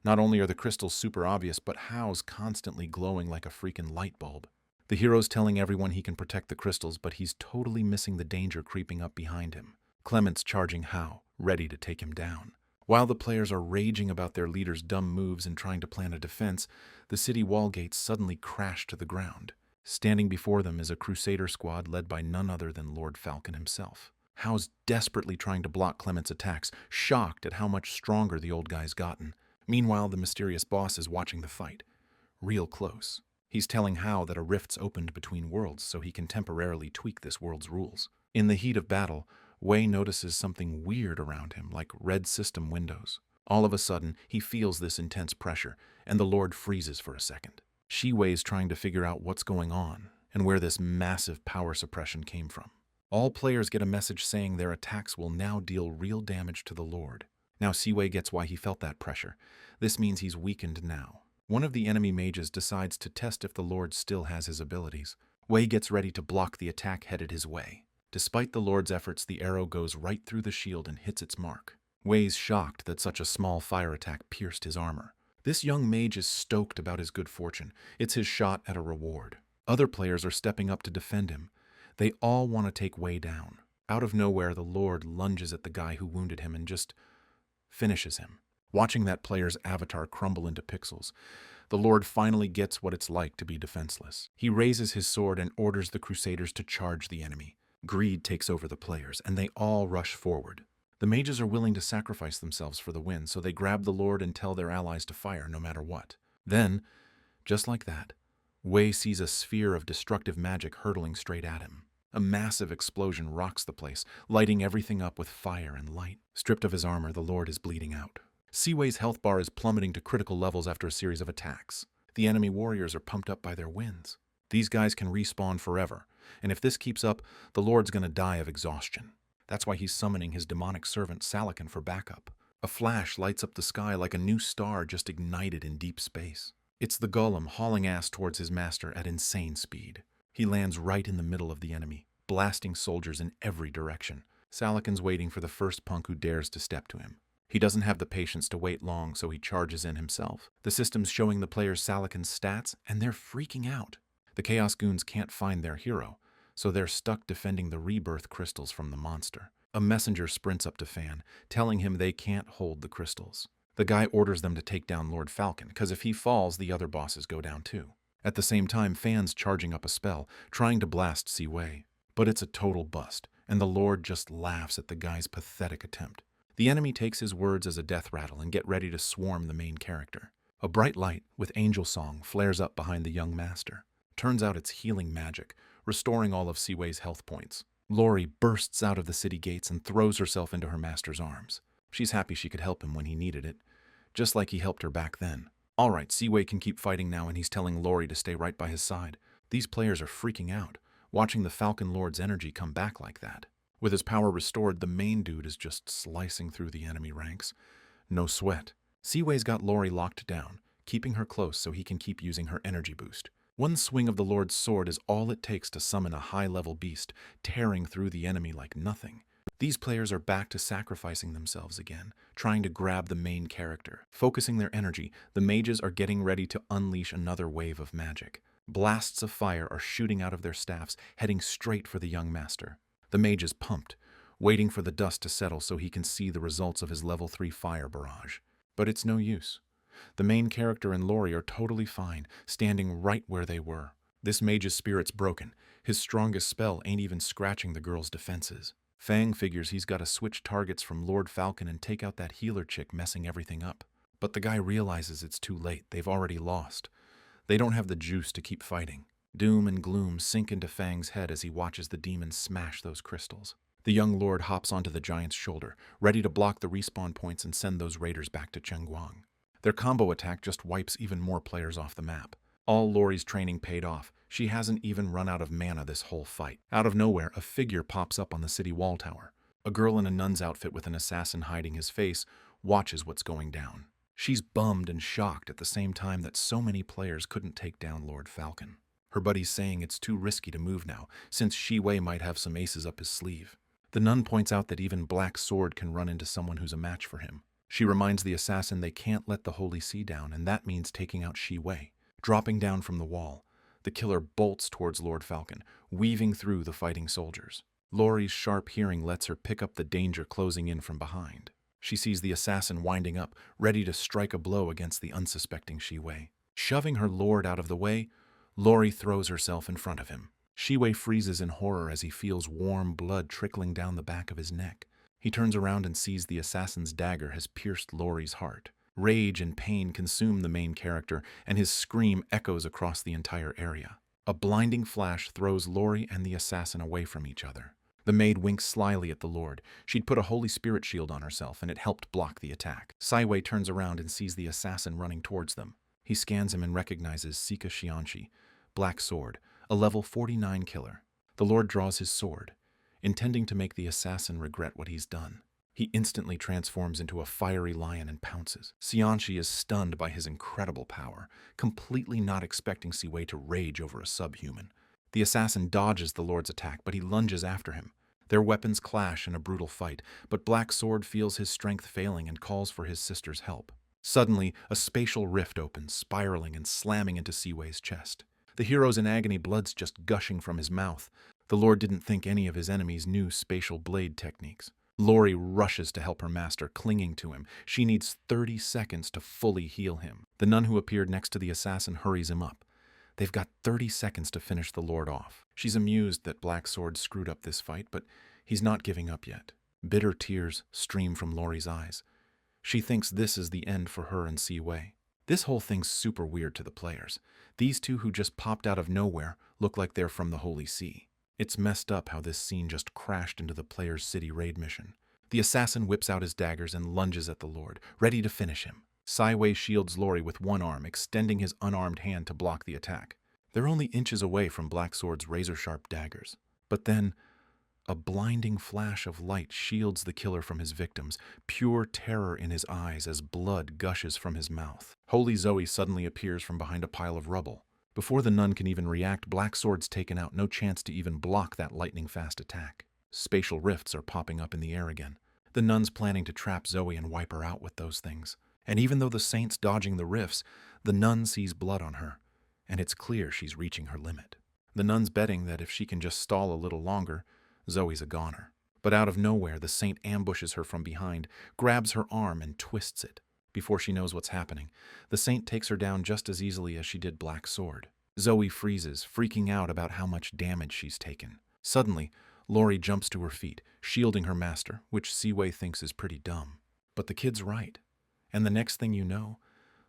Not only are the crystals super obvious, but Hao's constantly glowing like a freaking light bulb. The hero's telling everyone he can protect the crystals, but he's totally missing the danger creeping up behind him. Clement's charging Hao, ready to take him down. While the players are raging about their leader's dumb moves and trying to plan a defense, the city wall gates suddenly crash to the ground. Standing before them is a Crusader squad led by none other than Lord Falcon himself. Hao's desperately trying to block Clement's attacks, shocked at how much stronger the old guy's gotten. Meanwhile, the mysterious boss is watching the fight, real close. He's telling Hao that a rift's opened between worlds so he can temporarily tweak this world's rules. In the heat of battle, Wei notices something weird around him, like red system windows. All of a sudden, he feels this intense pressure, and the Lord freezes for a second. Wei's trying to figure out what's going on and where this massive power suppression came from. All players get a message saying their attacks will now deal real damage to the Lord. Now Siwei gets why he felt that pressure. This means he's weakened now. One of the enemy mages decides to test if the Lord still has his abilities. Wei gets ready to block the attack headed his way. Despite the Lord's efforts, the arrow goes right through the shield and hits its mark. Wei's shocked that such a small fire attack pierced his armor. This young mage is stoked about his good fortune. It's his shot at a reward. Other players are stepping up to defend him. They all want to take Wei down. Out of nowhere, the Lord lunges at the guy who wounded him and just finishes him. Watching that player's avatar crumble into pixels, the Lord finally gets what it's like to be defenseless. He raises his sword and orders the Crusaders to charge the enemy. Greed takes over the players, and they all rush forward. The mages are willing to sacrifice themselves for the win, so they grab the Lord and tell their allies to fire no matter what. Then, just like that, Wei sees a sphere of destructive magic hurtling straight at him. A massive explosion rocks the place, lighting everything up with fire and light. Stripped of his armor, the Lord is bleeding out. Siwei's health bar is plummeting to critical levels after a series of attacks. The enemy warriors are pumped up by their wins. These guys can respawn forever, and if this keeps up, the Lord's gonna die of exhaustion. That's why he's summoning his demonic servant Salakin for backup. A flash lights up the sky like a new star just ignited in deep space. It's the golem hauling ass towards his master at insane speed. He lands right in the middle of the enemy, blasting soldiers in every direction. Salakin's waiting for the first punk who dares to step to him. He doesn't have the patience to wait long, so he charges in himself. The system's showing the players Salakin's stats, and they're freaking out. The Chaos Goons can't find their hero, so they're stuck defending the rebirth crystals from the monster. A messenger sprints up to Fan, telling him they can't hold the crystals. The guy orders them to take down Lord Falcon, because if he falls, the other bosses go down too. At the same time, Fan's charging up a spell, trying to blast Siwei. But it's a total bust, and the Lord just laughs at the guy's pathetic attempt. The enemy takes his words as a death rattle and get ready to swarm the main character. A bright light, with angel song, flares up behind the young master. Turns out it's healing magic, restoring all of Siwei's health points. Lori bursts out of the city gates and throws herself into her master's arms. She's happy she could help him when he needed it, just like he helped her back then. All right, Siwei can keep fighting now, and he's telling Lori to stay right by his side. These players are freaking out, watching the Falcon Lord's energy come back like that. With his power restored, the main dude is just slicing through the enemy ranks. No sweat. Siwei's got Lori locked down, keeping her close so he can keep using her energy boost. One swing of the Lord's sword is all it takes to summon a high-level beast, tearing through the enemy like nothing. These players are back to sacrificing themselves again, trying to grab the main character. Focusing their energy, the mages are getting ready to unleash another wave of magic. Blasts of fire are shooting out of their staffs, heading straight for the young master. The mage is pumped, waiting for the dust to settle so he can see the results of his level 3 fire barrage. But it's no use. The main character and Lori are totally fine, standing right where they were. This mage's spirit's broken. His strongest spell ain't even scratching the girl's defenses. Fang figures he's got to switch targets from Lord Falcon and take out that healer chick messing everything up. But the guy realizes it's too late. They've already lost. They don't have the juice to keep fighting. Doom and gloom sink into Fang's head as he watches the demons smash those crystals. The young lord hops onto the giant's shoulder, ready to block the respawn points and send those raiders back to Chengguang. Their combo attack just wipes even more players off the map. All Lori's training paid off. She hasn't even run out of mana this whole fight. Out of nowhere, a figure pops up on the city wall tower. A girl in a nun's outfit with an assassin hiding his face watches what's going down. She's bummed and shocked at the same time that so many players couldn't take down Lord Falcon. Her buddy's saying it's too risky to move now, since Siwei might have some aces up his sleeve. The nun points out that even Black Sword can run into someone who's a match for him. She reminds the assassin they can't let the Holy See down, and that means taking out Siwei. Dropping down from the wall, the killer bolts towards Lord Falcon, weaving through the fighting soldiers. Lori's sharp hearing lets her pick up the danger closing in from behind. She sees the assassin winding up, ready to strike a blow against the unsuspecting Siwei. Shoving her lord out of the way, Lori throws herself in front of him. Siwei freezes in horror as he feels warm blood trickling down the back of his neck. He turns around and sees the assassin's dagger has pierced Lori's heart. Rage and pain consume the main character, and his scream echoes across the entire area. A blinding flash throws Lori and the assassin away from each other. The maid winks slyly at the lord. She'd put a Holy Spirit shield on herself, and it helped block the attack. Siwei turns around and sees the assassin running towards them. He scans him and recognizes Sika Xianxi, Black Sword, a level 49 killer. The Lord draws his sword, intending to make the assassin regret what he's done. He instantly transforms into a fiery lion and pounces. Xianxi is stunned by his incredible power, completely not expecting Siwei to rage over a subhuman. The assassin dodges the Lord's attack, but he lunges after him. Their weapons clash in a brutal fight, but Black Sword feels his strength failing and calls for his sister's help. Suddenly, a spatial rift opens, spiraling and slamming into Siwei's chest. The hero's in agony, blood's just gushing from his mouth. The Lord didn't think any of his enemies knew spatial blade techniques. Lori rushes to help her master, clinging to him. She needs 30 seconds to fully heal him. The nun who appeared next to the assassin hurries him up. They've got 30 seconds to finish the Lord off. She's amused that Black Sword screwed up this fight, but he's not giving up yet. Bitter tears stream from Lori's eyes. She thinks this is the end for her and Siwei. This whole thing's super weird to the players. These two who just popped out of nowhere look like they're from the Holy See. It's messed up how this scene just crashed into the player's city raid mission. The assassin whips out his daggers and lunges at the Lord, ready to finish him. Siwei shields Lori with one arm, extending his unarmed hand to block the attack. They're only inches away from Black Sword's razor-sharp daggers. But then, a blinding flash of light shields the killer from his victims, pure terror in his eyes as blood gushes from his mouth. Holy Zoe suddenly appears from behind a pile of rubble. Before the nun can even react, Black Sword's taken out, no chance to even block that lightning-fast attack. Spatial rifts are popping up in the air again. The nuns planning to trap Zoe and wipe her out with those things. And even though the saint's dodging the rifts, the nun sees blood on her, and it's clear she's reaching her limit. The nun's betting that if she can just stall a little longer, Zoe's a goner. But out of nowhere, the saint ambushes her from behind, grabs her arm, and twists it. Before she knows what's happening, the saint takes her down just as easily as she did Black Sword. Zoe freezes, freaking out about how much damage she's taken. Suddenly, Lori jumps to her feet, shielding her master, which Siwei thinks is pretty dumb. But the kid's right. And the next thing you know,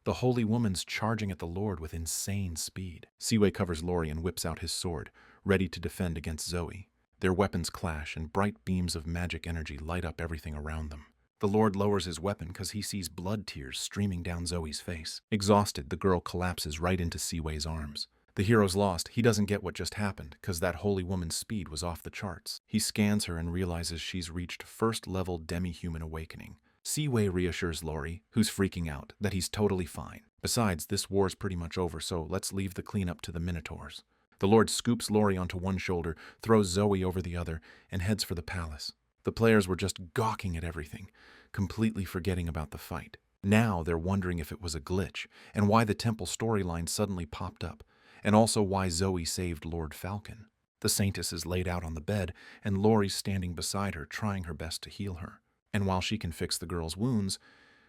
the holy woman's charging at the Lord with insane speed. Siwei covers Lori and whips out his sword, ready to defend against Zoe. Their weapons clash, and bright beams of magic energy light up everything around them. The Lord lowers his weapon because he sees blood tears streaming down Zoe's face. Exhausted, the girl collapses right into Siwei's arms. The hero's lost. He doesn't get what just happened because that holy woman's speed was off the charts. He scans her and realizes she's reached first-level demi-human awakening. Siwei reassures Lori, who's freaking out, that he's totally fine. Besides, this war's pretty much over, so let's leave the cleanup to the Minotaurs. The Lord scoops Lori onto one shoulder, throws Zoe over the other, and heads for the palace. The players were just gawking at everything, completely forgetting about the fight. Now they're wondering if it was a glitch, and why the temple storyline suddenly popped up, and also why Zoe saved Lord Falcon. The Saintess is laid out on the bed, and Lori's standing beside her, trying her best to heal her. And while she can fix the girl's wounds,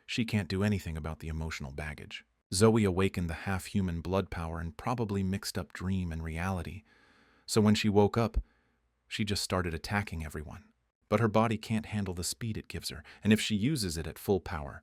she can't do anything about the emotional baggage. Zoe awakened the half-human blood power and probably mixed up dream and reality. So when she woke up, she just started attacking everyone. But her body can't handle the speed it gives her, and if she uses it at full power,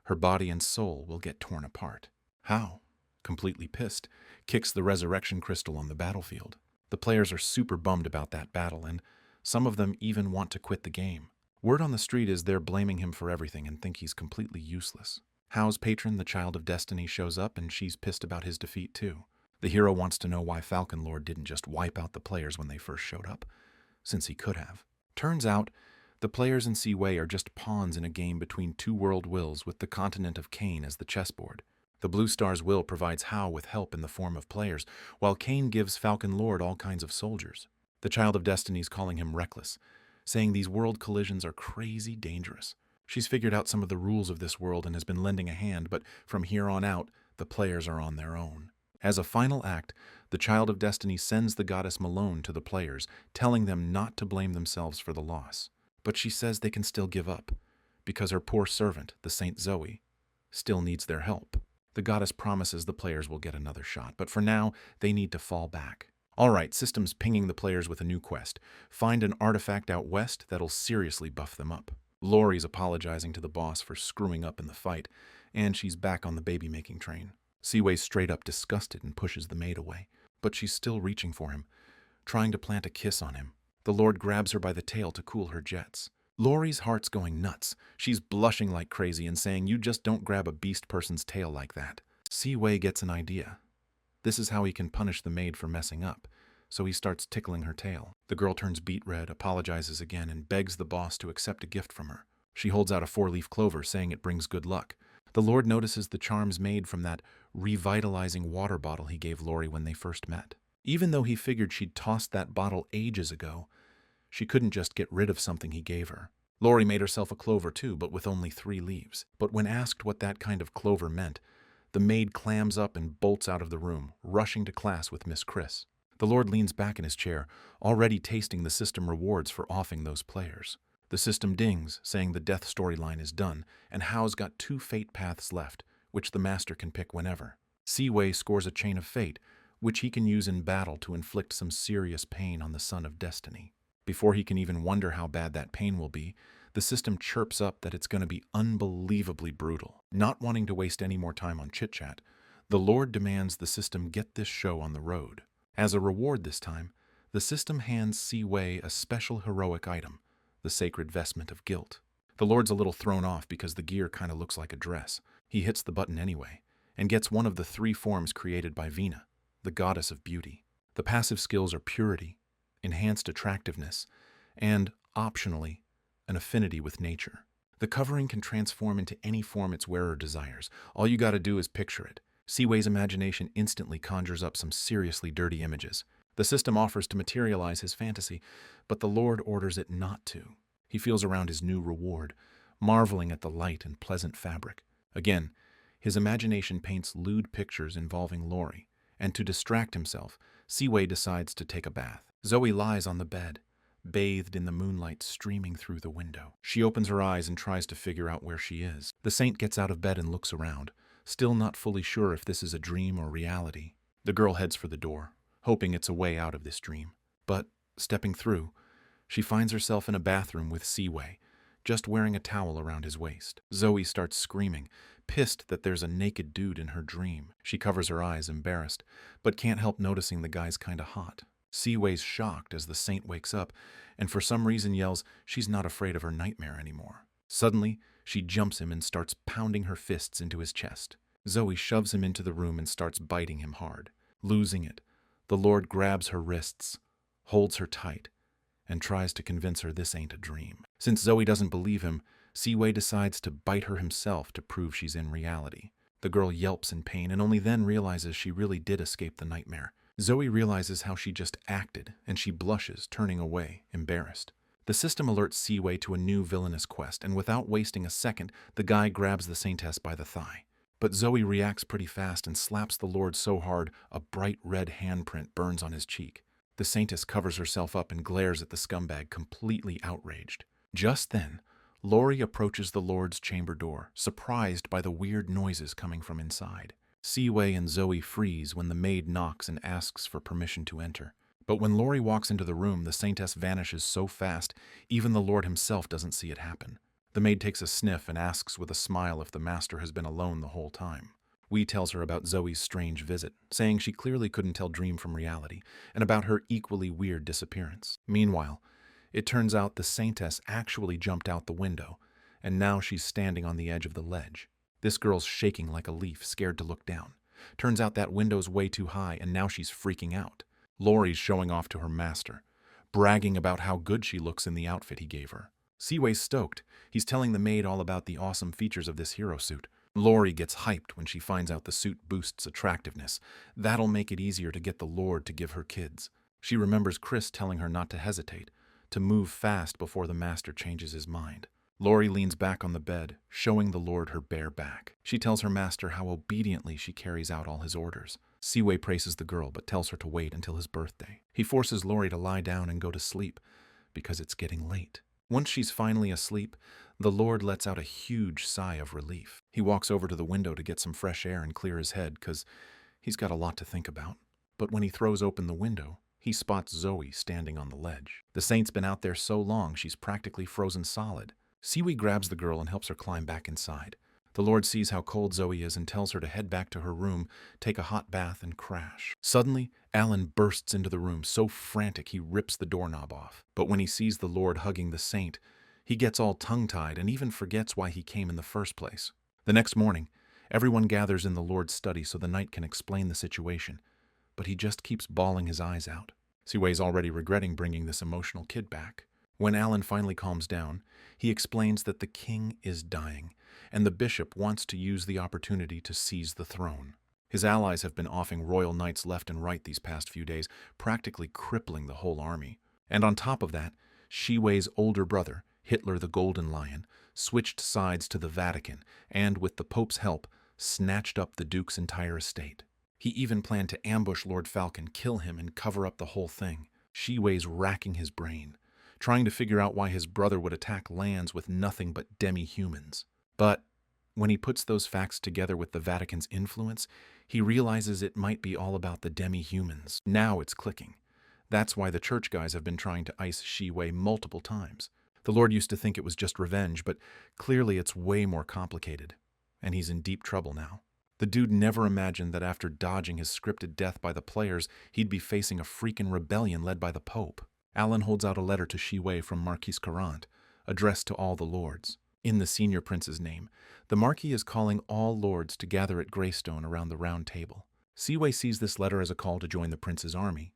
her body and soul will get torn apart. How? Completely pissed, kicks the resurrection crystal on the battlefield. The players are super bummed about that battle, and some of them even want to quit the game. Word on the street is they're blaming him for everything and think he's completely useless. Hao's patron, the Child of Destiny, shows up, and she's pissed about his defeat too. The hero wants to know why Falcon Lord didn't just wipe out the players when they first showed up, since he could have. Turns out, the players in Siwei are just pawns in a game between two world wills with the continent of Cain as the chessboard. The Blue Star's will provides Hao with help in the form of players, while Cain gives Falcon Lord all kinds of soldiers. The Child of Destiny's calling him reckless, saying these world collisions are crazy dangerous. She's figured out some of the rules of this world and has been lending a hand, but from here on out, the players are on their own. As a final act, the Child of Destiny sends the goddess Malone to the players, telling them not to blame themselves for the loss. But she says they can still give up, because her poor servant, the Saint Zoe, still needs their help. The goddess promises the players will get another shot, but for now, they need to fall back. Alright, system's pinging the players with a new quest. Find an artifact out west that'll seriously buff them up. Lori's apologizing to the boss for screwing up in the fight, and she's back on the baby-making train. Siwei's straight up disgusted and pushes the maid away, but she's still reaching for him, trying to plant a kiss on him. The Lord grabs her by the tail to cool her jets. Lori's heart's going nuts. She's blushing like crazy and saying, "You just don't grab a beast person's tail like that." Siwei gets an idea. This is how he can punish the maid for messing up, so he starts tickling her tail. The girl turns beet red, apologizes again, and begs the boss to accept a gift from her. She holds out a 4-leaf clover, saying it brings good luck. The Lord notices the charms made from that revitalizing water bottle he gave Lori when they first met. Even though he figured she'd tossed that bottle ages ago, she couldn't just get rid of something he gave her. Lori made herself a clover too, but with only 3 leaves. But when asked what that kind of clover meant, the maid clams up and bolts out of the room, rushing to class with Miss Chris. The Lord leans back in his chair, already tasting the system rewards for offing those players. The system dings, saying the death storyline is done, and Hao's got 2 fate paths left, which the master can pick whenever. Siwei scores a chain of fate, which he can use in battle to inflict some serious pain on the Son of Destiny. Before he can even wonder how bad that pain will be, the system chirps up that it's going to be unbelievably brutal. Not wanting to waste any more time on chit-chat, the Lord demands the system get this show on the road. As a reward this time, the system hands Siwei a special heroic item, the sacred vestment of guilt. The Lord's a little thrown off because the gear kind of looks like a dress. He hits the button anyway, and gets one of the 3 forms created by Vina, the goddess of beauty. The passive skills are purity, enhanced attractiveness, and, optionally, an affinity with nature. The covering can transform into any form its wearer desires. All you gotta do is picture it. Siwei's imagination instantly conjures up some seriously dirty images. The system offers to materialize his fantasy, but the Lord orders it not to. He feels around his new reward, marveling at the light and pleasant fabric. Again, his imagination paints lewd pictures involving Lori, and to distract himself, Siwei decides to take a bath. Zoe lies on the bed, bathed in the moonlight streaming through the window. She opens her eyes and tries to figure out where she is. The saint gets out of bed and looks around, still not fully sure if this is a dream or reality. The girl heads for the door, hoping it's a way out of this dream. But, stepping through, she finds herself in a bathroom with Siwei, just wearing a towel around his waist. Zoe starts screaming, pissed that there's a naked dude in her dream. She covers her eyes, embarrassed, but can't help noticing the guy's kinda hot. Siwei's shocked as the saint wakes up, and for some reason yells she's not afraid of her nightmare anymore. Suddenly, she jumps him and starts pounding her fists into his chest. Zoe shoves him into the room and starts biting him hard. Losing it, the Lord grabs her wrists, holds her tight, and tries to convince her this ain't a dream. Since Zoe doesn't believe him, Siwei decides to bite her himself to prove she's in reality. The girl yelps in pain and only then realizes she really did escape the nightmare. Zoe realizes how she just acted, and she blushes, turning away, embarrassed. The system alerts Siwei to a new villainous quest, and without wasting a second, the guy grabs the saintess by the thigh. But Zoe reacts pretty fast and slaps the Lord so hard a bright red handprint burns on his cheek. The saintess covers herself up and glares at the scumbag, completely outraged. Just then, Lori approaches the Lord's chamber door, surprised by the weird noises coming from inside. Siwei and Zoe freeze when the maid knocks and asks for permission to enter. But when Lori walks into the room, the saintess vanishes so fast, even the Lord himself doesn't see it happen. The maid takes a sniff and asks with a smile if the master has been alone the whole time. Wee tells her about Zoe's strange visit, saying she clearly couldn't tell dream from reality, and about her equally weird disappearance. Meanwhile, it turns out the saintess actually jumped out the window, and now she's standing on the edge of the ledge. This girl's shaking like a leaf, scared to look down. Turns out that window's way too high, and now she's freaking out. Lori's showing off to her master, bragging about how good she looks in the outfit he gave her. Siwei's stoked. He's telling the maid all about the awesome features of this hero suit. Lori gets hyped when she finds out the suit boosts attractiveness. That'll make it easier to get the Lord to give her kids. She remembers Chris telling her not to hesitate, to move fast before the master changes his mind. Lori leans back on the bed, showing the Lord her bare back. She tells her master how obediently she carries out all his orders. Siwei praises the girl, but tells her to wait until his birthday. He forces Lori to lie down and go to sleep, because it's getting late. Once she's finally asleep, the Lord lets out a huge sigh of relief. He walks over to the window to get some fresh air and clear his head, because he's got a lot to think about. But when he throws open the window, he spots Zoe standing on the ledge. The saint's been out there so long, she's practically frozen solid. Siwei grabs the girl and helps her climb back inside. The Lord sees how cold Zoe is and tells her to head back to her room, take a hot bath, and crash. Suddenly, Alan bursts into the room, so frantic he rips the doorknob off. But when he sees the Lord hugging the saint, he gets all tongue-tied and even forgets why he came in the first place. The next morning, everyone gathers in the Lord's study so the knight can explain the situation, but he just keeps bawling his eyes out. Siwei's already regretting bringing this emotional kid back. When Alan finally calms down, he explains that the king is dying, and the bishop wants to use the opportunity to seize the throne. His allies have been offing royal knights left and right these past few days, practically crippling the whole army. And on top of that, Siwei's older brother, Hitler the Golden Lion, switched sides to the Vatican and, with the Pope's help, snatched up the Duke's entire estate. He even planned to ambush Lord Falcon, kill him, and cover up the whole thing. Siwei's racking his brain, trying to figure out why his brother would attack lands with nothing but demi-humans. But when he puts those facts together with the Vatican's influence, he realizes it might be all about the demi-humans. Now it's clicking. That's why the church guys have been trying to ice Siwei multiple times. The Lord used to think it was just revenge, but clearly it's way more complicated, and he's in deep trouble now. The dude never imagined that after dodging his scripted death by the players, he'd be facing a freaking rebellion led by the Pope. Alan holds out a letter to Siwei from Marquis Carant, addressed to all the lords. In the senior prince's name, the Marquis is calling all lords to gather at Greystone around the round table. Siwei sees this letter as a call to join the prince's army,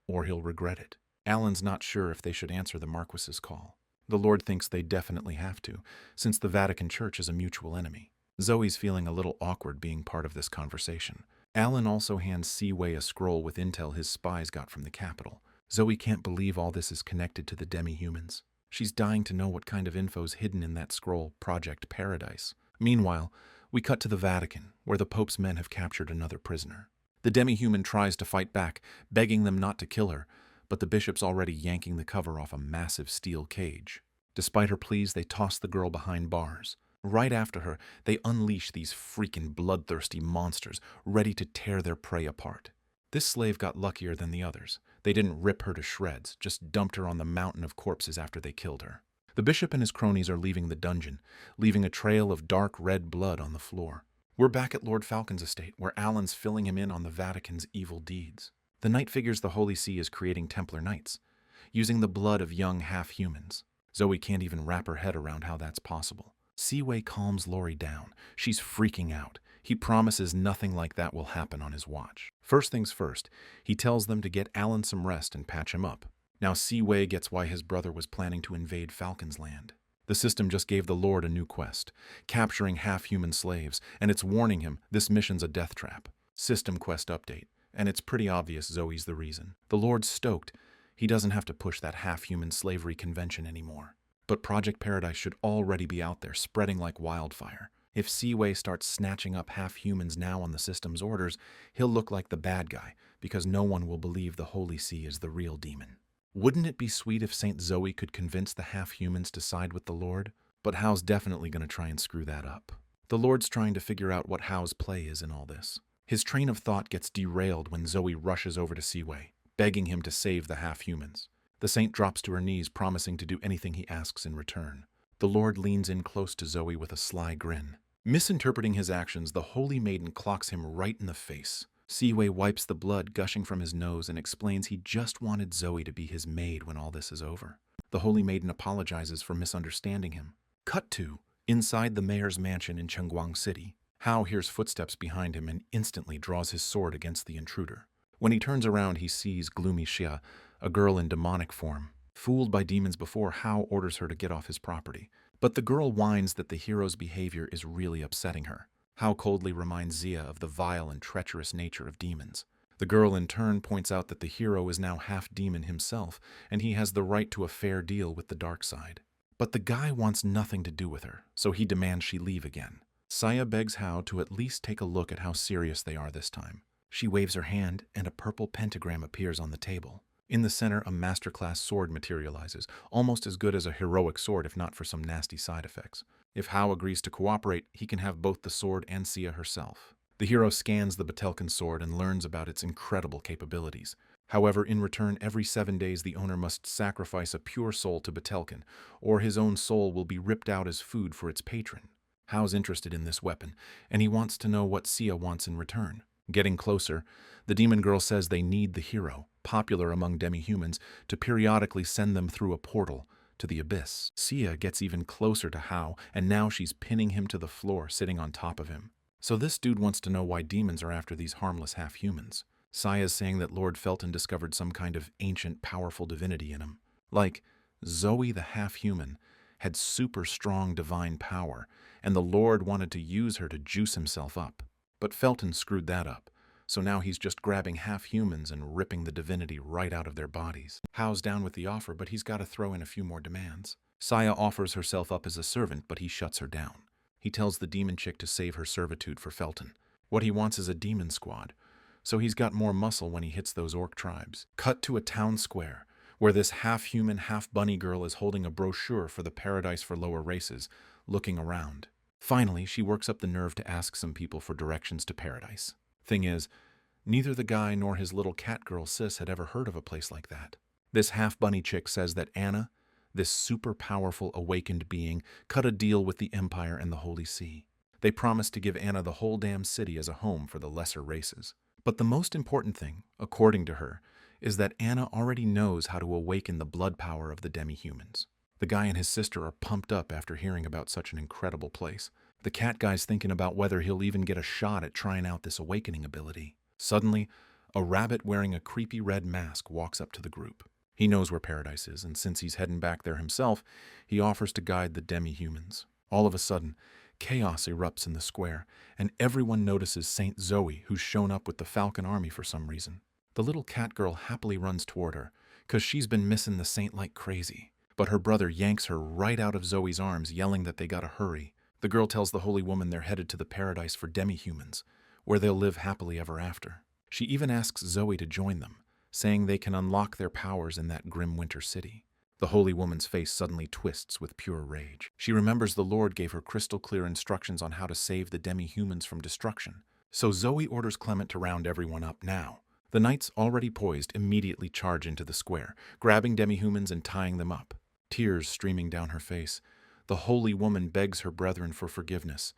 or he'll regret it. Alan's not sure if they should answer the Marquis's call. The Lord thinks they definitely have to, since the Vatican Church is a mutual enemy. Zoe's feeling a little awkward being part of this conversation. Alan also hands Siwei a scroll with intel his spies got from the capital. Zoe can't believe all this is connected to the demi-humans. She's dying to know what kind of info's hidden in that scroll, Project Paradise. Meanwhile, we cut to the Vatican, where the Pope's men have captured another prisoner. The demi-human tries to fight back, begging them not to kill her, but the bishop's already yanking the cover off a massive steel cage. Despite her pleas, they toss the girl behind bars. Right after her, they unleash these freaking bloodthirsty monsters, ready to tear their prey apart. This slave got luckier than the others. They didn't rip her to shreds, just dumped her on the mountain of corpses after they killed her. The bishop and his cronies are leaving the dungeon, leaving a trail of dark red blood on the floor. We're back at Lord Falcon's estate, where Alan's filling him in on the Vatican's evil deeds. The knight figures the Holy See is creating Templar knights, using the blood of young half-humans. Zoe can't even wrap her head around how that's possible. Seaway calms Lori down. She's freaking out. He promises nothing like that will happen on his watch. First things first, he tells them to get Alan some rest and patch him up. Now Seaway gets why his brother was planning to invade Falcon's land. The system just gave the Lord a new quest, capturing half-human slaves, and it's warning him this mission's a death trap. System quest update, and it's pretty obvious Zoe's the reason. The Lord's stoked. He doesn't have to push that half-human slavery convention anymore. But Project Paradise should already be out there, spreading like wildfire. If Seaway starts snatching up half-humans now on the system's orders, he'll look like the bad guy, because no one will believe the Holy See is the real demon. Wouldn't it be sweet if Saint Zoe could convince the half-humans to side with the Lord? But Hal's definitely going to try and screw that up. The Lord's trying to figure out what Hal's play is in all this. His train of thought gets derailed when Zoe rushes over to Seaway, begging him to save the half-humans. The saint drops to her knees, promising to do anything he asks in return. The Lord leans in close to Zoe with a sly grin. Misinterpreting his actions, the Holy Maiden clocks him right in the face. Seaway wipes the blood gushing from his nose and explains he just wanted Zoe to be his maid when all this is over. The Holy Maiden apologizes for misunderstanding him. Cut to inside the mayor's mansion in Chengguang City. Hao hears footsteps behind him and instantly draws his sword against the intruder. When he turns around, he sees gloomy Xia, a girl in demonic form. Fooled by demons before, Hao orders her to get off his property. But the girl whines that the hero's behavior is really upsetting her. Hao coldly reminds Xia of the vile and treacherous nature of demons. The girl in turn points out that the hero is now half demon himself, and he has the right to a fair deal with the dark side. But the guy wants nothing to do with her, so he demands she leave again. Saya begs Hao to at least take a look at how serious they are this time. She waves her hand, and a purple pentagram appears on the table. In the center, a masterclass sword materializes, almost as good as a heroic sword if not for some nasty side effects. If Hao agrees to cooperate, he can have both the sword and Xia herself. The hero scans the Betelkin sword and learns about its incredible capabilities. However, in return, every 7 days the owner must sacrifice a pure soul to Betelkin, or his own soul will be ripped out as food for its patron. Hao's interested in this weapon, and he wants to know what Xia wants in return. Getting closer, the demon girl says they need the hero, popular among demi-humans, to periodically send them through a portal to the abyss. Xia gets even closer to Hao, and now she's pinning him to the floor, sitting on top of him. So this dude wants to know why demons are after these harmless half-humans. Saya's saying that Lord Felton discovered some kind of ancient, powerful divinity in him. Like, Zoe the half-human had super strong divine power, and the Lord wanted to use her to juice himself up. But Felton screwed that up, so now he's just grabbing half-humans and ripping the divinity right out of their bodies. Hao's down with the offer, but he's got to throw in a few more demands. Saya offers herself up as a servant, but he shuts her down. He tells the demon chick to save her servitude for Felton. What he wants is a demon squad, so he's got more muscle when he hits those orc tribes. Cut to a town square, where this half-human, half-bunny girl is holding a brochure for the Paradise for Lower Races, looking around. Finally, she works up the nerve to ask some people for directions to Paradise. Thing is, neither the guy nor his little cat girl sis had ever heard of a place like that. This half-bunny chick says that Anna, this super powerful awakened being, cut a deal with the Empire and the Holy See. They promised to give Anna the whole damn city as a home for the lesser races. But the most important thing, according to her, is that Anna already knows how to awaken the blood power of the demi-humans. The guy and his sister are pumped up after hearing about such an incredible place. The cat guy's thinking about whether he'll even get a shot at trying out this awakening ability. Suddenly, a rabbit wearing a creepy red mask walks up to the group. He knows where Paradise is, and since he's heading back there himself, he offers to guide the demi-humans. All of a sudden, chaos erupts in the square, and everyone notices Saint Zoe, who's shown up with the Falcon army for some reason. The little cat girl happily runs toward her, 'cause she's been missing the saint like crazy. But her brother yanks her right out of Zoe's arms, yelling that they gotta hurry. The girl tells the holy woman they're headed to the paradise for demi-humans, where they'll live happily ever after. She even asks Zoe to join them, saying they can unlock their powers in that grim winter city. The holy woman's face suddenly twists with pure rage. She remembers the Lord gave her crystal clear instructions on how to save the demi-humans from destruction. So Zoe orders Clement to round everyone up now. The knights, already poised, immediately charge into the square, grabbing demi-humans and tying them up. Tears streaming down her face, the holy woman begs her brethren for forgiveness,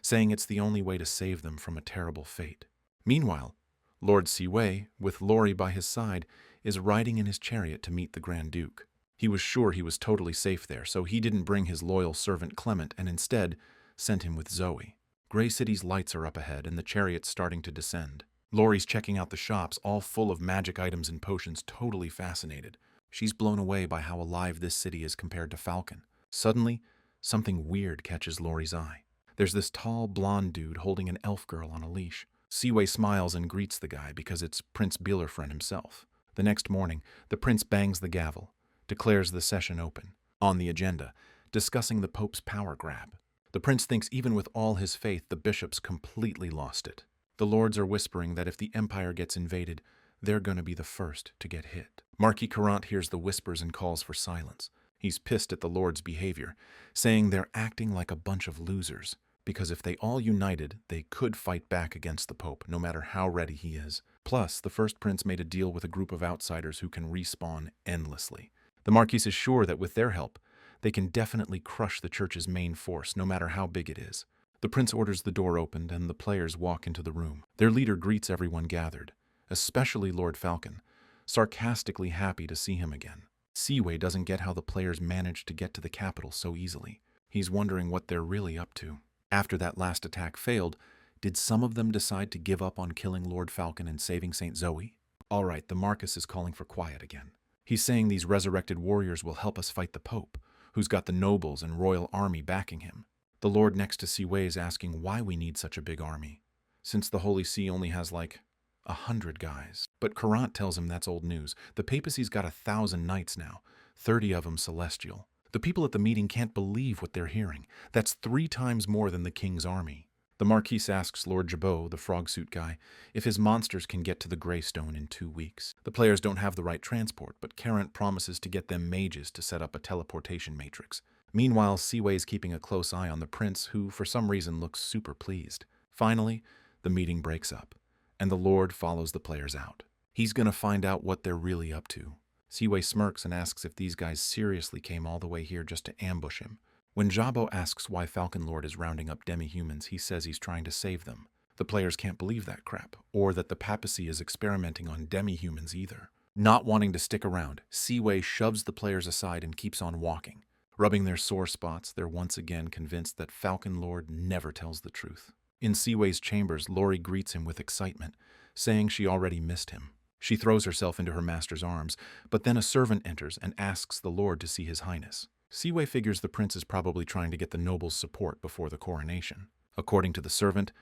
saying it's the only way to save them from a terrible fate. Meanwhile, Lord Siwei, with Lori by his side, is riding in his chariot to meet the Grand Duke. He was sure he was totally safe there, so he didn't bring his loyal servant Clement and instead sent him with Zoe. Grey City's lights are up ahead and the chariot's starting to descend. Lori's checking out the shops, all full of magic items and potions, totally fascinated. She's blown away by how alive this city is compared to Falcon. Suddenly, something weird catches Lori's eye. There's this tall, blonde dude holding an elf girl on a leash. Siwei smiles and greets the guy because it's Prince Bielerfriend himself. The next morning, the prince bangs the gavel, declares the session open. On the agenda, discussing the Pope's power grab. The prince thinks even with all his faith, the bishops completely lost it. The lords are whispering that if the empire gets invaded, they're going to be the first to get hit. Marquis Courant hears the whispers and calls for silence. He's pissed at the lords' behavior, saying they're acting like a bunch of losers, because if they all united, they could fight back against the Pope, no matter how ready he is. Plus, the first prince made a deal with a group of outsiders who can respawn endlessly. The Marquis is sure that with their help, they can definitely crush the church's main force, no matter how big it is. The prince orders the door opened and the players walk into the room. Their leader greets everyone gathered, especially Lord Falcon, sarcastically happy to see him again. Siwei doesn't get how the players managed to get to the capital so easily. He's wondering what they're really up to. After that last attack failed, did some of them decide to give up on killing Lord Falcon and saving St. Zoe? All right, the Marquis is calling for quiet again. He's saying these resurrected warriors will help us fight the Pope, who's got the nobles and royal army backing him. The Lord next to Siwei is asking why we need such a big army, since the Holy See only has like 100 guys. But Courant tells him that's old news. The papacy's got 1,000 knights now, 30 of them celestial. The people at the meeting can't believe what they're hearing. That's 3 times more than the king's army. The Marquis asks Lord Jabot, the frog suit guy, if his monsters can get to the Greystone in 2 weeks. The players don't have the right transport, but Courant promises to get them mages to set up a teleportation matrix. Meanwhile, Siwei's keeping a close eye on the prince, who for some reason looks super pleased. Finally, the meeting breaks up, and the Lord follows the players out. He's gonna find out what they're really up to. Siwei smirks and asks if these guys seriously came all the way here just to ambush him. When Jabot asks why Falcon Lord is rounding up demi-humans, he says he's trying to save them. The players can't believe that crap, or that the papacy is experimenting on demi-humans either. Not wanting to stick around, Siwei shoves the players aside and keeps on walking. Rubbing their sore spots, they're once again convinced that Falcon Lord never tells the truth. In Siwei's chambers, Lori greets him with excitement, saying she already missed him. She throws herself into her master's arms, but then a servant enters and asks the Lord to see His Highness. Siwei figures the prince is probably trying to get the nobles' support before the coronation. According to the servant,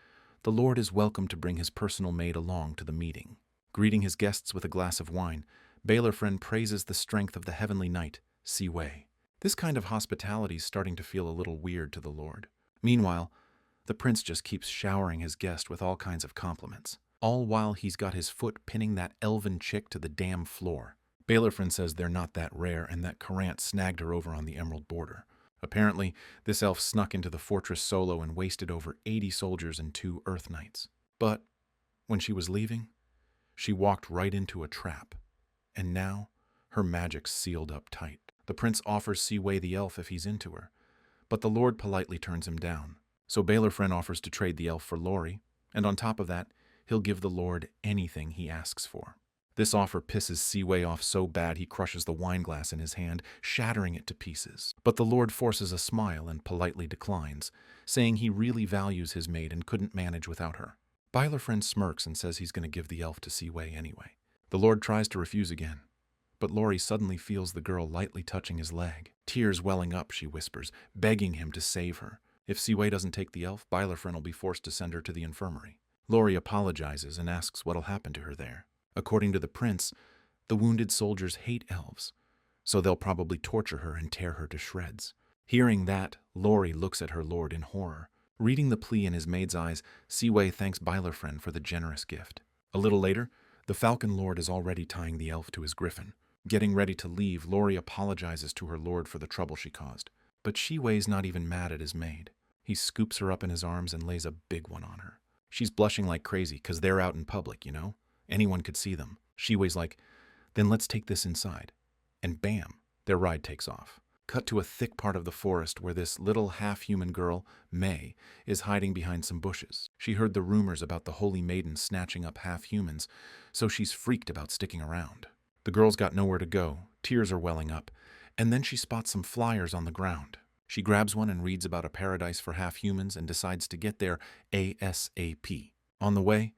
the Lord is welcome to bring his personal maid along to the meeting. Greeting his guests with a glass of wine, Bielerfriend praises the strength of the heavenly knight, Siwei. This kind of hospitality's starting to feel a little weird to the Lord. Meanwhile, the prince just keeps showering his guest with all kinds of compliments, all while he's got his foot pinning that elven chick to the damn floor. Bielerfriend says they're not that rare and that Courant snagged her over on the Emerald Border. Apparently, this elf snuck into the fortress solo and wasted over 80 soldiers and 2 Earth Knights. But when she was leaving, she walked right into a trap, and now her magic's sealed up tight. The prince offers Siwei the elf if he's into her, but the Lord politely turns him down. So Bielerfriend offers to trade the elf for Lori, and on top of that, he'll give the Lord anything he asks for. This offer pisses Siwei off so bad he crushes the wine glass in his hand, shattering it to pieces. But the Lord forces a smile and politely declines, saying he really values his maid and couldn't manage without her. Bielerfriend smirks and says he's going to give the elf to Siwei anyway. The Lord tries to refuse again, but Lori suddenly feels the girl lightly touching his leg. Tears welling up, she whispers, begging him to save her. If Siwei doesn't take the elf, Bielerfriend will be forced to send her to the infirmary. Lori apologizes and asks what'll happen to her there. According to the prince, the wounded soldiers hate elves, so they'll probably torture her and tear her to shreds. Hearing that, Lori looks at her lord in horror. Reading the plea in his maid's eyes, Siwei thanks Beilerfriend for the generous gift. A little later, the Falcon Lord is already tying the elf to his griffin. Getting ready to leave, Lori apologizes to her lord for the trouble she caused. But Siwei's not even mad at his maid. He scoops her up in his arms and lays a big one on her. She's blushing like crazy because they're out in public, you know? Anyone could see them. Siwei's like, then let's take this inside. And bam, their ride takes off. Cut to a thick part of the forest where this little half-human girl, May, is hiding behind some bushes. She heard the rumors about the Holy Maiden snatching up half-humans, so she's freaked about sticking around. The girl's got nowhere to go, tears are welling up, and then she spots some flyers on the ground. She grabs one and reads about a paradise for half-humans and decides to get there ASAP. On the way,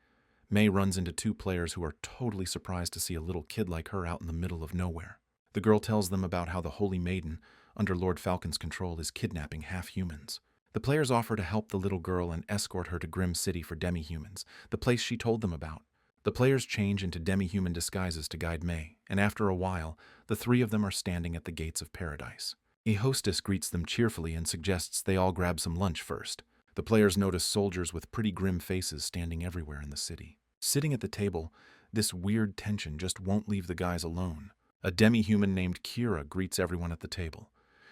May runs into two players who are totally surprised to see a little kid like her out in the middle of nowhere. The girl tells them about how the Holy Maiden, under Lord Falcon's control, is kidnapping half-humans. The players offer to help the little girl and escort her to Grim City for demi-humans, the place she told them about. The players change into demi-human disguises to guide May, and after a while, the three of them are standing at the gates of paradise. A hostess greets them cheerfully and suggests they all grab some lunch first. The players notice soldiers with pretty grim faces standing everywhere in the city. Sitting at the table, this weird tension just won't leave the guys alone. A demi-human named Kira greets everyone at the table.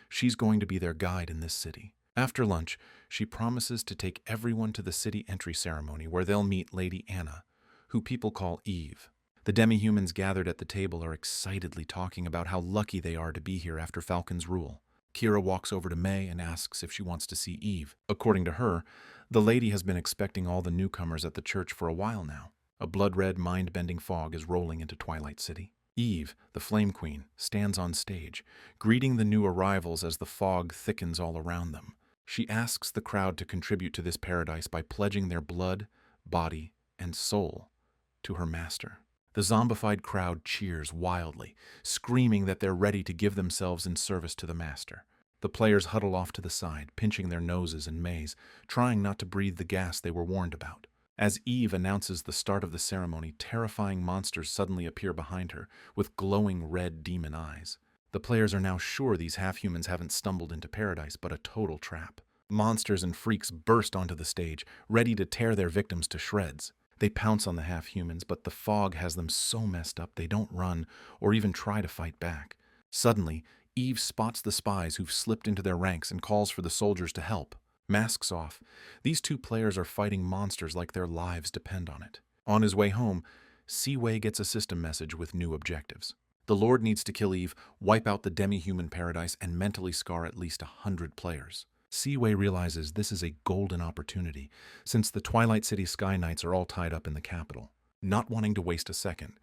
She's going to be their guide in this city. After lunch, she promises to take everyone to the city entry ceremony where they'll meet Lady Anna, who people call Eve. The demi-humans gathered at the table are excitedly talking about how lucky they are to be here after Falcon's rule. Kira walks over to May and asks if she wants to see Eve. According to her, the lady has been expecting all the newcomers at the church for a while now. A blood-red, mind-bending fog is rolling into Twilight City. Eve, the Flame Queen, stands on stage, greeting the new arrivals as the fog thickens all around them. She asks the crowd to contribute to this paradise by pledging their blood, body, and soul to her master. The zombified crowd cheers wildly, screaming that they're ready to give themselves in service to the master. The players huddle off to the side, pinching their noses and May's, trying not to breathe the gas they were warned about. As Eve announces the start of the ceremony, terrifying monsters suddenly appear behind her, with glowing red demon eyes. The players are now sure these half-humans haven't stumbled into paradise, but a total trap. Monsters and freaks burst onto the stage, ready to tear their victims to shreds. They pounce on the half-humans, but the fog has them so messed up they don't run or even try to fight back. Suddenly, Eve spots the spies who've slipped into their ranks and calls for the soldiers to help. Masks off, these two players are fighting monsters like their lives depend on it. On his way home, Siwei gets a system message with new objectives. The Lord needs to kill Eve, wipe out the demi-human paradise, and mentally scar at least 100 players. Siwei realizes this is a golden opportunity, since the Twilight City Sky Knights are all tied up in the capital. Not wanting to waste a second,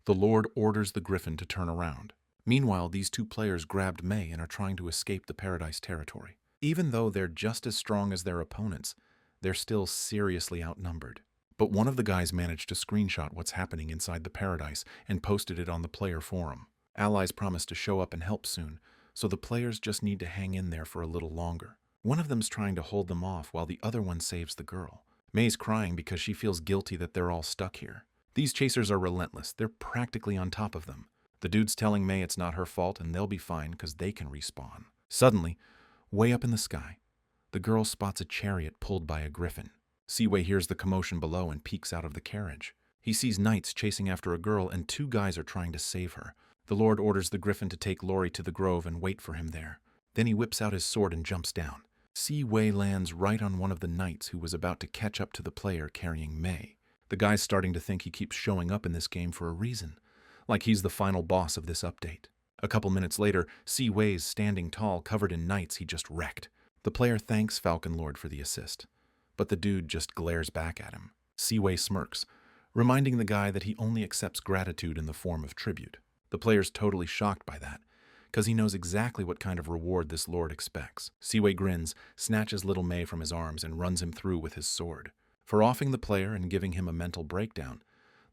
the Lord orders the Griffin to turn around. Meanwhile, these two players grabbed May and are trying to escape the paradise territory. Even though they're just as strong as their opponents, they're still seriously outnumbered. But one of the guys managed to screenshot what's happening inside the paradise and posted it on the player forum. Allies promise to show up and help soon, so the players just need to hang in there for a little longer. One of them's trying to hold them off while the other one saves the girl. May's crying because she feels guilty that they're all stuck here. These chasers are relentless. They're practically on top of them. The dude's telling May it's not her fault and they'll be fine because they can respawn. Suddenly, way up in the sky, the girl spots a chariot pulled by a griffin. Siwei hears the commotion below and peeks out of the carriage. He sees knights chasing after a girl and two guys are trying to save her. The Lord orders the griffin to take Lori to the grove and wait for him there. Then he whips out his sword and jumps down. Siwei lands right on one of the knights who was about to catch up to the player carrying May. The guy's starting to think he keeps showing up in this game for a reason, like he's the final boss of this update. A couple minutes later, Siwei's standing tall, covered in knights he just wrecked. The player thanks Falcon Lord for the assist, but the dude just glares back at him. Siwei smirks, reminding the guy that he only accepts gratitude in the form of tribute. The player's totally shocked by that, because he knows exactly what kind of reward this lord expects. Siwei grins, snatches little May from his arms, and runs him through with his sword. For offing the player and giving him a mental breakdown,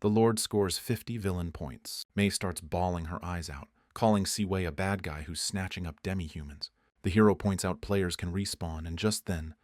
the lord scores 50 villain points. May starts bawling her eyes out, calling Siwei a bad guy who's snatching up demi-humans. The hero points out players can respawn, and just then,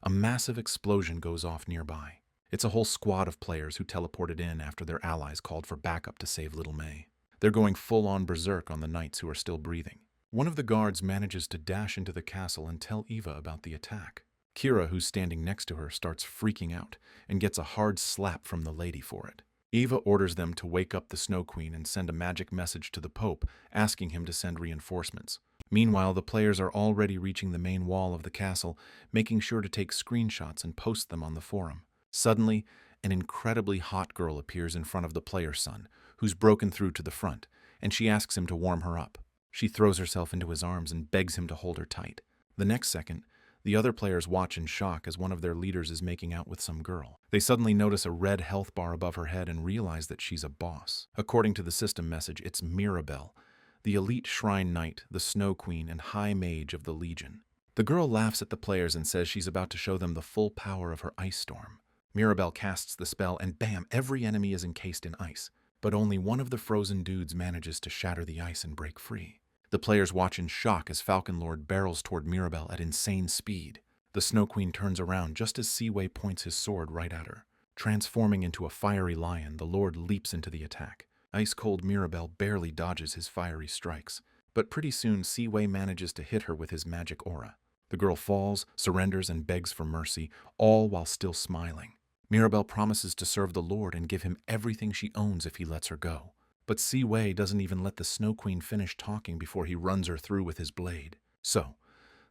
a massive explosion goes off nearby. It's a whole squad of players who teleported in after their allies called for backup to save little May. They're going full-on berserk on the knights who are still breathing. One of the guards manages to dash into the castle and tell Eva about the attack. Kira, who's standing next to her, starts freaking out and gets a hard slap from the lady for it. Eva orders them to wake up the Snow Queen and send a magic message to the Pope, asking him to send reinforcements. Meanwhile, the players are already reaching the main wall of the castle, making sure to take screenshots and post them on the forum. Suddenly, an incredibly hot girl appears in front of the player's son, who's broken through to the front, and she asks him to warm her up. She throws herself into his arms and begs him to hold her tight. The next second, the other players watch in shock as one of their leaders is making out with some girl. They suddenly notice a red health bar above her head and realize that she's a boss. According to the system message, it's Mirabelle, the elite shrine knight, the Snow Queen, and high mage of the Legion. The girl laughs at the players and says she's about to show them the full power of her ice storm. Mirabelle casts the spell and bam, every enemy is encased in ice. But only one of the frozen dudes manages to shatter the ice and break free. The players watch in shock as Falcon Lord barrels toward Mirabelle at insane speed. The Snow Queen turns around just as Seaway points his sword right at her. Transforming into a fiery lion, the Lord leaps into the attack. Ice-cold Mirabelle barely dodges his fiery strikes, but pretty soon Seaway manages to hit her with his magic aura. The girl falls, surrenders, and begs for mercy, all while still smiling. Mirabelle promises to serve the Lord and give him everything she owns if he lets her go. But Seaway doesn't even let the Snow Queen finish talking before he runs her through with his blade. So,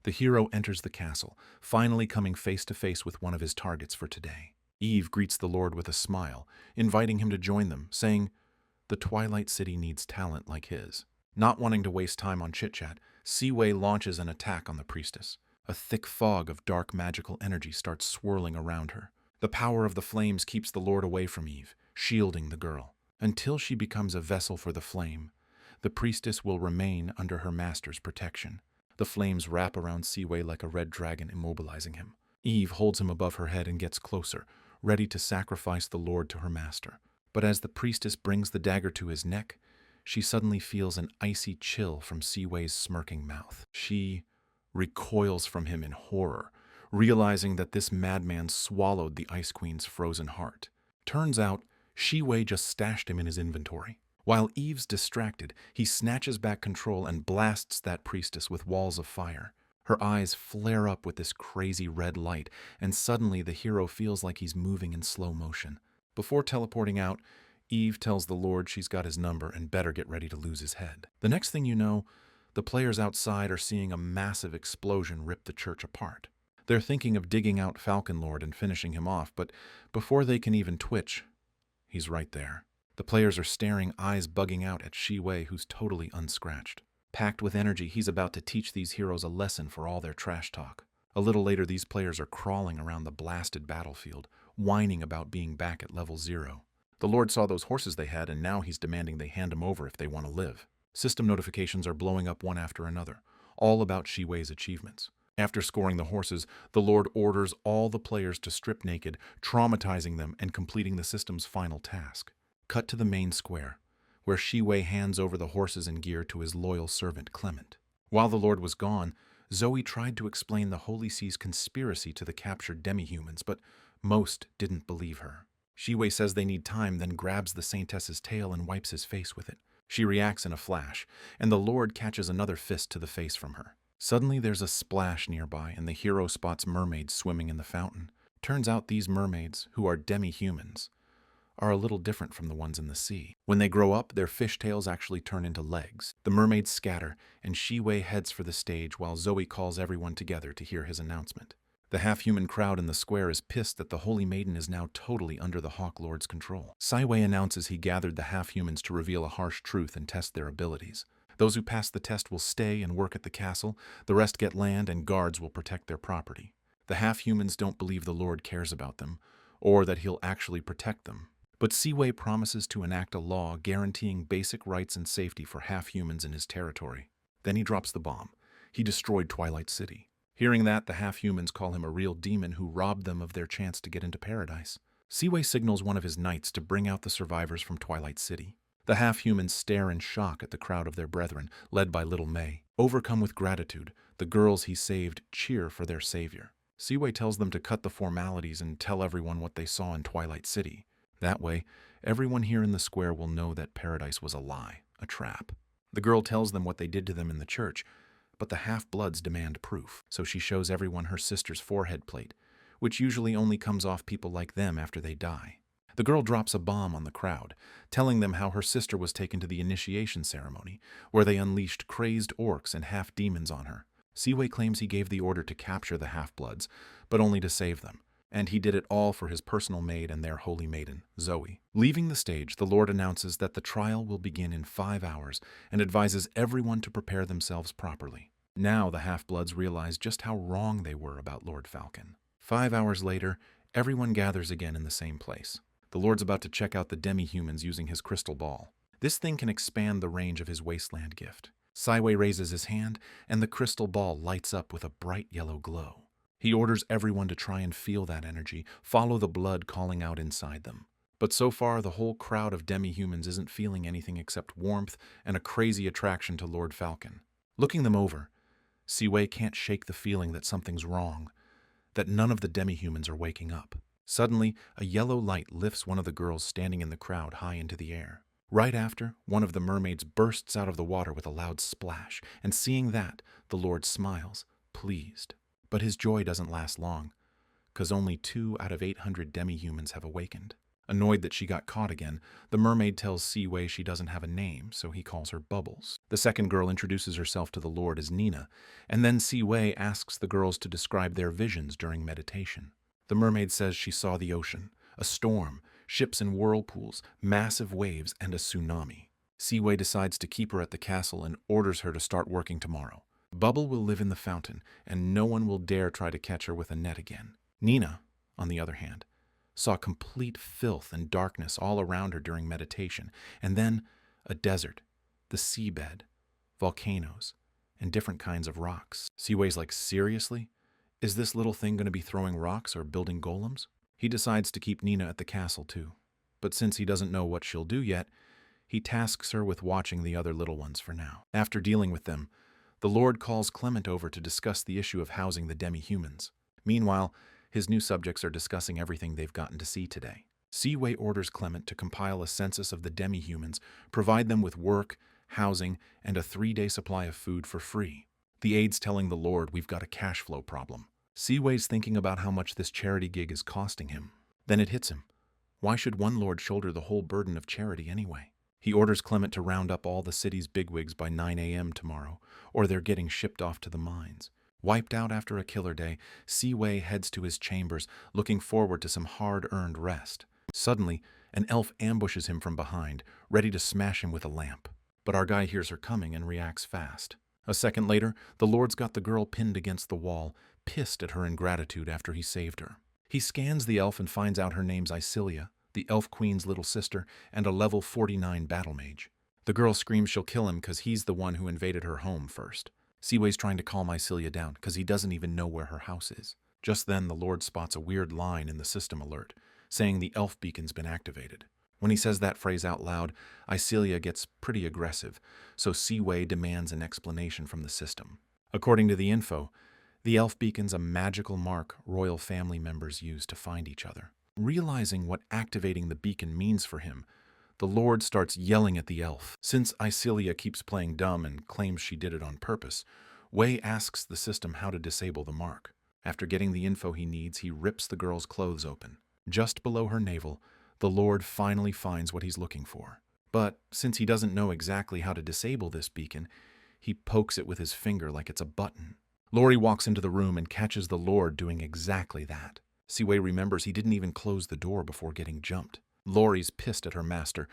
the hero enters the castle, finally coming face to face with one of his targets for today. Eve greets the Lord with a smile, inviting him to join them, saying, "The Twilight City needs talent like his." Not wanting to waste time on chit-chat, Seaway launches an attack on the priestess. A thick fog of dark magical energy starts swirling around her. The power of the flames keeps the Lord away from Eve, shielding the girl. Until she becomes a vessel for the flame, the priestess will remain under her master's protection. The flames wrap around Seaway like a red dragon, immobilizing him. Eve holds him above her head and gets closer, ready to sacrifice the Lord to her master. But as the priestess brings the dagger to his neck, she suddenly feels an icy chill from Seaway's smirking mouth. She recoils from him in horror, realizing that this madman swallowed the Ice Queen's frozen heart. Turns out, Seaway just stashed him in his inventory. While Eve's distracted, he snatches back control and blasts that priestess with walls of fire. Her eyes flare up with this crazy red light, and suddenly the hero feels like he's moving in slow motion. Before teleporting out, Eve tells the Lord she's got his number and better get ready to lose his head. The next thing you know, the players outside are seeing a massive explosion rip the church apart. They're thinking of digging out Falcon Lord and finishing him off, but before they can even twitch, he's right there. The players are staring, eyes bugging out at Seaway, who's totally unscratched. Packed with energy, he's about to teach these heroes a lesson for all their trash talk. A little later, these players are crawling around the blasted battlefield, whining about being back at level 0. The Lord saw those horses they had, and now he's demanding they hand him over if they want to live. System notifications are blowing up one after another, all about Seaway's achievements. After scoring the horses, the Lord orders all the players to strip naked, traumatizing them and completing the system's final task. Cut to the main square, where Seaway hands over the horses and gear to his loyal servant Clement. While the Lord was gone, Zoe tried to explain the Holy See's conspiracy to the captured demi-humans, but most didn't believe her. Seaway says they need time, then grabs the Saintess's tail and wipes his face with it. She reacts in a flash, and the Lord catches another fist to the face from her. Suddenly there's a splash nearby, and the hero spots mermaids swimming in the fountain. Turns out these mermaids, who are demi-humans, are a little different from the ones in the sea. When they grow up, their fishtails actually turn into legs. The mermaids scatter, and Seaway heads for the stage while Zoe calls everyone together to hear his announcement. The half-human crowd in the square is pissed that the Holy Maiden is now totally under the Hawk Lord's control. Seaway announces he gathered the half-humans to reveal a harsh truth and test their abilities. Those who pass the test will stay and work at the castle, the rest get land, and guards will protect their property. The half-humans don't believe the Lord cares about them, or that he'll actually protect them. But Seaway promises to enact a law guaranteeing basic rights and safety for half-humans in his territory. Then he drops the bomb. He destroyed Twilight City. Hearing that, the half-humans call him a real demon who robbed them of their chance to get into paradise. Seaway signals one of his knights to bring out the survivors from Twilight City. The half-humans stare in shock at the crowd of their brethren, led by little May. Overcome with gratitude, the girls he saved cheer for their savior. Seaway tells them to cut the formalities and tell everyone what they saw in Twilight City. That way, everyone here in the square will know that paradise was a lie. a trap. The girl tells them what they did to them in the church, but the half-bloods demand proof, so she shows everyone her sister's forehead plate, which usually only comes off people like them after they die. The girl drops a bomb on the crowd, telling them how her sister was taken to the initiation ceremony, where they unleashed crazed orcs and half-demons on her. Siwei claims he gave the order to capture the half-bloods, but only to save them, and he did it all for his personal maid and their holy maiden, Zoe. Leaving the stage, the Lord announces that the trial will begin in 5 hours and advises everyone to prepare themselves properly. Now the half-bloods realize just how wrong they were about Lord Falcon. 5 hours later, everyone gathers again in the same place. The Lord's about to check out the demi-humans using his crystal ball. This thing can expand the range of his wasteland gift. Siwei raises his hand, and the crystal ball lights up with a bright yellow glow. He orders everyone to try and feel that energy, follow the blood calling out inside them. But so far, the whole crowd of demi-humans isn't feeling anything except warmth and a crazy attraction to Lord Falcon. Looking them over, Siwei can't shake the feeling that something's wrong, that none of the demi-humans are waking up. Suddenly, a yellow light lifts one of the girls standing in the crowd high into the air. Right after, one of the mermaids bursts out of the water with a loud splash, and seeing that, the Lord smiles, pleased. But his joy doesn't last long, 'cause only 2 out of 800 demi-humans have awakened. Annoyed that she got caught again, the mermaid tells Siwei she doesn't have a name, so he calls her Bubbles. The second girl introduces herself to the Lord as Nina, and then Siwei asks the girls to describe their visions during meditation. The mermaid says she saw the ocean, a storm, ships in whirlpools, massive waves, and a tsunami. Siwei decides to keep her at the castle and orders her to start working tomorrow. Bubble will live in the fountain, and no one will dare try to catch her with a net again. Nina, on the other hand, saw complete filth and darkness all around her during meditation, and then a desert, the seabed, volcanoes, and different kinds of rocks. Siwei's like, seriously? Is this little thing going to be throwing rocks or building golems? He decides to keep Nina at the castle too. But since he doesn't know what she'll do yet, he tasks her with watching the other little ones for now. After dealing with them, the Lord calls Clement over to discuss the issue of housing the demi-humans. Meanwhile, his new subjects are discussing everything they've gotten to see today. Siwei orders Clement to compile a census of the demi-humans, provide them with work, housing, and a 3-day supply of food for free. The aide's telling the Lord we've got a cash flow problem. Siwei's thinking about how much this charity gig is costing him. Then it hits him. Why should one lord shoulder the whole burden of charity anyway? He orders Clement to round up all the city's bigwigs by 9 a.m. tomorrow, or they're getting shipped off to the mines. Wiped out after a killer day, Siwei heads to his chambers, looking forward to some hard-earned rest. Suddenly, an elf ambushes him from behind, ready to smash him with a lamp. But our guy hears her coming and reacts fast. A second later, the Lord's got the girl pinned against the wall, pissed at her ingratitude after he saved her. He scans the elf and finds out her name's Isilia, the Elf Queen's little sister, and a level 49 battle mage. The girl screams she'll kill him because he's the one who invaded her home first. Siwei's trying to calm Isilia down because he doesn't even know where her house is. Just then, the Lord spots a weird line in the system alert, saying the elf beacon's been activated. When he says that phrase out loud, Isilia gets pretty aggressive, so Siwei demands an explanation from the system. According to the info, the elf beacon's a magical mark royal family members use to find each other. Realizing what activating the beacon means for him, the Lord starts yelling at the elf. Since Isilia keeps playing dumb and claims she did it on purpose, Wei asks the system how to disable the mark. After getting the info he needs, he rips the girl's clothes open. Just below her navel, the Lord finally finds what he's looking for. But since he doesn't know exactly how to disable this beacon, he pokes it with his finger like it's a button. Lori walks into the room and catches the Lord doing exactly that. Siwei remembers he didn't even close the door before getting jumped. Lori's pissed at her master,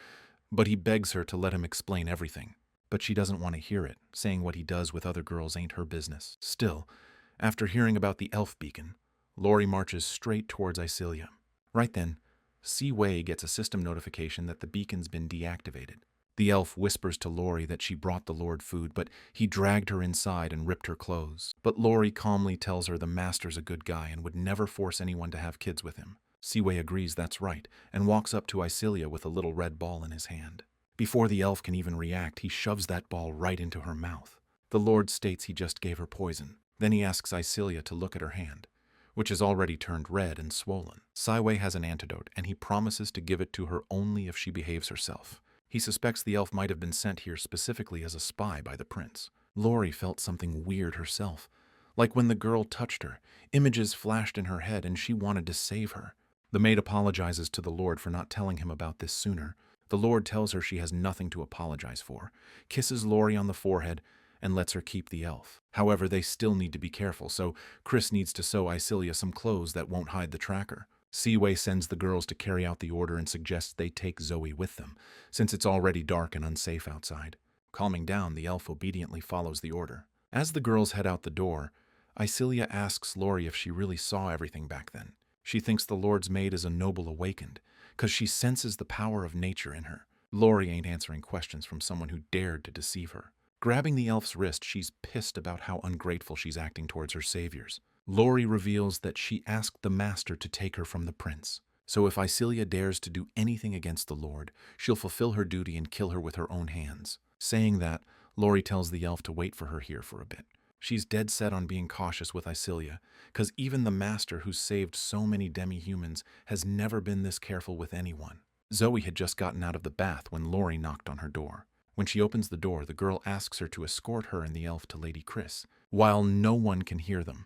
but he begs her to let him explain everything. But she doesn't want to hear it, saying what he does with other girls ain't her business. Still, after hearing about the elf beacon, Lori marches straight towards Isilia. Right then, Siwei gets a system notification that the beacon's been deactivated. The elf whispers to Lori that she brought the Lord food, but he dragged her inside and ripped her clothes. But Lori calmly tells her the master's a good guy and would never force anyone to have kids with him. Siwei agrees that's right, and walks up to Isilia with a little red ball in his hand. Before the elf can even react, he shoves that ball right into her mouth. The Lord states he just gave her poison. Then he asks Isilia to look at her hand, which has already turned red and swollen. Siwei has an antidote, and he promises to give it to her only if she behaves herself. He suspects the elf might have been sent here specifically as a spy by the prince. Lori felt something weird herself. Like when the girl touched her, images flashed in her head and she wanted to save her. The maid apologizes to the Lord for not telling him about this sooner. The Lord tells her she has nothing to apologize for, kisses Lori on the forehead, and lets her keep the elf. However, they still need to be careful, so Chris needs to sew Isilia some clothes that won't hide the tracker. Seaway sends the girls to carry out the order and suggests they take Zoe with them, since it's already dark and unsafe outside. Calming down, the elf obediently follows the order. As the girls head out the door, Isilia asks Lori if she really saw everything back then. She thinks the Lord's maid is a noble awakened, because she senses the power of nature in her. Lori ain't answering questions from someone who dared to deceive her. Grabbing the elf's wrist, she's pissed about how ungrateful she's acting towards her saviors. Lori reveals that she asked the master to take her from the prince. So if Isilia dares to do anything against the Lord, she'll fulfill her duty and kill her with her own hands. Saying that, Lori tells the elf to wait for her here for a bit. She's dead set on being cautious with Isilia, because even the master who's saved so many demi-humans has never been this careful with anyone. Zoe had just gotten out of the bath when Lori knocked on her door. When she opens the door, the girl asks her to escort her and the elf to Lady Chris. While no one can hear them,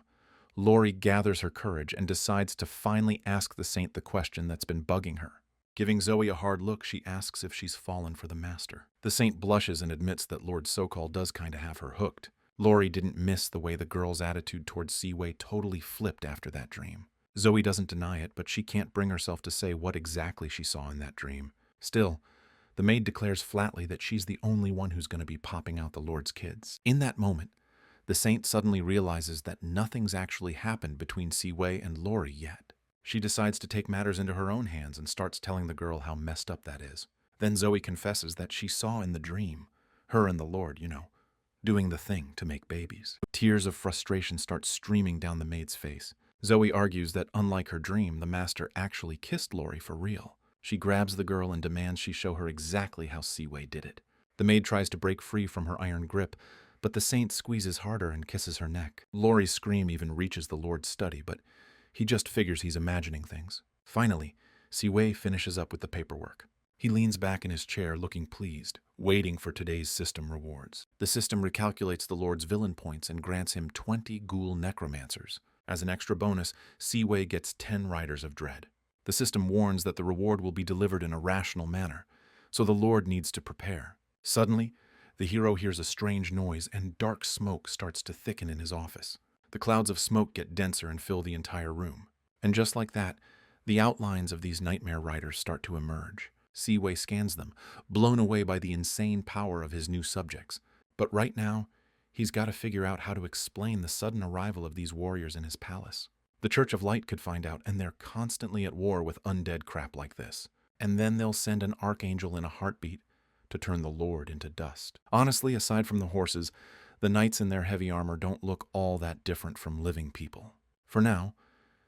Lori gathers her courage and decides to finally ask the saint the question that's been bugging her. Giving Zoe a hard look, she asks if she's fallen for the master. The saint blushes and admits that Lord Sokol does kinda have her hooked. Lori didn't miss the way the girl's attitude towards Seaway totally flipped after that dream. Zoe doesn't deny it, but she can't bring herself to say what exactly she saw in that dream. Still, the maid declares flatly that she's the only one who's going to be popping out the Lord's kids. In that moment, the saint suddenly realizes that nothing's actually happened between Seaway and Lori yet. She decides to take matters into her own hands and starts telling the girl how messed up that is. Then Zoe confesses that she saw in the dream, her and the Lord, doing the thing to make babies. Tears of frustration start streaming down the maid's face. Zoe argues that unlike her dream, the master actually kissed Lori for real. She grabs the girl and demands she show her exactly how Seaway did it. The maid tries to break free from her iron grip, but the saint squeezes harder and kisses her neck. Lori's scream even reaches the Lord's study, but he just figures he's imagining things. Finally, Seaway finishes up with the paperwork. He leans back in his chair looking pleased, waiting for today's system rewards. The system recalculates the Lord's villain points and grants him 20 ghoul necromancers. As an extra bonus, Seaway gets 10 Riders of Dread. The system warns that the reward will be delivered in a rational manner, so the Lord needs to prepare. Suddenly, the hero hears a strange noise and dark smoke starts to thicken in his office. The clouds of smoke get denser and fill the entire room. And just like that, the outlines of these nightmare riders start to emerge. Seaway scans them, blown away by the insane power of his new subjects. But right now, he's got to figure out how to explain the sudden arrival of these warriors in his palace. The Church of Light could find out, and they're constantly at war with undead crap like this. And then they'll send an archangel in a heartbeat to turn the Lord into dust. Honestly, aside from the horses, the knights in their heavy armor don't look all that different from living people. For now,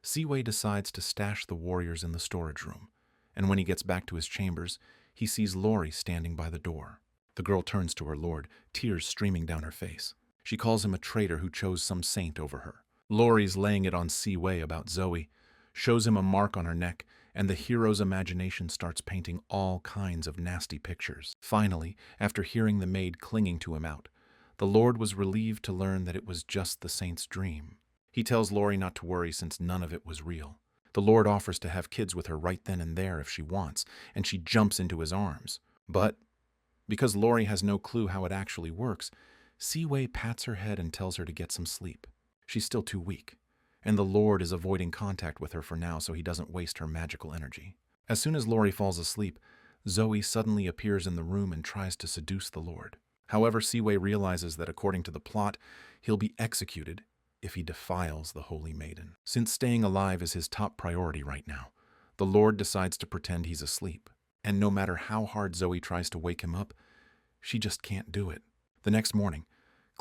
Seaway decides to stash the warriors in the storage room, and when he gets back to his chambers, he sees Lori standing by the door. The girl turns to her lord, tears streaming down her face. She calls him a traitor who chose some saint over her. Lori's laying it on Seaway about Zoe, shows him a mark on her neck, and the hero's imagination starts painting all kinds of nasty pictures. Finally, after hearing the maid clinging to him out, the Lord was relieved to learn that it was just the saint's dream. He tells Lori not to worry since none of it was real. The Lord offers to have kids with her right then and there if she wants, and she jumps into his arms. But because Lori has no clue how it actually works, Seaway pats her head and tells her to get some sleep. She's still too weak, and the Lord is avoiding contact with her for now so he doesn't waste her magical energy. As soon as Lori falls asleep, Zoe suddenly appears in the room and tries to seduce the Lord. However, Seaway realizes that according to the plot, he'll be executed if he defiles the Holy Maiden. Since staying alive is his top priority right now, the Lord decides to pretend he's asleep. And no matter how hard Zoe tries to wake him up, she just can't do it. The next morning,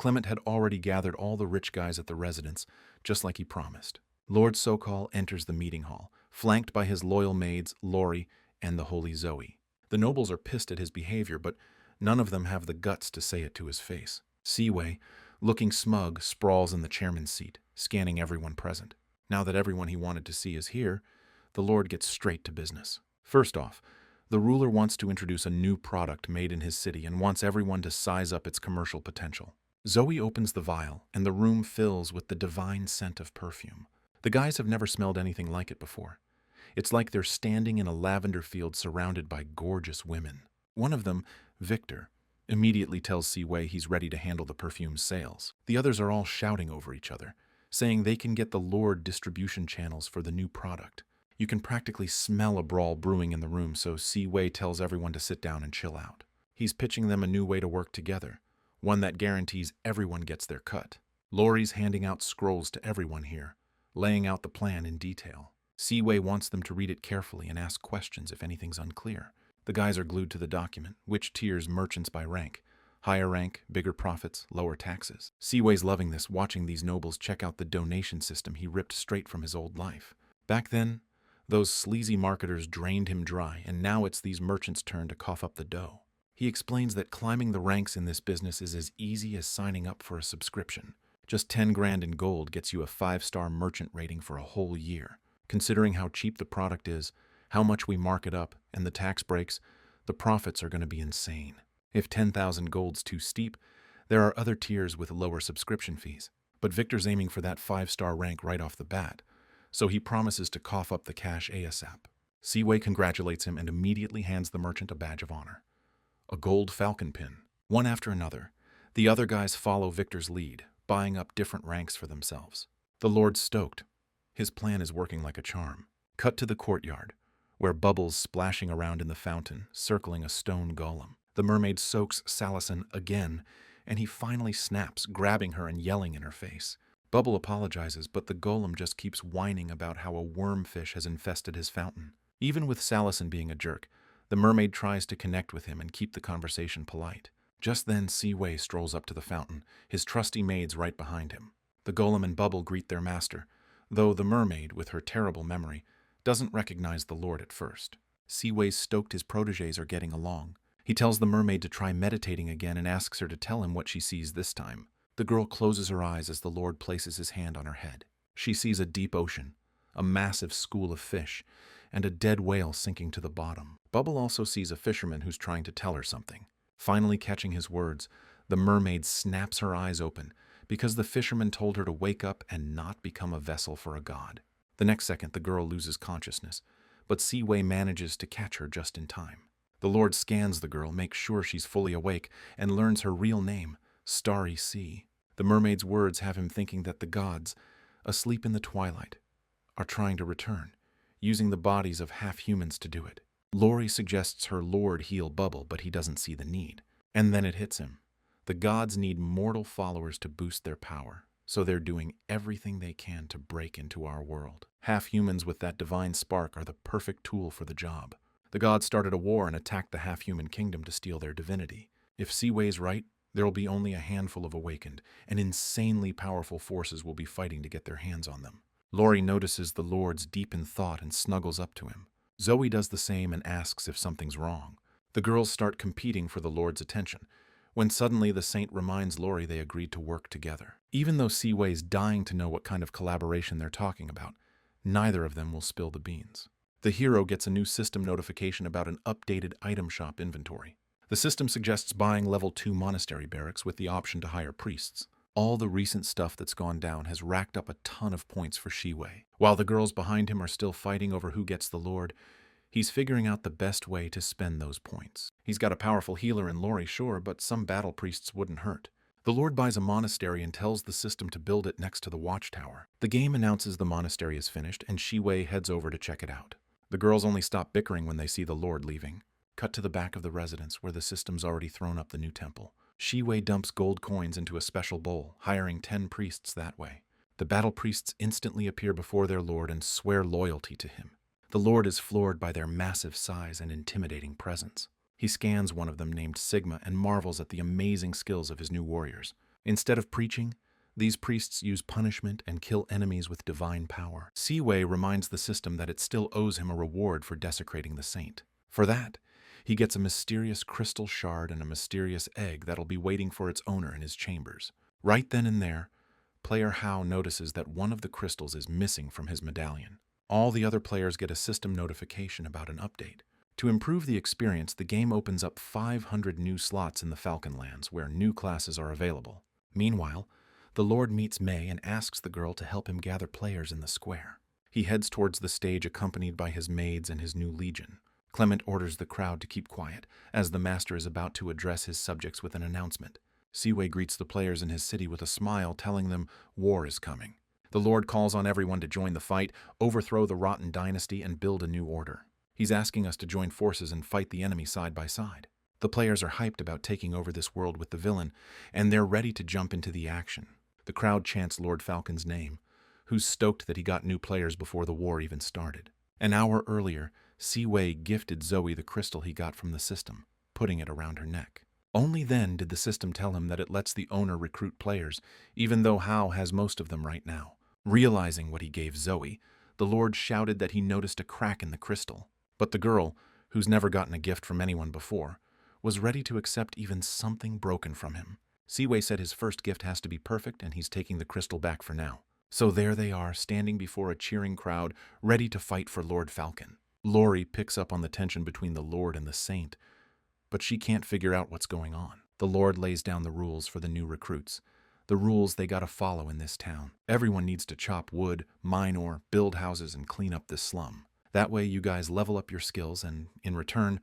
Clement had already gathered all the rich guys at the residence, just like he promised. Lord Sokol enters the meeting hall, flanked by his loyal maids, Lori and the holy Zoe. The nobles are pissed at his behavior, but none of them have the guts to say it to his face. Seaway, looking smug, sprawls in the chairman's seat, scanning everyone present. Now that everyone he wanted to see is here, the Lord gets straight to business. First off, The ruler wants to introduce a new product made in his city and wants everyone to size up its commercial potential. Zoe opens the vial, and the room fills with the divine scent of perfume. The guys have never smelled anything like it before. It's like they're standing in a lavender field surrounded by gorgeous women. One of them, Victor, immediately tells Siwei he's ready to handle the perfume's sales. The others are all shouting over each other, saying they can get the Lord distribution channels for the new product. You can practically smell a brawl brewing in the room, so Siwei tells everyone to sit down and chill out. He's pitching them a new way to work together, one that guarantees everyone gets their cut. Laurie's handing out scrolls to everyone here, laying out the plan in detail. Siwei wants them to read it carefully and ask questions if anything's unclear. The guys are glued to the document, which tiers merchants by rank. Higher rank, bigger profits, lower taxes. Siwei's loving this, watching these nobles check out the donation system he ripped straight from his old life. Back then, those sleazy marketers drained him dry, and now it's these merchants' turn to cough up the dough. He explains that climbing the ranks in this business is as easy as signing up for a subscription. Just 10 grand in gold gets you a 5-star merchant rating for a whole year. Considering how cheap the product is, how much we mark it up, and the tax breaks, the profits are going to be insane. If 10,000 gold's too steep, there are other tiers with lower subscription fees. But Victor's aiming for that 5-star rank right off the bat, so he promises to cough up the cash ASAP. Siwei congratulates him and immediately hands the merchant a badge of honor. A gold falcon pin. One after another, the other guys follow Victor's lead, buying up different ranks for themselves. The Lord's stoked. His plan is working like a charm. Cut to the courtyard, where Bubbles splashing around in the fountain, circling a stone golem. The mermaid soaks Salison again, and he finally snaps, grabbing her and yelling in her face. Bubble apologizes, but the golem just keeps whining about how a wormfish has infested his fountain. Even with Salison being a jerk, the mermaid tries to connect with him and keep the conversation polite. Just then, Siwei strolls up to the fountain, his trusty maids right behind him. The golem and Bubble greet their master, though the mermaid, with her terrible memory, doesn't recognize the Lord at first. Siwei's stoked his protégés are getting along. He tells the mermaid to try meditating again and asks her to tell him what she sees this time. The girl closes her eyes as the Lord places his hand on her head. She sees a deep ocean, a massive school of fish, and a dead whale sinking to the bottom. Bubble also sees a fisherman who's trying to tell her something. Finally catching his words, the mermaid snaps her eyes open because the fisherman told her to wake up and not become a vessel for a god. The next second, the girl loses consciousness, but Siwei manages to catch her just in time. The Lord scans the girl, makes sure she's fully awake, and learns her real name, Starry Sea. The mermaid's words have him thinking that the gods, asleep in the twilight, are trying to return, using the bodies of half-humans to do it. Laurie suggests her Lord heal Bubble, but he doesn't see the need. And then it hits him. The gods need mortal followers to boost their power, so they're doing everything they can to break into our world. Half-humans with that divine spark are the perfect tool for the job. The gods started a war and attacked the half-human kingdom to steal their divinity. If Siwei's right, there will be only a handful of awakened, and insanely powerful forces will be fighting to get their hands on them. Laurie notices the Lord's deep in thought and snuggles up to him. Zoe does the same and asks if something's wrong. The girls start competing for the Lord's attention, when suddenly the saint reminds Laurie they agreed to work together. Even though Siwei's dying to know what kind of collaboration they're talking about, neither of them will spill the beans. The hero gets a new system notification about an updated item shop inventory. The system suggests buying level 2 monastery barracks with the option to hire priests. All the recent stuff that's gone down has racked up a ton of points for Siwei. While the girls behind him are still fighting over who gets the Lord, he's figuring out the best way to spend those points. He's got a powerful healer in Laurie, sure, but some battle priests wouldn't hurt. The Lord buys a monastery and tells the system to build it next to the watchtower. The game announces the monastery is finished, and Siwei heads over to check it out. The girls only stop bickering when they see the Lord leaving. Cut to the back of the residence where the system's already thrown up the new temple. Siwei dumps gold coins into a special bowl, hiring 10 priests that way. The battle priests instantly appear before their Lord and swear loyalty to him. The Lord is floored by their massive size and intimidating presence. He scans one of them named Sigma and marvels at the amazing skills of his new warriors. Instead of preaching, these priests use punishment and kill enemies with divine power. Siwei reminds the system that it still owes him a reward for desecrating the saint. For that, he gets a mysterious crystal shard and a mysterious egg that'll be waiting for its owner in his chambers. Right then and there, player Hao notices that one of the crystals is missing from his medallion. All the other players get a system notification about an update. To improve the experience, the game opens up 500 new slots in the Falcon Lands where new classes are available. Meanwhile, the Lord meets May and asks the girl to help him gather players in the square. He heads towards the stage accompanied by his maids and his new legion. Clement orders the crowd to keep quiet, as the master is about to address his subjects with an announcement. Seaway greets the players in his city with a smile, telling them war is coming. The Lord calls on everyone to join the fight, overthrow the rotten dynasty, and build a new order. He's asking us to join forces and fight the enemy side by side. The players are hyped about taking over this world with the villain, and they're ready to jump into the action. The crowd chants Lord Falcon's name, who's stoked that he got new players before the war even started. An hour earlier, Seaway gifted Zoe the crystal he got from the system, putting it around her neck. Only then did the system tell him that it lets the owner recruit players, even though Hao has most of them right now. Realizing what he gave Zoe, the Lord shouted that he noticed a crack in the crystal. But the girl, who's never gotten a gift from anyone before, was ready to accept even something broken from him. Seaway said his first gift has to be perfect, and he's taking the crystal back for now. So there they are, standing before a cheering crowd, ready to fight for Lord Falcon. Lori picks up on the tension between the Lord and the Saint, but she can't figure out what's going on. The Lord lays down the rules for the new recruits, the rules they gotta follow in this town. Everyone needs to chop wood, mine ore, build houses, and clean up this slum. That way you guys level up your skills, and in return,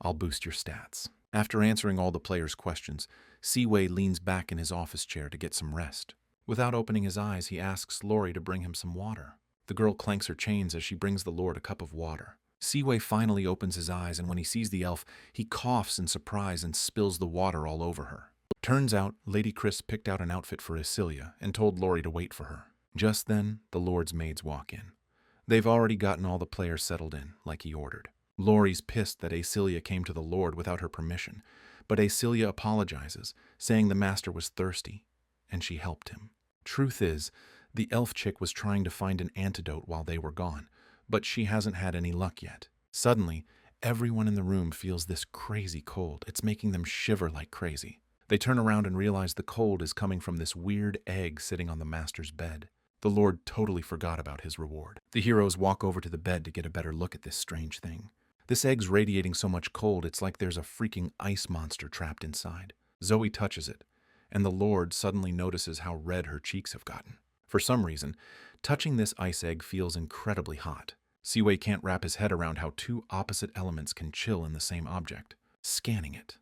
I'll boost your stats. After answering all the players' questions, Seaway leans back in his office chair to get some rest. Without opening his eyes, he asks Lori to bring him some water. The girl clanks her chains as she brings the Lord a cup of water. Seaway finally opens his eyes, and when he sees the elf, he coughs in surprise and spills the water all over her. Turns out, Lady Chris picked out an outfit for Isilia and told Lori to wait for her. Just then, the Lord's maids walk in. They've already gotten all the players settled in, like he ordered. Lori's pissed that Isilia came to the Lord without her permission, but Isilia apologizes, saying the master was thirsty, and she helped him. Truth is, the elf chick was trying to find an antidote while they were gone, but she hasn't had any luck yet. Suddenly, everyone in the room feels this crazy cold. It's making them shiver like crazy. They turn around and realize the cold is coming from this weird egg sitting on the master's bed. The Lord totally forgot about his reward. The heroes walk over to the bed to get a better look at this strange thing. This egg's radiating so much cold, it's like there's a freaking ice monster trapped inside. Zoe touches it, and the Lord suddenly notices how red her cheeks have gotten. For some reason, touching this ice egg feels incredibly hot. Seaway can't wrap his head around how two opposite elements can chill in the same object. Scanning it,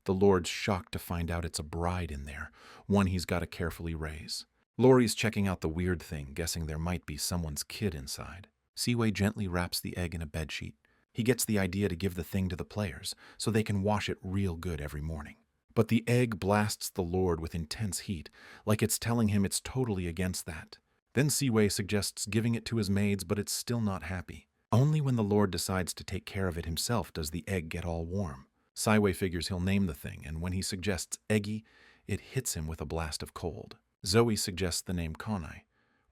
the Lord's shocked to find out it's a bride in there, one he's got to carefully raise. Lori's checking out the weird thing, guessing there might be someone's kid inside. Seaway gently wraps the egg in a bedsheet. He gets the idea to give the thing to the players, so they can wash it real good every morning. But the egg blasts the Lord with intense heat, like it's telling him it's totally against that. Then Seaway suggests giving it to his maids, but it's still not happy. Only when the Lord decides to take care of it himself does the egg get all warm. Seaway figures he'll name the thing, and when he suggests Eggy, it hits him with a blast of cold. Zoe suggests the name Konai,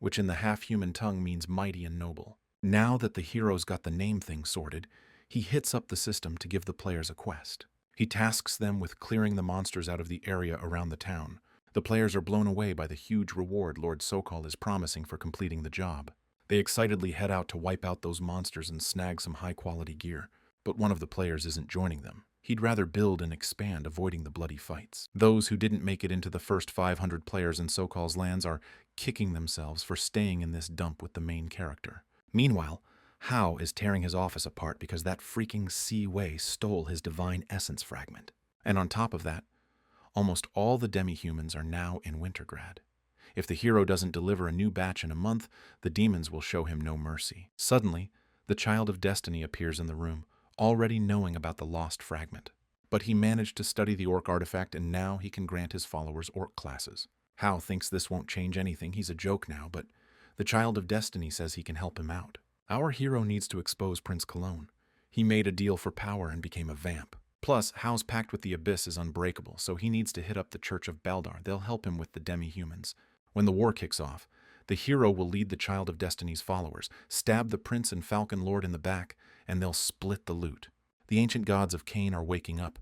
which in the half-human tongue means mighty and noble. Now that the hero's got the name thing sorted, he hits up the system to give the players a quest. He tasks them with clearing the monsters out of the area around the town. The players are blown away by the huge reward Lord Sokol is promising for completing the job. They excitedly head out to wipe out those monsters and snag some high-quality gear, but one of the players isn't joining them. He'd rather build and expand, avoiding the bloody fights. Those who didn't make it into the first 500 players in Sokol's lands are kicking themselves for staying in this dump with the main character. Meanwhile, Hao is tearing his office apart because that freaking Seaway stole his divine essence fragment. And on top of that, almost all the demi-humans are now in Wintergrad. If the hero doesn't deliver a new batch in a month, the demons will show him no mercy. Suddenly, the Child of Destiny appears in the room, already knowing about the lost fragment. But he managed to study the orc artifact, and now he can grant his followers orc classes. Hao thinks this won't change anything, he's a joke now, but the Child of Destiny says he can help him out. Our hero needs to expose Prince Cologne. He made a deal for power and became a vamp. Plus, Hao's pact with the Abyss is unbreakable, so he needs to hit up the Church of Baldar. They'll help him with the demi-humans. When the war kicks off, the hero will lead the Child of Destiny's followers, stab the Prince and Falcon Lord in the back, and they'll split the loot. The ancient gods of Cain are waking up,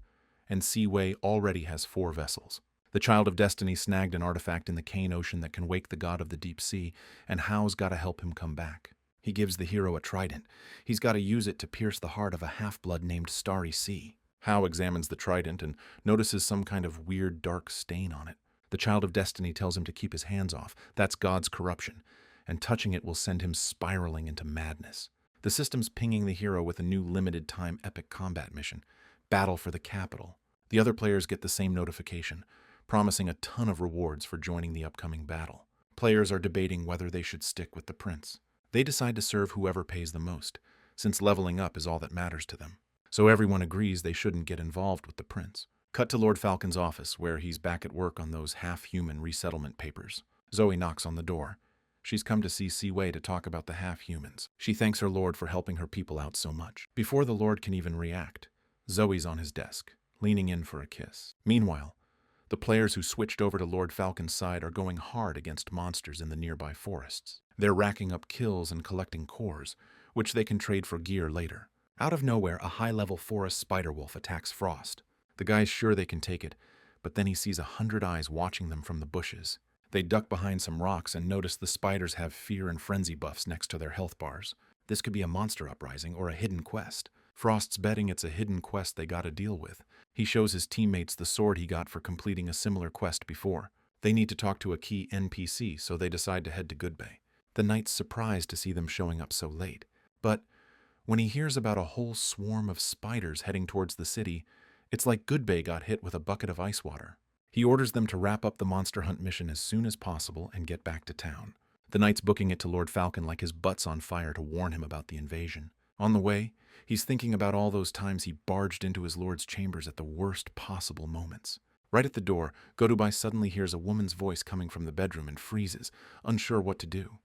and Seaway already has 4 vessels. The Child of Destiny snagged an artifact in the Cain Ocean that can wake the god of the deep sea, and Hao's gotta help him come back. He gives the hero a trident. He's got to use it to pierce the heart of a half-blood named Starry Sea. Hao examines the trident and notices some kind of weird dark stain on it. The Child of Destiny tells him to keep his hands off. That's God's corruption, and touching it will send him spiraling into madness. The system's pinging the hero with a new limited-time epic combat mission, Battle for the Capital. The other players get the same notification, promising a ton of rewards for joining the upcoming battle. Players are debating whether they should stick with the prince. They decide to serve whoever pays the most, since leveling up is all that matters to them. So everyone agrees they shouldn't get involved with the prince. Cut to Lord Falcon's office, where he's back at work on those half-human resettlement papers. Zoe knocks on the door. She's come to see Siwei to talk about the half-humans. She thanks her lord for helping her people out so much. Before the lord can even react, Zoe's on his desk, leaning in for a kiss. Meanwhile, the players who switched over to Lord Falcon's side are going hard against monsters in the nearby forests. They're racking up kills and collecting cores, which they can trade for gear later. Out of nowhere, a high-level forest spider-wolf attacks Frost. The guy's sure they can take it, but then he sees 100 eyes watching them from the bushes. They duck behind some rocks and notice the spiders have fear and frenzy buffs next to their health bars. This could be a monster uprising or a hidden quest. Frost's betting it's a hidden quest they gotta deal with. He shows his teammates the sword he got for completing a similar quest before. They need to talk to a key NPC, so they decide to head to Goodbay. The knight's surprised to see them showing up so late. But when he hears about a whole swarm of spiders heading towards the city, it's like Goodbay got hit with a bucket of ice water. He orders them to wrap up the monster hunt mission as soon as possible and get back to town. The knight's booking it to Lord Falcon like his butt's on fire to warn him about the invasion. On the way, he's thinking about all those times he barged into his lord's chambers at the worst possible moments. Right at the door, Godobai suddenly hears a woman's voice coming from the bedroom and freezes, unsure what to do.